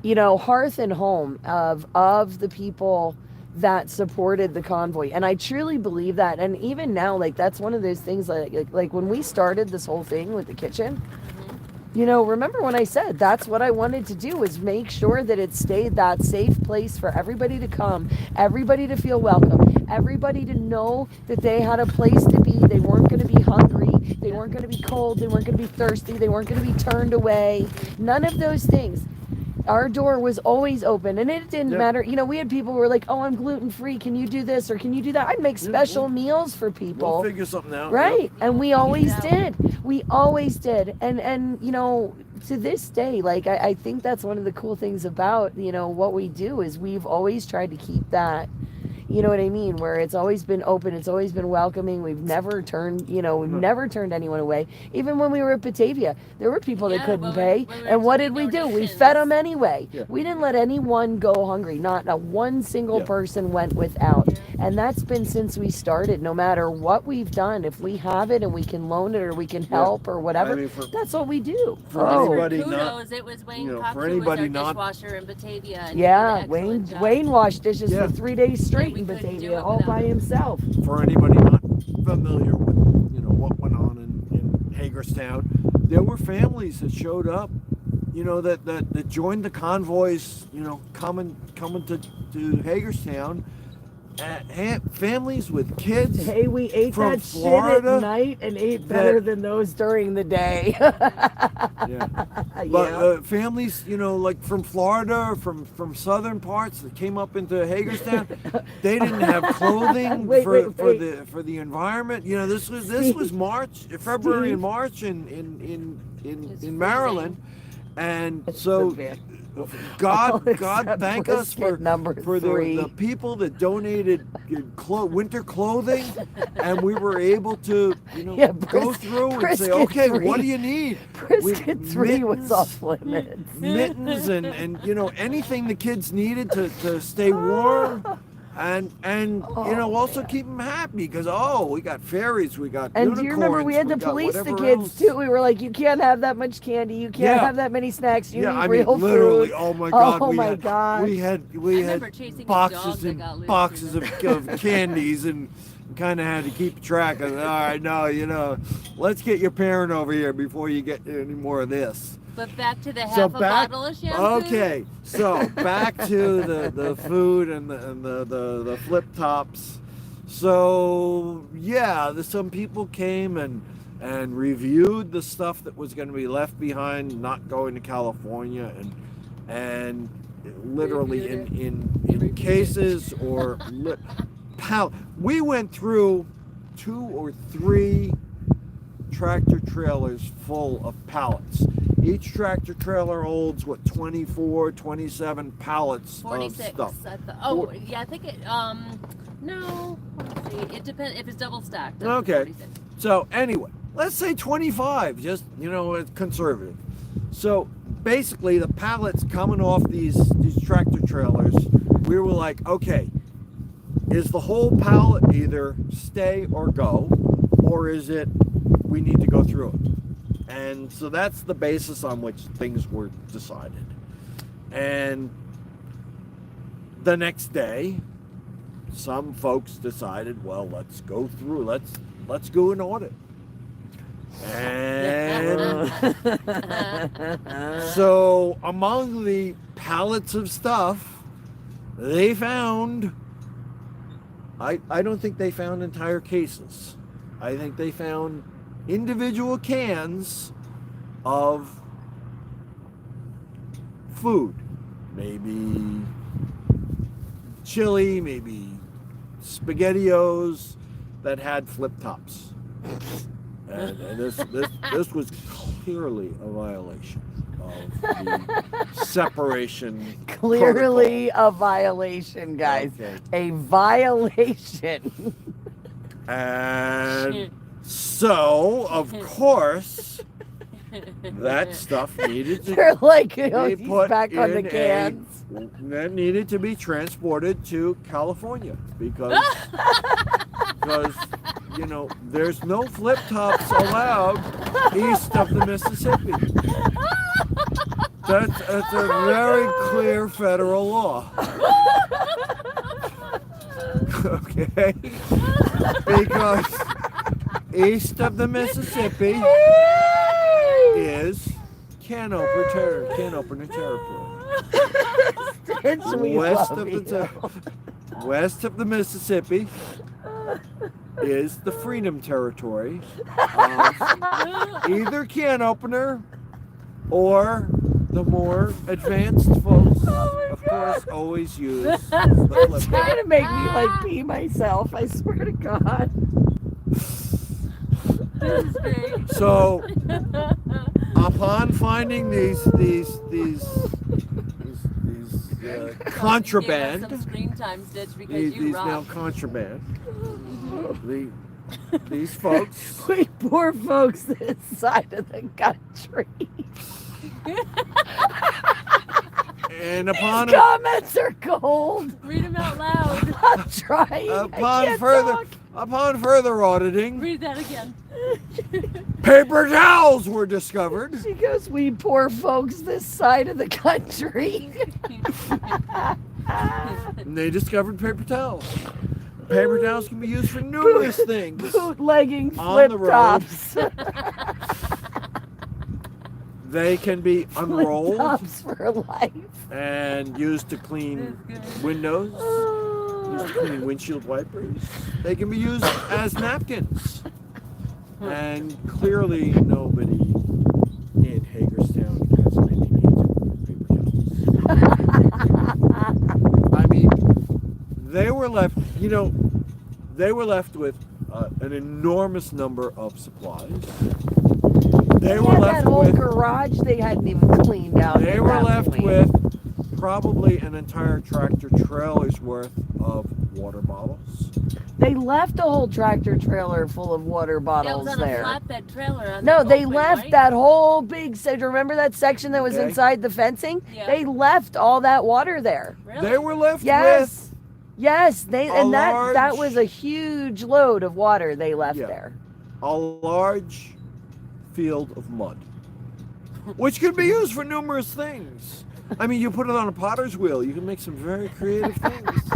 you know, hearth and home of the people that supported the convoy. And I truly believe that. And even now, like, that's one of those things, like when we started this whole thing with the kitchen, you know, remember when I said that's what I wanted to do, was make sure that it stayed that safe place for everybody to come, everybody to feel welcome, everybody to know that they had a place to be. They weren't going to be hungry, they weren't going to be cold, they weren't going to be thirsty, they weren't going to be turned away. None of those things. Our door was always open, and it didn't matter. You know, we had people who were like, oh, I'm gluten free, can you do this or can you do that? I'd make special meals for people. We'll figure something out. Right. And we always did. We always did. And you know, to this day, like, I think that's one of the cool things about, you know, what we do is we've always tried to keep that, you know what I mean, where it's always been open, it's always been welcoming. We've never turned, you know, we've never turned anyone away. Even when we were at Batavia, there were people that couldn't pay. And what did we do? We fed them anyway. We didn't let anyone go hungry. Not a one single person went without. And that's been since we started. No matter what we've done, if we have it and we can loan it or we can help or whatever, I mean, that's what we do. For For anybody kudos, not, it was Wayne you know, Cox for who was anybody our not- dishwasher in Batavia. And he did Yeah, an Wayne excellent job. Wayne washed dishes Yeah. for 3 days straight we in couldn't do Batavia, it all by without himself. for anybody not familiar with, you know, what went on in Hagerstown, there were families that showed up, you know, that joined the convoys, you know, coming to Hagerstown. Families with kids. Hey, we ate from that Florida shit at night and ate better than those during the day. Yeah. But families, you know, like from Florida, from southern parts that came up into Hagerstown, they didn't have clothing Wait, for wait. for the environment. You know, this was March, February and March in Maryland, and so God Except thank us brisket number for three. the people that donated winter clothing, and we were able to, Yeah, go through and say, brisket okay, what three. do you need? Brisket With 3 was mittens, off limits. mittens and anything the kids needed to stay warm. And also keep them happy because we got fairies, we got And unicorns, do you remember we had to got police the whatever kids else. too? We were like, you can't have that much candy, you can't have that many snacks, you Yeah, need I mean, real literally. food. Oh my God! Oh we my had, God! We had remember chasing a dog boxes that and got loose boxes in of candies, and kind of had to keep track of. All right, no, let's get your parent over here before you get any more of this. But back to the half So a bottle of shampoo. Okay, so back to the food and the flip tops. So yeah, some people came and reviewed the stuff that was going to be left behind, not going to California, and literally in cases or we went through 2 or 3 tractor trailers full of pallets. Each tractor trailer holds 24, 27 pallets 46. of stuff. I think it. No. Let's see. It depends if it's double stacked. It's Okay. 46. So anyway, let's say 25, just it's conservative. So basically, the pallets coming off these tractor trailers, we were like, okay, is the whole pallet either stay or go, or is it we need to go through it? And so that's the basis on which things were decided. And the next day, some folks decided, well, let's go through, let's go and audit. And so among the pallets of stuff, they found, I don't think they found entire cases. I think they found individual cans of food, maybe chili, maybe SpaghettiOs that had flip tops, and this was clearly a violation of the separation. Clearly a violation, guys. Okay. A violation. And so, of course, that stuff needed to They're like, be he's put back on the in cans. that needed to be transported to California because there's no flip tops allowed east of the Mississippi. That's a very clear federal law. Okay, because east of the Mississippi is can opener territory. West of the Mississippi is the Freedom Territory of either can opener or the more advanced folks, of course, always use the It's flip trying to make me like pee myself. I swear to God. This is great. So, upon finding these contraband, Give us some screen time, Stitch, because you these rock. now contraband, these folks, We poor folks this side of the country. and These upon comments are cold. Read them out loud. I'm trying. I can't talk. upon further auditing, Read that again. paper towels were discovered. She goes, we poor folks this side of the country. And they discovered paper towels. Paper towels can be used for numerous things. Bootlegging On flip the road. tops. They can be Flip unrolled tops for life. and used to clean windows, used to clean windshield wipers. They can be used as napkins. And clearly nobody in Hagerstown has any need for paper towels. I mean, they were left with an enormous number of supplies. They were had left that old with garage they hadn't even cleaned out. They at were that left point. with probably an entire tractor trailer's worth of water bottles. They left a whole tractor trailer full of water That was bottles on there. a flatbed trailer. On No, the they open, left right? that whole big section. Remember that section that was Okay. inside the fencing? Yeah. They left all that water there. Really? They were left Yes. Yes, they A and that large- was a huge load of water they left Yeah. there. with a large field of mud, which could be used for numerous things. I mean, you put it on a potter's wheel, you can make some very creative things.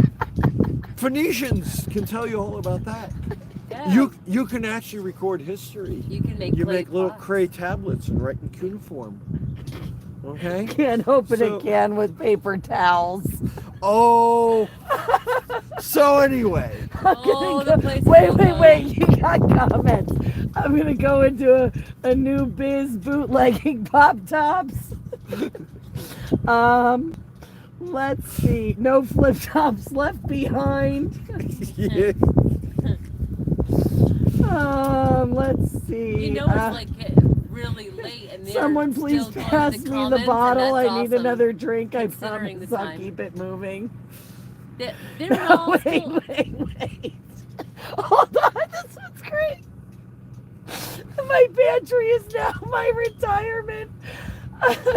Phoenicians can tell you all about that. Yeah. You can actually record history. You can make You clay make little pots. clay tablets and write in cuneiform. Okay? Can't open So- a can with paper towels. Oh. So anyway, Oh, the place is Wait, so wait, good. wait! You got comments. I'm gonna go into a new biz bootlegging pop tops. Let's see. No flip tops left behind. yeah. Let's see. You know it's like really late and they're Someone please still going pass to me the comments, and bottle. that's I need awesome, another drink. I considering promise the I'll time. keep it moving. They're all wait, still, wait. Hold on, this one's great. My pantry is now my retirement.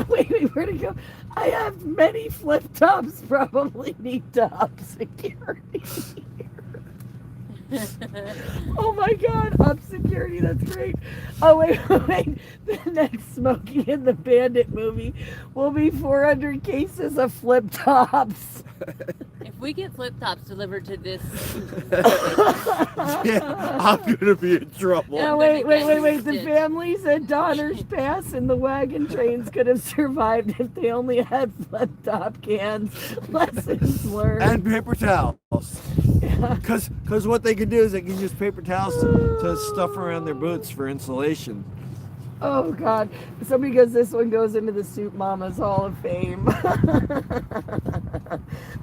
Wait, where'd it go? I have many flip tops, probably need to up security. Oh my god, up security, that's great. Oh wait, the next Smokey and the Bandit movie will be 400 cases of flip tops. if we get flip tops delivered to this, Yeah, I'm gonna be in trouble. Now wait. The families at Donner's Pass and the wagon trains could have survived if they only had flip top cans. Lessons learned. And paper towels. Because what they can do is they can use paper towels to stuff around their boots for insulation. Oh God! Somebody goes. This one goes into the Soup Mamas Hall of Fame.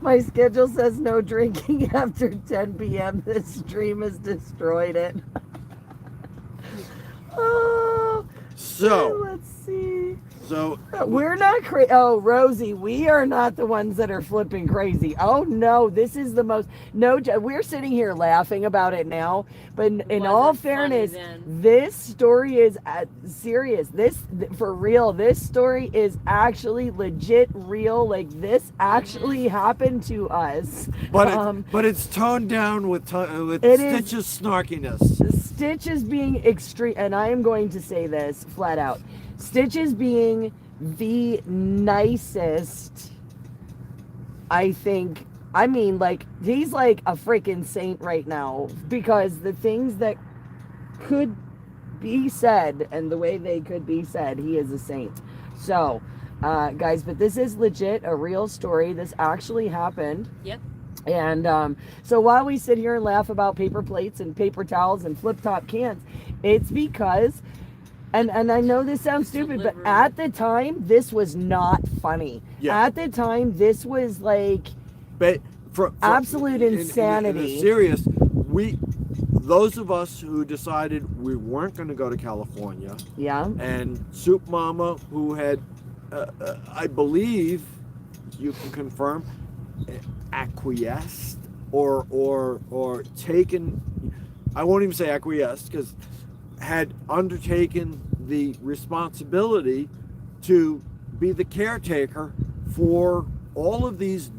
My schedule says no drinking after 10 p.m. This stream has destroyed it. Oh. So, Let's see. so We're not crazy. Oh, Rosie, we are not the ones that are flipping crazy. Oh no, this is the most. No, we're sitting here laughing about it now, but in Wasn't all funny fairness, then. this story is serious. For real. This story is actually legit real. Like this actually happened to us. but it's toned down with It is- Stitch's snarkiness. Stitch is being extreme, and I am going to say this flat out. Stitch is being the nicest, I think. I mean, like, he's like a freaking saint right now because the things that could be said and the way they could be said, he is a saint. So, guys, but this is legit a real story. This actually happened. yep. And so while we sit here and laugh about paper plates and paper towels and flip top cans, it's because, and I know this sounds stupid, but at the time, this was not funny. Yeah. At the time, this was like But for absolute in insanity. a serious, those of us who decided we weren't going to go to California, yeah. and Soup Mama, who had, I believe, you can confirm, acquiesced or taken. I won't even say acquiesced because had undertaken the responsibility to be the caretaker for all of these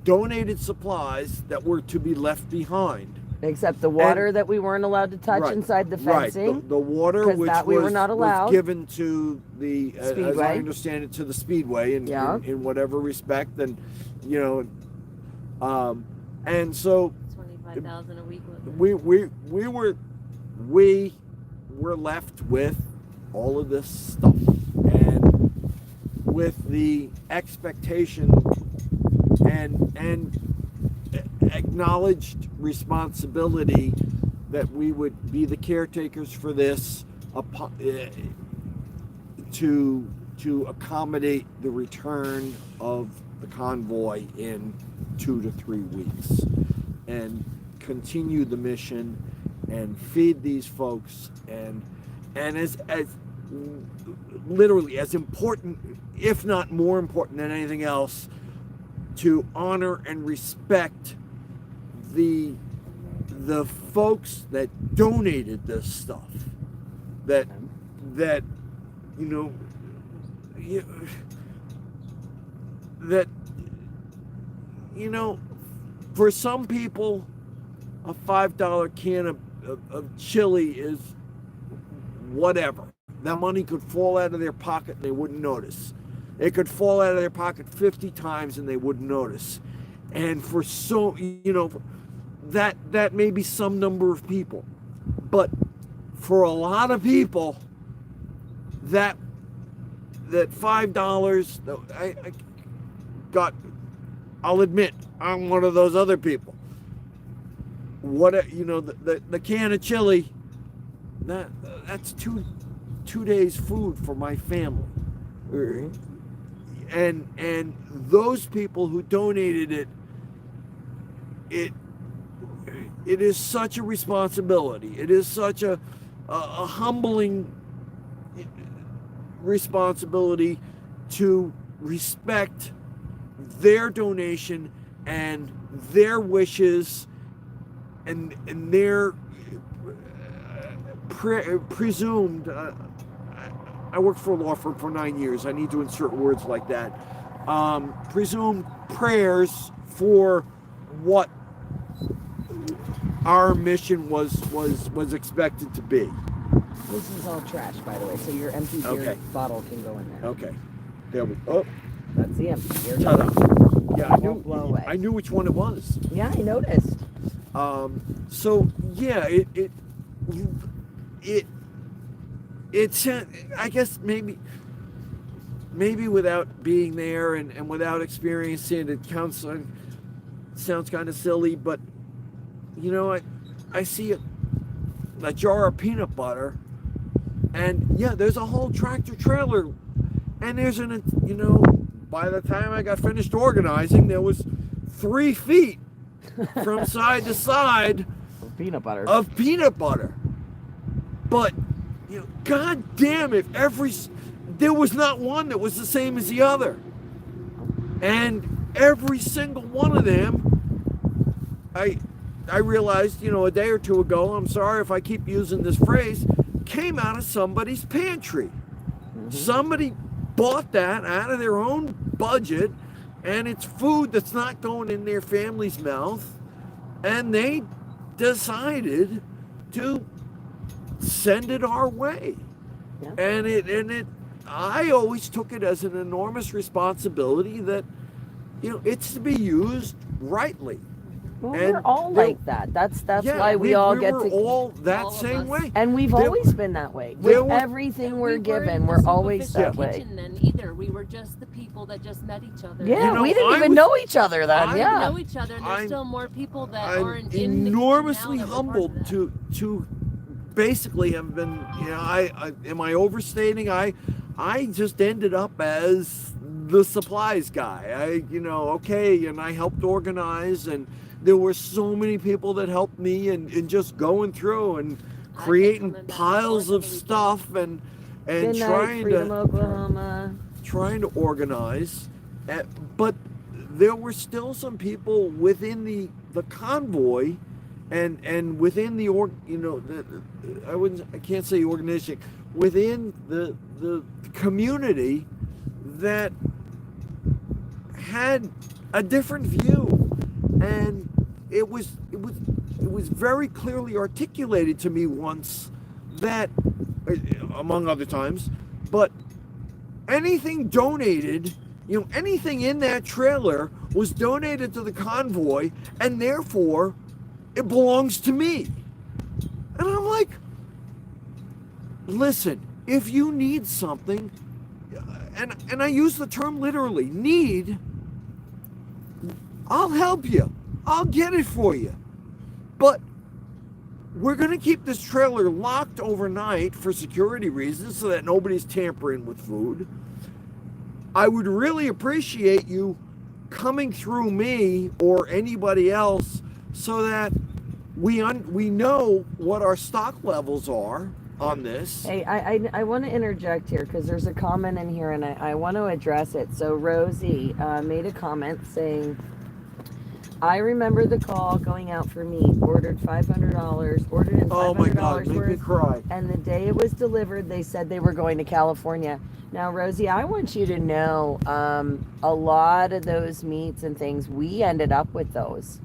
donated supplies that were to be left behind. Except the water that we weren't allowed to touch Right, inside the Right, fencing. the water 'cause which that we were not was allowed. given to the, as Speedway. I understand it, to the Speedway in whatever respect, and you know, and so 25,000 a week. we were left with all of this stuff and with the expectation and acknowledged responsibility that we would be the caretakers for this to accommodate the return of the convoy in 2 to 3 weeks and continue the mission and feed these folks and as literally as important, if not more important than anything else, to honor and respect the folks that donated this stuff, that you know, that, you know, for some people, a $5 can of chili is whatever. That money could fall out of their pocket and they wouldn't notice. It could fall out of their pocket 50 times and they wouldn't notice. And for so, you know, that may be some number of people. But for a lot of people, that $5, I'll admit, I'm one of those other people. What, you know, the can of chili, that's two days food for my family. And those people who donated it is such a responsibility. It is such a humbling responsibility to respect their donation and their wishes and their presumed. I worked for a law firm for 9 years. I need to insert words like that. Presumed prayers for what our mission was expected to be. This is all trash, by the way, so your empty beer bottle can go in there. Okay. There we go. Oh, that's the empty beer ta-da. bottle. Yeah, Blow away. I knew which one it was. Yeah, I noticed. So yeah, it's I guess maybe without being there and without experiencing it, sounds kind of silly, but you know, I see a jar of peanut butter, and yeah, there's a whole tractor trailer, and there's you know, by the time I got finished organizing, there was 3 feet from side to side of peanut butter. But you know, god damn it, there was not one that was the same as the other, and every single one of them, I realized, you know, a day or two ago, I'm sorry if I keep using this phrase, came out of somebody's pantry. Mm-hmm. Somebody bought that out of their own budget, and it's food that's not going in their family's mouth, and they decided to send it our way. Yeah. And I always took it as an enormous responsibility that, you know, it's to be used rightly. Well, we're all like that. That's why we all get to. We're all that same way. And we've always been that way. With everything we're given, we're always that way. Then either we were just the people that just met each other. Yeah, you know, we didn't even know each other then. We didn't know each other, and there's still more people that aren't in the enormously humbled to basically have been. You know, I am I overstating? I just ended up as the supplies guy. And I helped organize, and there were so many people that helped me and just going through and creating piles of stuff and trying to organize. But there were still some people within the convoy and within the I can't say organization, within the community that had a different view, and it was very clearly articulated to me once that, among other times, but anything donated, you know, anything in that trailer was donated to the convoy, and therefore it belongs to me. And I'm like, listen, if you need something, and I use the term literally, need, I'll help you. I'll get it for you. But we're going to keep this trailer locked overnight for security reasons so that nobody's tampering with food. I would really appreciate you coming through me or anybody else so that we know what our stock levels are, on this. Hey, I want to interject here because there's a comment in here and I want to address it. So Rosie made a comment saying, I remember the call going out for meat, ordered $500, ordered in $500 Oh my God, make me worth, cry. and the day it was delivered, they said they were going to California. Now, Rosie, I want you to know a lot of those meats and things, we ended up with those.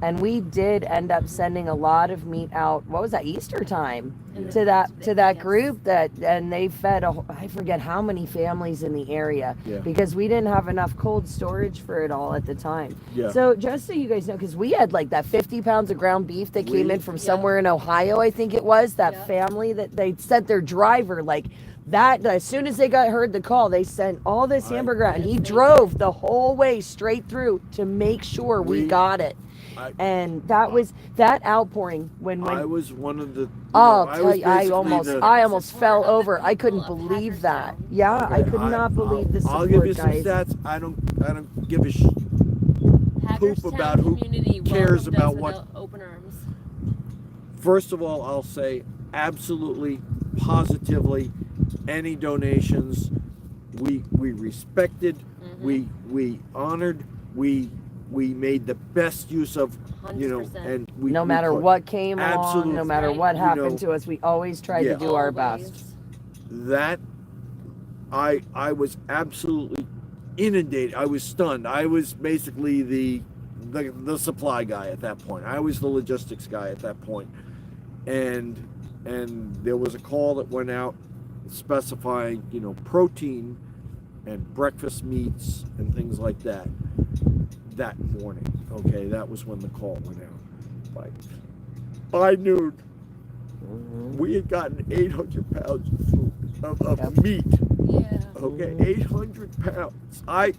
And we did end up sending a lot of meat out. What was that, Easter time? To that group and they fed I forget how many families in the area, Yeah. because we didn't have enough cold storage for it all at the time. Yeah. So just so you guys know, because we had like that 50 pounds of ground beef that came in from somewhere in Ohio, I think it was, that family that they sent their driver like that. As soon as they heard the call, they sent all this hamburger out, and he drove the whole way straight through to make sure we got it. And that was that outpouring when I was one of the. Oh, I was I basically almost fell over. I couldn't believe that. Yeah, I could not believe the support, I'll give you some guys. stats. I don't give a poop about who community cares welcomed about us what. with open arms. First of all, I'll say absolutely, positively, any donations we respected, we honored, we made the best use of, you know, 100%. and we No matter put what came along, absolute- no matter Right. what you happened know, to us, we always tried to do our best. that I was absolutely inundated. I was stunned. I was basically the supply guy at that point. I was the logistics guy at that point. And there was a call that went out specifying, you know, protein and breakfast meats and things like that morning. Okay, that was when the call went out. Like by noon, we had gotten 800 pounds of food, of meat. Yeah. Okay, 800 pounds. I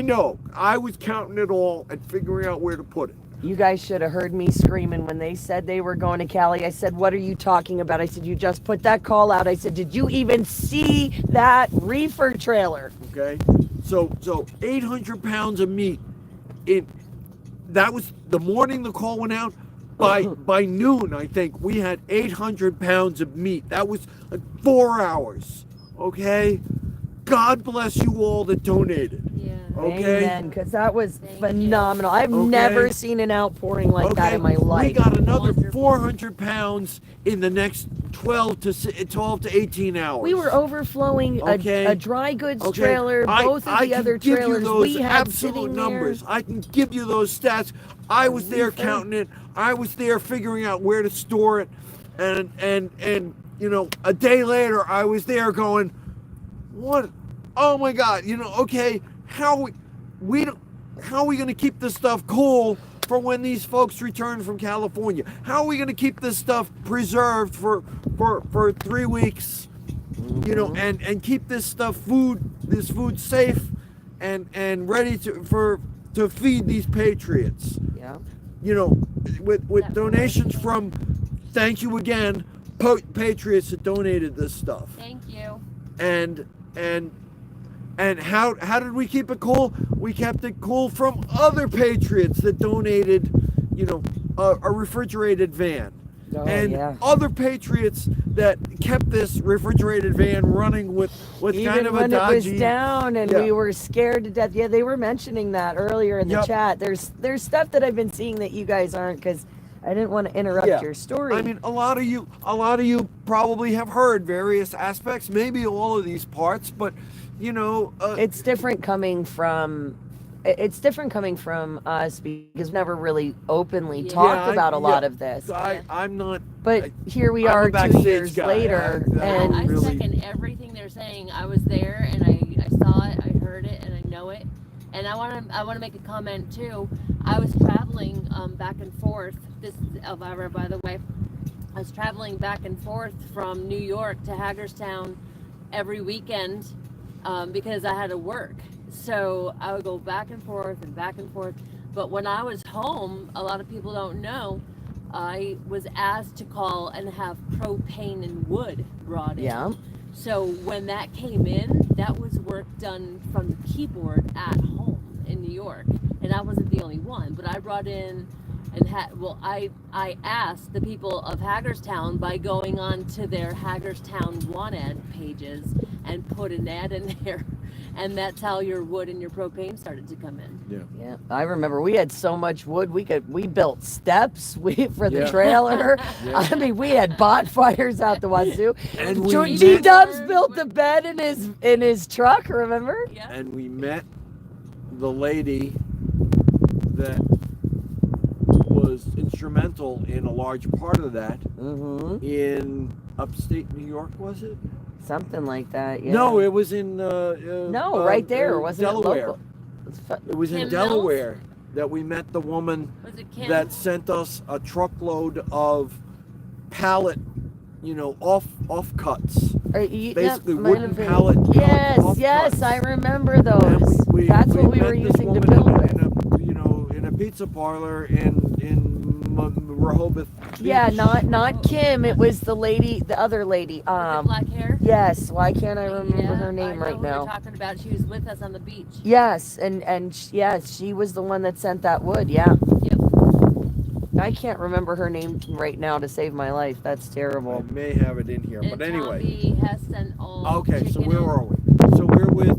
know. I was counting it all and figuring out where to put it. You guys should have heard me screaming when they said they were going to Cali. I said, what are you talking about? I said, you just put that call out. I said, did you even see that reefer trailer? Okay, so 800 pounds of meat. That was the morning the call went out. By noon, I think we had 800 pounds of meat. That was like 4 hours. Okay, God bless you all that donated. Yeah. Okay. Amen, because that was Thank phenomenal. I've Okay. never seen an outpouring like that in my life. We got another Wonderful. 400 pounds in the next 12 to 18 hours. We were overflowing Okay. a dry goods Okay. trailer, both of I the can other give trailers you those we had absolute sitting numbers. there. I can give you those stats. I was there counting it. I was there figuring out where to store it, and you know, a day later I was there going, what? Oh my God! You know, okay, how are we going to keep this stuff cool for when these folks return from California? How are we going to keep this stuff preserved for 3 weeks? You know, and keep this food safe and ready to feed these patriots. Yeah. You know, with donations from, thank you again, patriots that donated this stuff. Thank you. And how did we keep it cool? We kept it cool from other patriots that donated, you know, a refrigerated van. Oh, And yeah. other patriots that kept this refrigerated van running with Even kind of a when it dodgy. was down and Yeah. we were scared to death. Yeah, they were mentioning that earlier in the Yep. chat. There's stuff that I've been seeing that you guys aren't, because I didn't want to interrupt Yeah. your story. I mean, a lot of you probably have heard various aspects, maybe all of these parts, but you know, it's different coming from us because we've never really openly talked about a lot of this. I'm not. But here we I'm a are 2 backstage years guy. later, and I second everything they're saying. I was there and I saw it, I heard it, and I know it. And I want to make a comment too. I was traveling back and forth. This is Elvira, by the way. I was traveling back and forth from New York to Hagerstown every weekend because I had to work. So I would go back and forth and back and forth. But when I was home, a lot of people don't know, I was asked to call and have propane and wood brought in. Yeah. So when that came in, that was work done from the keyboard at home in New York. And I wasn't the only one, but I brought in And I asked the people of Hagerstown by going on to their Hagerstown wanted pages and put an ad in there, and that's how your wood and your propane started to come in. Yeah, I remember we had so much wood we built steps for the Yeah. trailer. Yeah. I mean, we had bonfires out the wazoo. And G Dubs built the bed in his truck. Remember? Yeah. And we met the lady that was instrumental in a large part of that Mm-hmm. in upstate New York, was it? Something like that. Yeah. No, it was in No, right there. Wasn't Delaware. it local? It's It was in Kim Delaware that we met the woman Was it Kim? that sent us a truckload of pallet, offcuts. Basically might wooden have been. pallet Yes, offcuts. yes, I remember And those. That's what we met were this using to woman build in, with. in a pizza parlor in Rehoboth. Yeah, Beach. not Kim. It was the other lady. With the black hair? Yes. Why can't I remember Yeah, her I name know right who you're now? talking about. She was with us on the beach. Yes, yes, she was the one that sent that wood. Yeah. Yep. I can't remember her name right now to save my life. That's I terrible. may have it in here, And but anyway. Tommy Hess and all. Okay, so chicken where and- are we? So we're with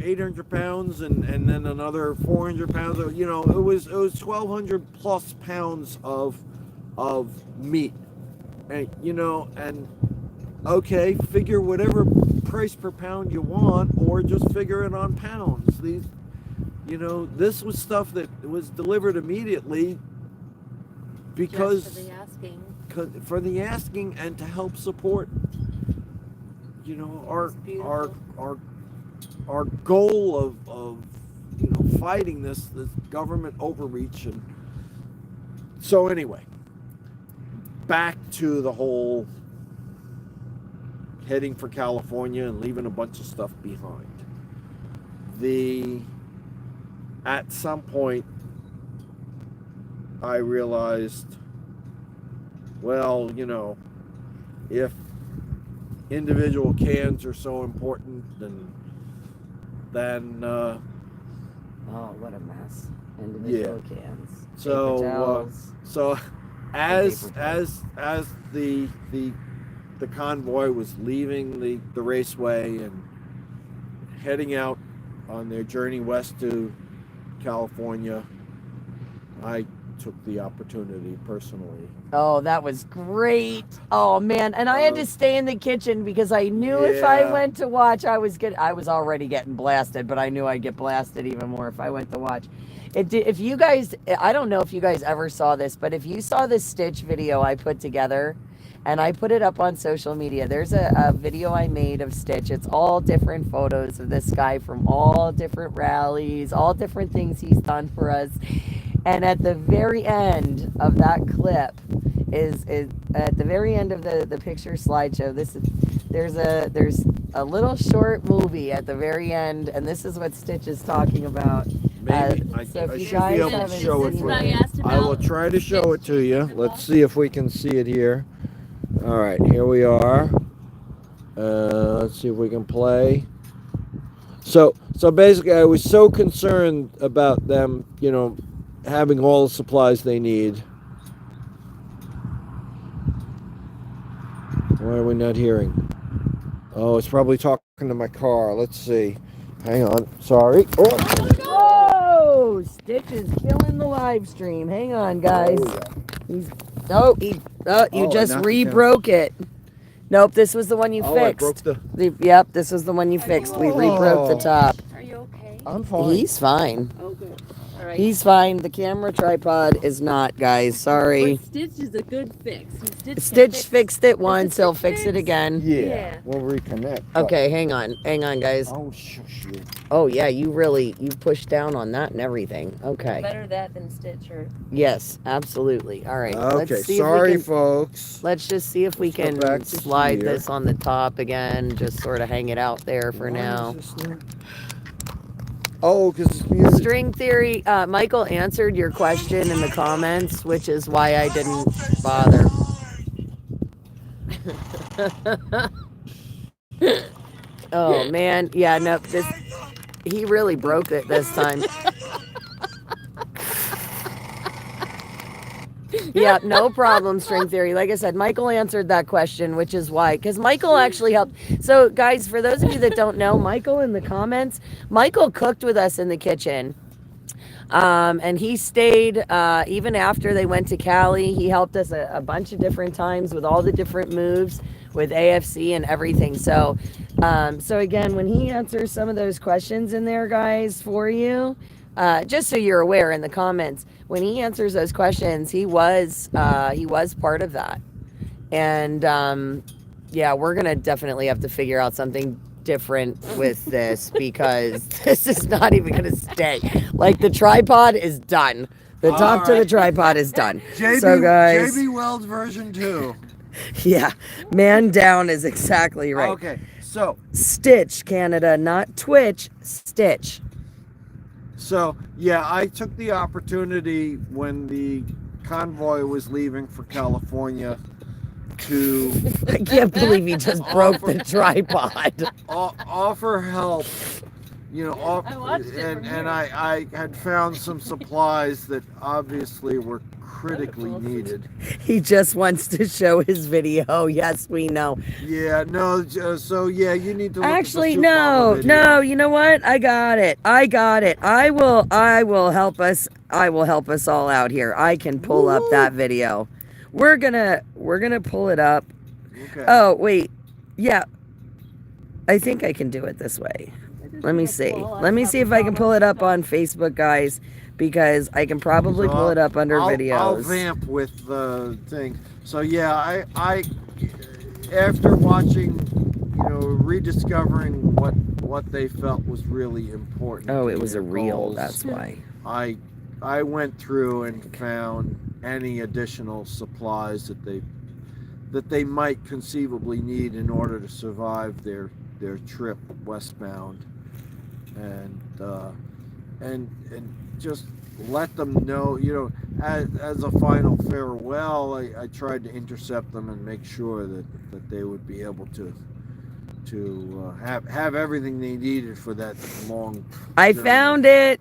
800 pounds and then another 400 pounds. It was 1,200 plus pounds of meat, and okay, figure whatever price per pound you want, or just figure it on pounds. This was stuff that was delivered immediately because Just for the asking. for the asking and to help support our beautiful. our goal of fighting this government overreach. And so anyway, back to the whole heading for California and leaving a bunch of stuff behind. At some point I realized, well, if individual cans are so important, then Oh, what a mess. Individual cans. so Paper towels. so as paper as the convoy was leaving the raceway and heading out on their journey west to California, I took the opportunity personally. Oh, that was great. Oh man, and I had to stay in the kitchen because I knew if I Yeah. went to watch, I was already getting blasted, but I knew I'd get blasted even more if I went to watch. If you guys, I don't know if you guys ever saw this, but if you saw this Stitch video I put together, and I put it up on social media. There's a video I made of Stitch. It's all different photos of this guy from all different rallies, all different things he's done for us. And at the very end of that clip is at the very end of the picture slideshow. There's a little short movie at the very end, and this is what Stitch is talking about. Maybe So if I you should guys be able to haven't show it seen for I you. asked I will about try to show it to you. Let's see if we can see it here. All right, here we are. Let's see if we can play. So basically, I was so concerned about them, having all the supplies they need. Why are we not hearing? Oh, it's probably talking to my car. Let's see. Hang on. Sorry. Oh. Whoa! Stitch is killing the live stream. Hang on, guys. Oh, You Oh, just I knocked it re-broke it. Nope, this was the one you Oh, I fixed. broke Yep, this was the one you fixed. We re-broke the top. Are you okay? I'm fine. He's fine. Oh, good. All right. He's fine. The camera tripod is not, guys. Sorry. But Stitch is a good fix. Stitch fixed it once. He'll fix it again. Yeah, we'll reconnect. Okay, hang on. Hang on, guys. Oh, shush you. Oh, yeah, you pushed down on that and everything. Okay. Better that than Stitch or. Yes, absolutely. All right. Okay, let's see sorry, if we can, folks. let's just see if we Let's go can back to slide here. this on the top again. Just sort of hang it out there for Why now. is this not- Oh, because it's music. String theory. Michael answered your question in the comments, which is why I didn't bother. Oh man, yeah, no, he really broke it this time. Yeah, no problem, string theory. Like I said, Michael answered that question, which is why, because Michael actually helped. So, guys, for those of you that don't know, Michael in the comments, Michael cooked with us in the kitchen. And he stayed even after they went to Cali. He helped us a bunch of different times with all the different moves with AFC and everything. So, so again, when he answers some of those questions in there, guys, for you, just so you're aware in the comments, when he answers those questions, he was part of that. And yeah, we're gonna definitely have to figure out something different with this because this is not even gonna stay. Like the tripod is done. The talk to the tripod is done. So guys, JB Wells version 2. yeah, man down is exactly right. Okay, so Stitch Canada, not Twitch. Stitch. So, yeah, I took the opportunity when the convoy was leaving for California to I can't believe he just broke the tripod. offer help, you know, and I had found some supplies that obviously were critically needed. He just wants to show his video. Yes, we know. Yeah, no, so yeah, you need to look Actually, at the no, Soup Mama no, you know what? I got it. I will help us. I will help us all out here. I can pull up that video. We're gonna pull it up. Okay. Oh, wait. Yeah. I think I can do it this way. Let me see. Let me see if I can pull it up on Facebook, guys, because I can probably pull it up under videos. I'll vamp with the thing. So yeah, I after watching, you know, rediscovering what they felt was really important. Oh, it was a in their reel. goals, That's why. I went through and found any additional supplies that they might conceivably need in order to survive their trip westbound, and just let them know, you know, as a final farewell, I tried to intercept them and make sure that they would be able to have everything they needed for that long I journey. found it.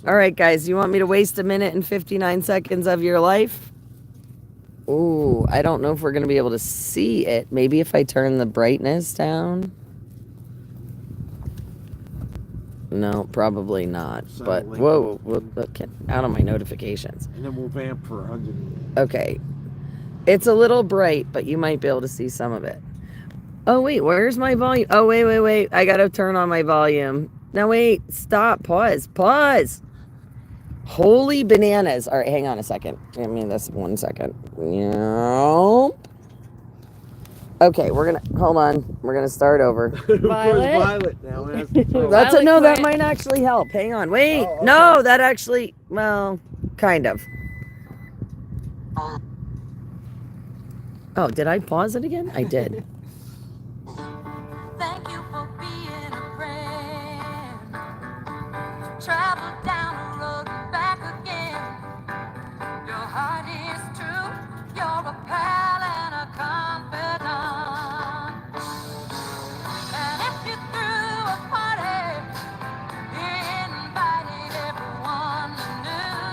All right, guys, you want me to waste a minute and 59 seconds of your life? Ooh, I don't know if we're going to be able to see it. Maybe if I turn the brightness down. No, probably not. But whoa, get out of my notifications. And then we'll vamp for 100. Okay. It's a little bright, but you might be able to see some of it. Oh, wait, where's my volume? Oh, wait. I got to turn on my volume. Now, wait, stop, pause. Holy bananas. All right, hang on a second. Give me this 1 second. Nope. Okay, hold on. We're going to start over. Violet now. That might actually help. Hang on. Wait. Oh, okay. No, that actually, well, kind of. Oh, did I pause it again? I did. Thank you for being a friend. Travel down the road and back again. Your heart is true. You're a pal and a confidant. And if you threw a party, you invited everyone you knew.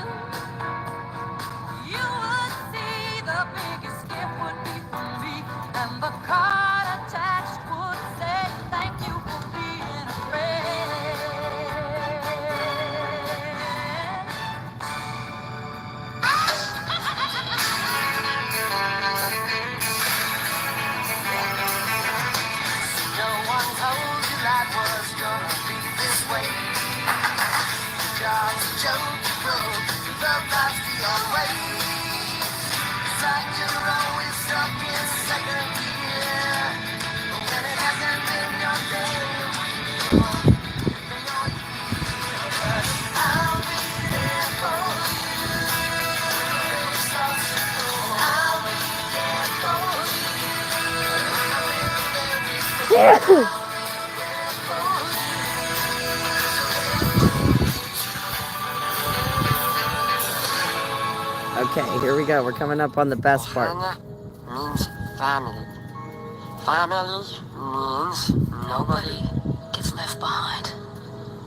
You would see the biggest gift would be from me, and the card attached would say thank you for being a friend. No one told you life was gonna be this way. Job's a joke, you broke, love life's the old way. It's like you're always stuck in second gear when it hasn't been your day. I'll be there for you. I'll be there for you. Okay, here we go. We're coming up on the best part. Means family. Family means nobody gets left behind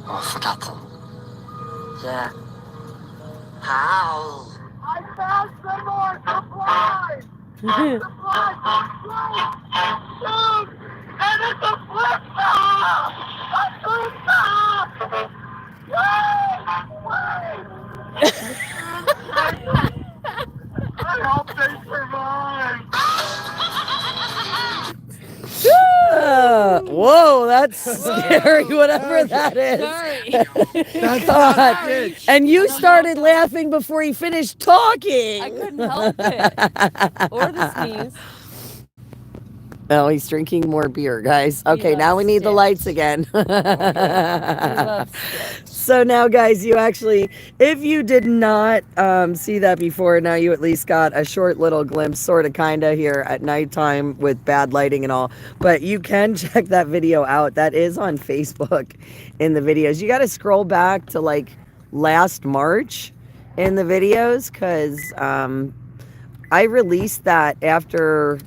or forgotten. Yeah. How? Whoa, that's scary, whatever that is. Sorry. That's God. not a ditch. And you started laughing before he finished talking. I couldn't help it. Or the sneeze. Oh, he's drinking more beer, guys. Okay, loves now we need the Stitch. lights again. He loves Stitch. So now, guys, you actually, if you did not see that before, now you at least got a short little glimpse, sort of, kind of, here at nighttime with bad lighting and all. But you can check that video out. That is on Facebook in the videos. You got to scroll back to like last March in the videos, because I released that after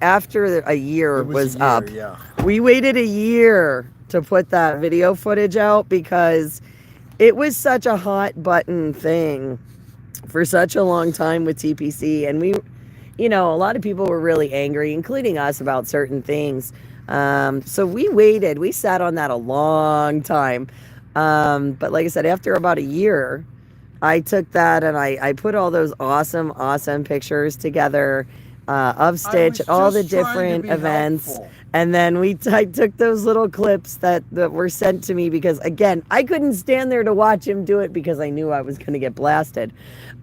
a year It was a year, up. Yeah. We waited a year to put that video footage out because it was such a hot button thing for such a long time with TPC. And we, you know, a lot of people were really angry, including us, about certain things. So we waited. We sat on that a long time. But like I said, after about a year, I took that and I put all those awesome pictures together of Stitch at all the different events. Helpful. And then I took those little clips that were sent to me because, again, I couldn't stand there to watch him do it because I knew I was going to get blasted.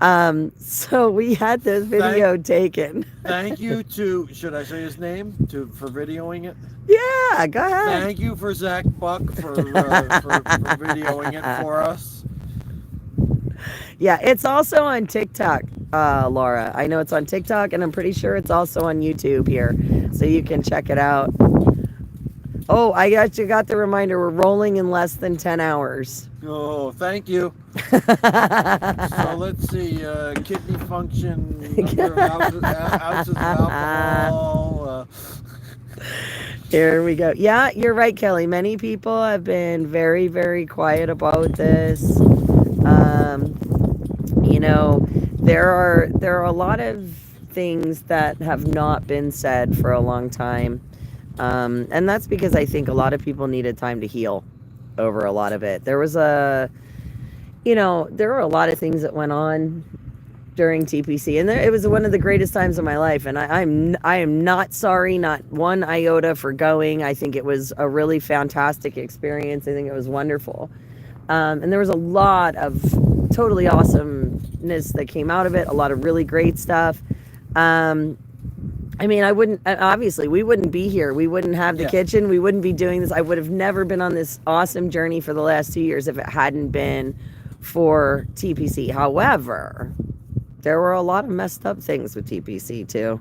So we had this video taken. Thank you to, should I say his name for videoing it? Yeah, go ahead. Thank you for Zach Buck for videoing it for us. Yeah, it's also on TikTok, Laura. I know it's on TikTok, and I'm pretty sure it's also on YouTube here, so you can check it out. Oh, I actually got the reminder. We're rolling in less than 10 hours. Oh, thank you. So let's see, kidney function, number of ounces of alcohol. Here we go. Yeah, you're right, Kelly. Many people have been very quiet about this. You know, there are a lot of things that have not been said for a long time. And that's because I think a lot of people needed time to heal over a lot of it. There were a lot of things that went on during TPC, and it was one of the greatest times of my life. And I am not sorry, not one iota, for going. I think it was a really fantastic experience. I think it was wonderful. And there was a lot of totally awesomeness that came out of it. A lot of really great stuff. I mean, we wouldn't be here. We wouldn't have the kitchen. We wouldn't be doing this. I would have never been on this awesome journey for the last 2 years if it hadn't been for TPC. However, there were a lot of messed up things with TPC too.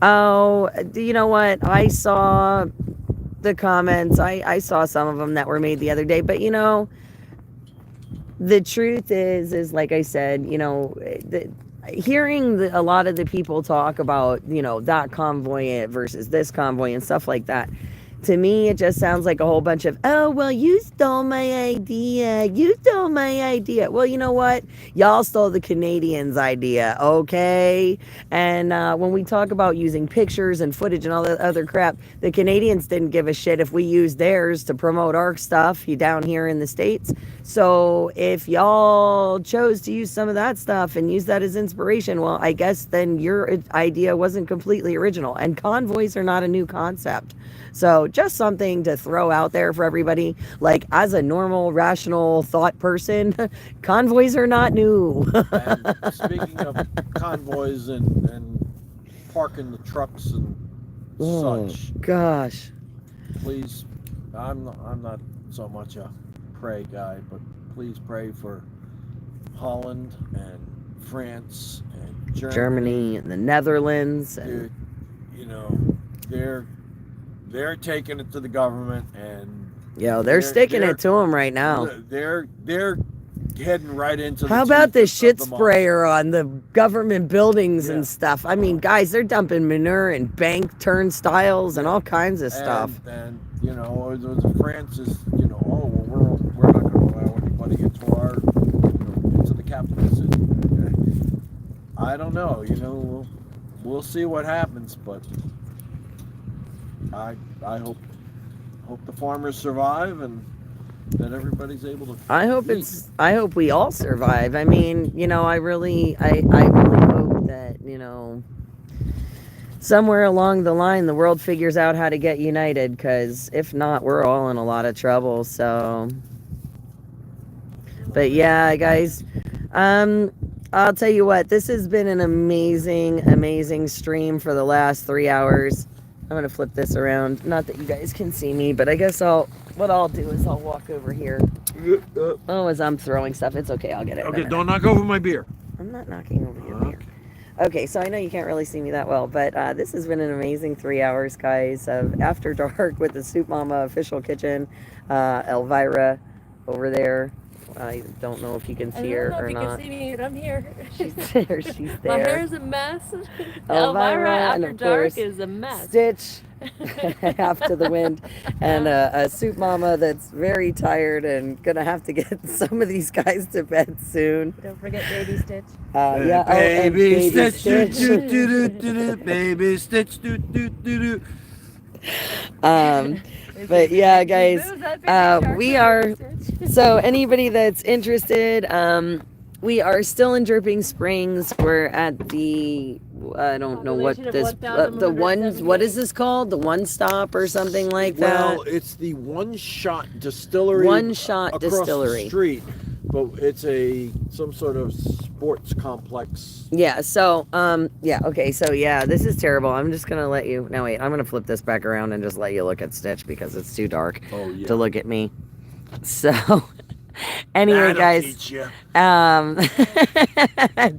Oh, you know what? I saw the comments. I saw some of them that were made the other day, but the truth is like I said, hearing a lot of the people talk about, that convoy versus this convoy and stuff like that, to me, it just sounds like a whole bunch of, oh, well, you stole my idea. You stole my idea. Well, you know what? Y'all stole the Canadians' idea, okay? And when we talk about using pictures and footage and all that other crap, the Canadians didn't give a shit if we used theirs to promote our stuff down here in the States. So if y'all chose to use some of that stuff and use that as inspiration, well, I guess then your idea wasn't completely original. And convoys are not a new concept. So just something to throw out there for everybody. Like, as a normal, rational thought person, convoys are not new. And speaking of convoys and parking the trucks and such, gosh, please, I'm not so much a pray guy, but please pray for Holland and France and Germany and the Netherlands. And they're taking it to the government, and they're sticking it to them right now. They're heading right into. How about the shit sprayer on the government buildings and stuff? I mean, guys, they're dumping manure and bank turnstiles and all kinds of stuff. And France is, oh, well, we're not going to allow anybody into the capital city. I don't know. You know, we'll see what happens, but I hope the farmers survive and that everybody's able to. I hope we all survive. I mean, you know, I really hope that, you know, somewhere along the line the world figures out how to get united, because if not, we're all in a lot of trouble. So, but yeah, guys, I'll tell you what, this has been an amazing stream for the last 3 hours. I'm gonna flip this around, not that you guys can see me, but I guess what I'll do is I'll walk over here. Oh, as I'm throwing stuff, it's okay, I'll get it. Okay, don't knock over my beer. I'm not knocking over your beer. Okay, so I know you can't really see me that well, but this has been an amazing 3 hours, guys, of After Dark with the Soup Mama official kitchen. Elvira over there. I don't know if you can see her or not. I don't know if you can see me, but I'm here. She's there. She's there. My hair's a mess. Elvira, and After of Dark course, is a mess. Stitch, half to the wind, and a Soup Mama that's very tired and gonna have to get some of these guys to bed soon. Don't forget Baby Stitch. Yeah, Baby and Stitch, baby Stitch, But yeah, guys, we are. So anybody that's interested, we are still in Dripping Springs. We're at the, I don't know what this, the one, what is this called? The One Stop or something like that? Well, it's the One Shot Distillery. One Shot across Distillery. The street, but it's some sort of sports complex. Yeah. So, yeah. Okay. So yeah, this is terrible. I'm just gonna let you. No, wait. I'm gonna flip this back around and just let you look at Stitch because it's too dark to look at me. So, anyway, guys,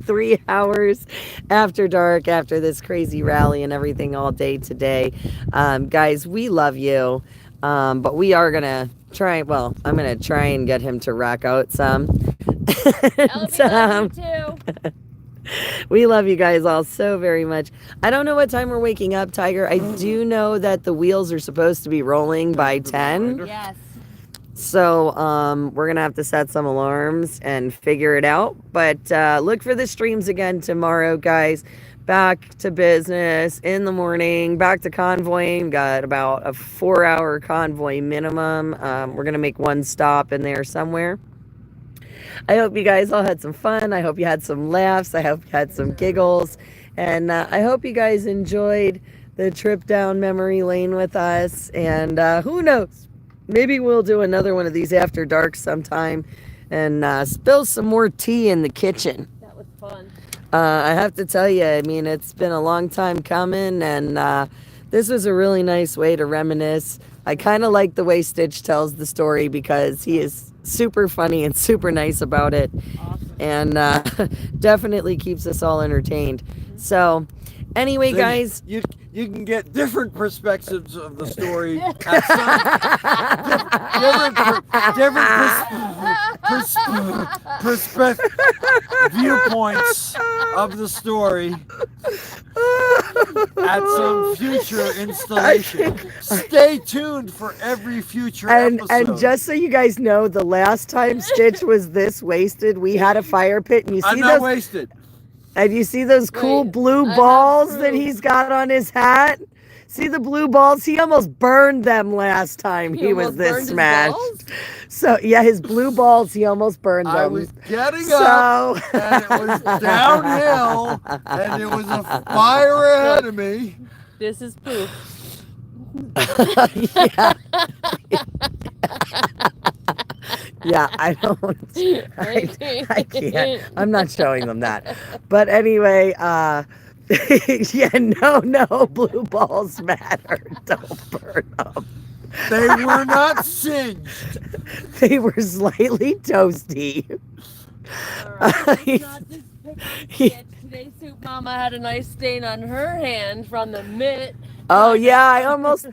3 hours after dark, after this crazy rally and everything all day today, guys, we love you, but we are gonna try. Well, I'm gonna try and get him to rack out some. Love you too. We love you guys all so very much. I don't know what time we're waking up, Tiger. I do know that the wheels are supposed to be rolling by 10. Yes. So we're gonna have to set some alarms and figure it out. But look for the streams again tomorrow, guys. Back to business in the morning. Back to convoying. Got about a 4-hour convoy minimum. We're gonna make one stop in there somewhere. I hope you guys all had some fun. I hope you had some laughs. I hope you had some giggles. And I hope you guys enjoyed the trip down memory lane with us. And who knows? Maybe we'll do another one of these after dark sometime and spill some more tea in the kitchen. That was fun. I have to tell you, I mean, it's been a long time coming, and this was a really nice way to reminisce. I kind of like the way Stitch tells the story because he is super funny and super nice about it. Awesome. And definitely keeps us all entertained. So anyway, guys, you can get different perspectives of the story at some different viewpoints of the story at some future installation. Stay tuned for every future episode. And just so you guys know, the last time Stitch was this wasted, we had a fire pit, and you see I'm not wasted. And you see those cool blue balls that he's got on his hat? See the blue balls? He almost burned them last time he was this smashed. So, yeah, his blue balls, he almost burned them. I was getting up, and it was downhill, and there was a fire ahead of me. This is proof. Yeah, I can't. I'm not showing them that. But anyway, yeah, no, blue balls matter. Don't burn them. They were not singed. They were slightly toasty. Today Soup Mama had a nice stain on her hand from the mitt. Oh yeah, I almost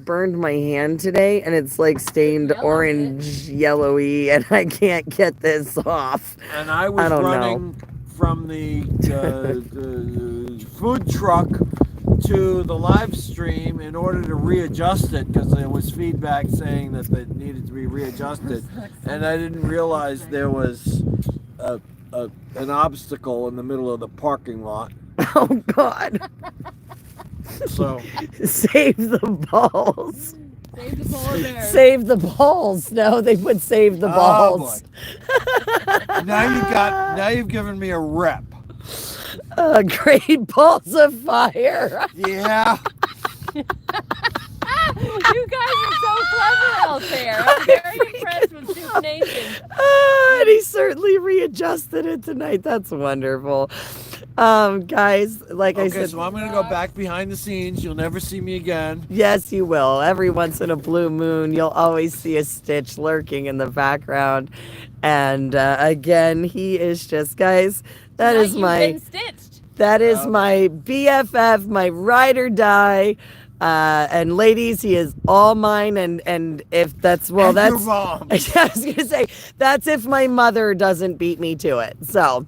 burned my hand today, and it's like stained orange, yellowy, and I can't get this off. And I was running from the food truck to the live stream in order to readjust it because there was feedback saying that it needed to be readjusted, and I didn't realize there was an obstacle in the middle of the parking lot. Oh God. So Save the balls. Save the polar bears. Save the balls. No, they would save the balls. now you've given me a rep. Great balls of fire. Yeah. You guys are so clever out there. I'm very impressed with Soup Nation. And he certainly readjusted it tonight. That's wonderful. Guys, like I Okay, said, so I'm gonna go back behind the scenes. You'll never see me again. yes, you will. Every once in a blue moon, you'll always see a Stitch lurking in the background. And again, he is just, guys, that Tonight is you've my been stitched. that is my BFF, my ride or die. And ladies, he is all mine. And if that's, well, And that's, your mom. I was gonna say, that's if my mother doesn't beat me to it. So,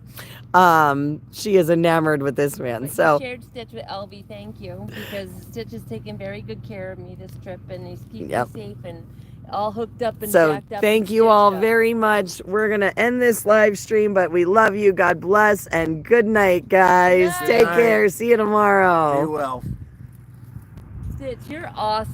she is enamored with this man. But So, you shared Stitch with LV, thank you, because Stitch has taken very good care of me this trip, and he's keeping Yep. me safe and all hooked up and so jacked up. thank and you all stitched up. very much. We're gonna end this live stream, but we love you. God bless and good night, guys. Good Take night. care. See you tomorrow. Be well. Stitch, you're awesome.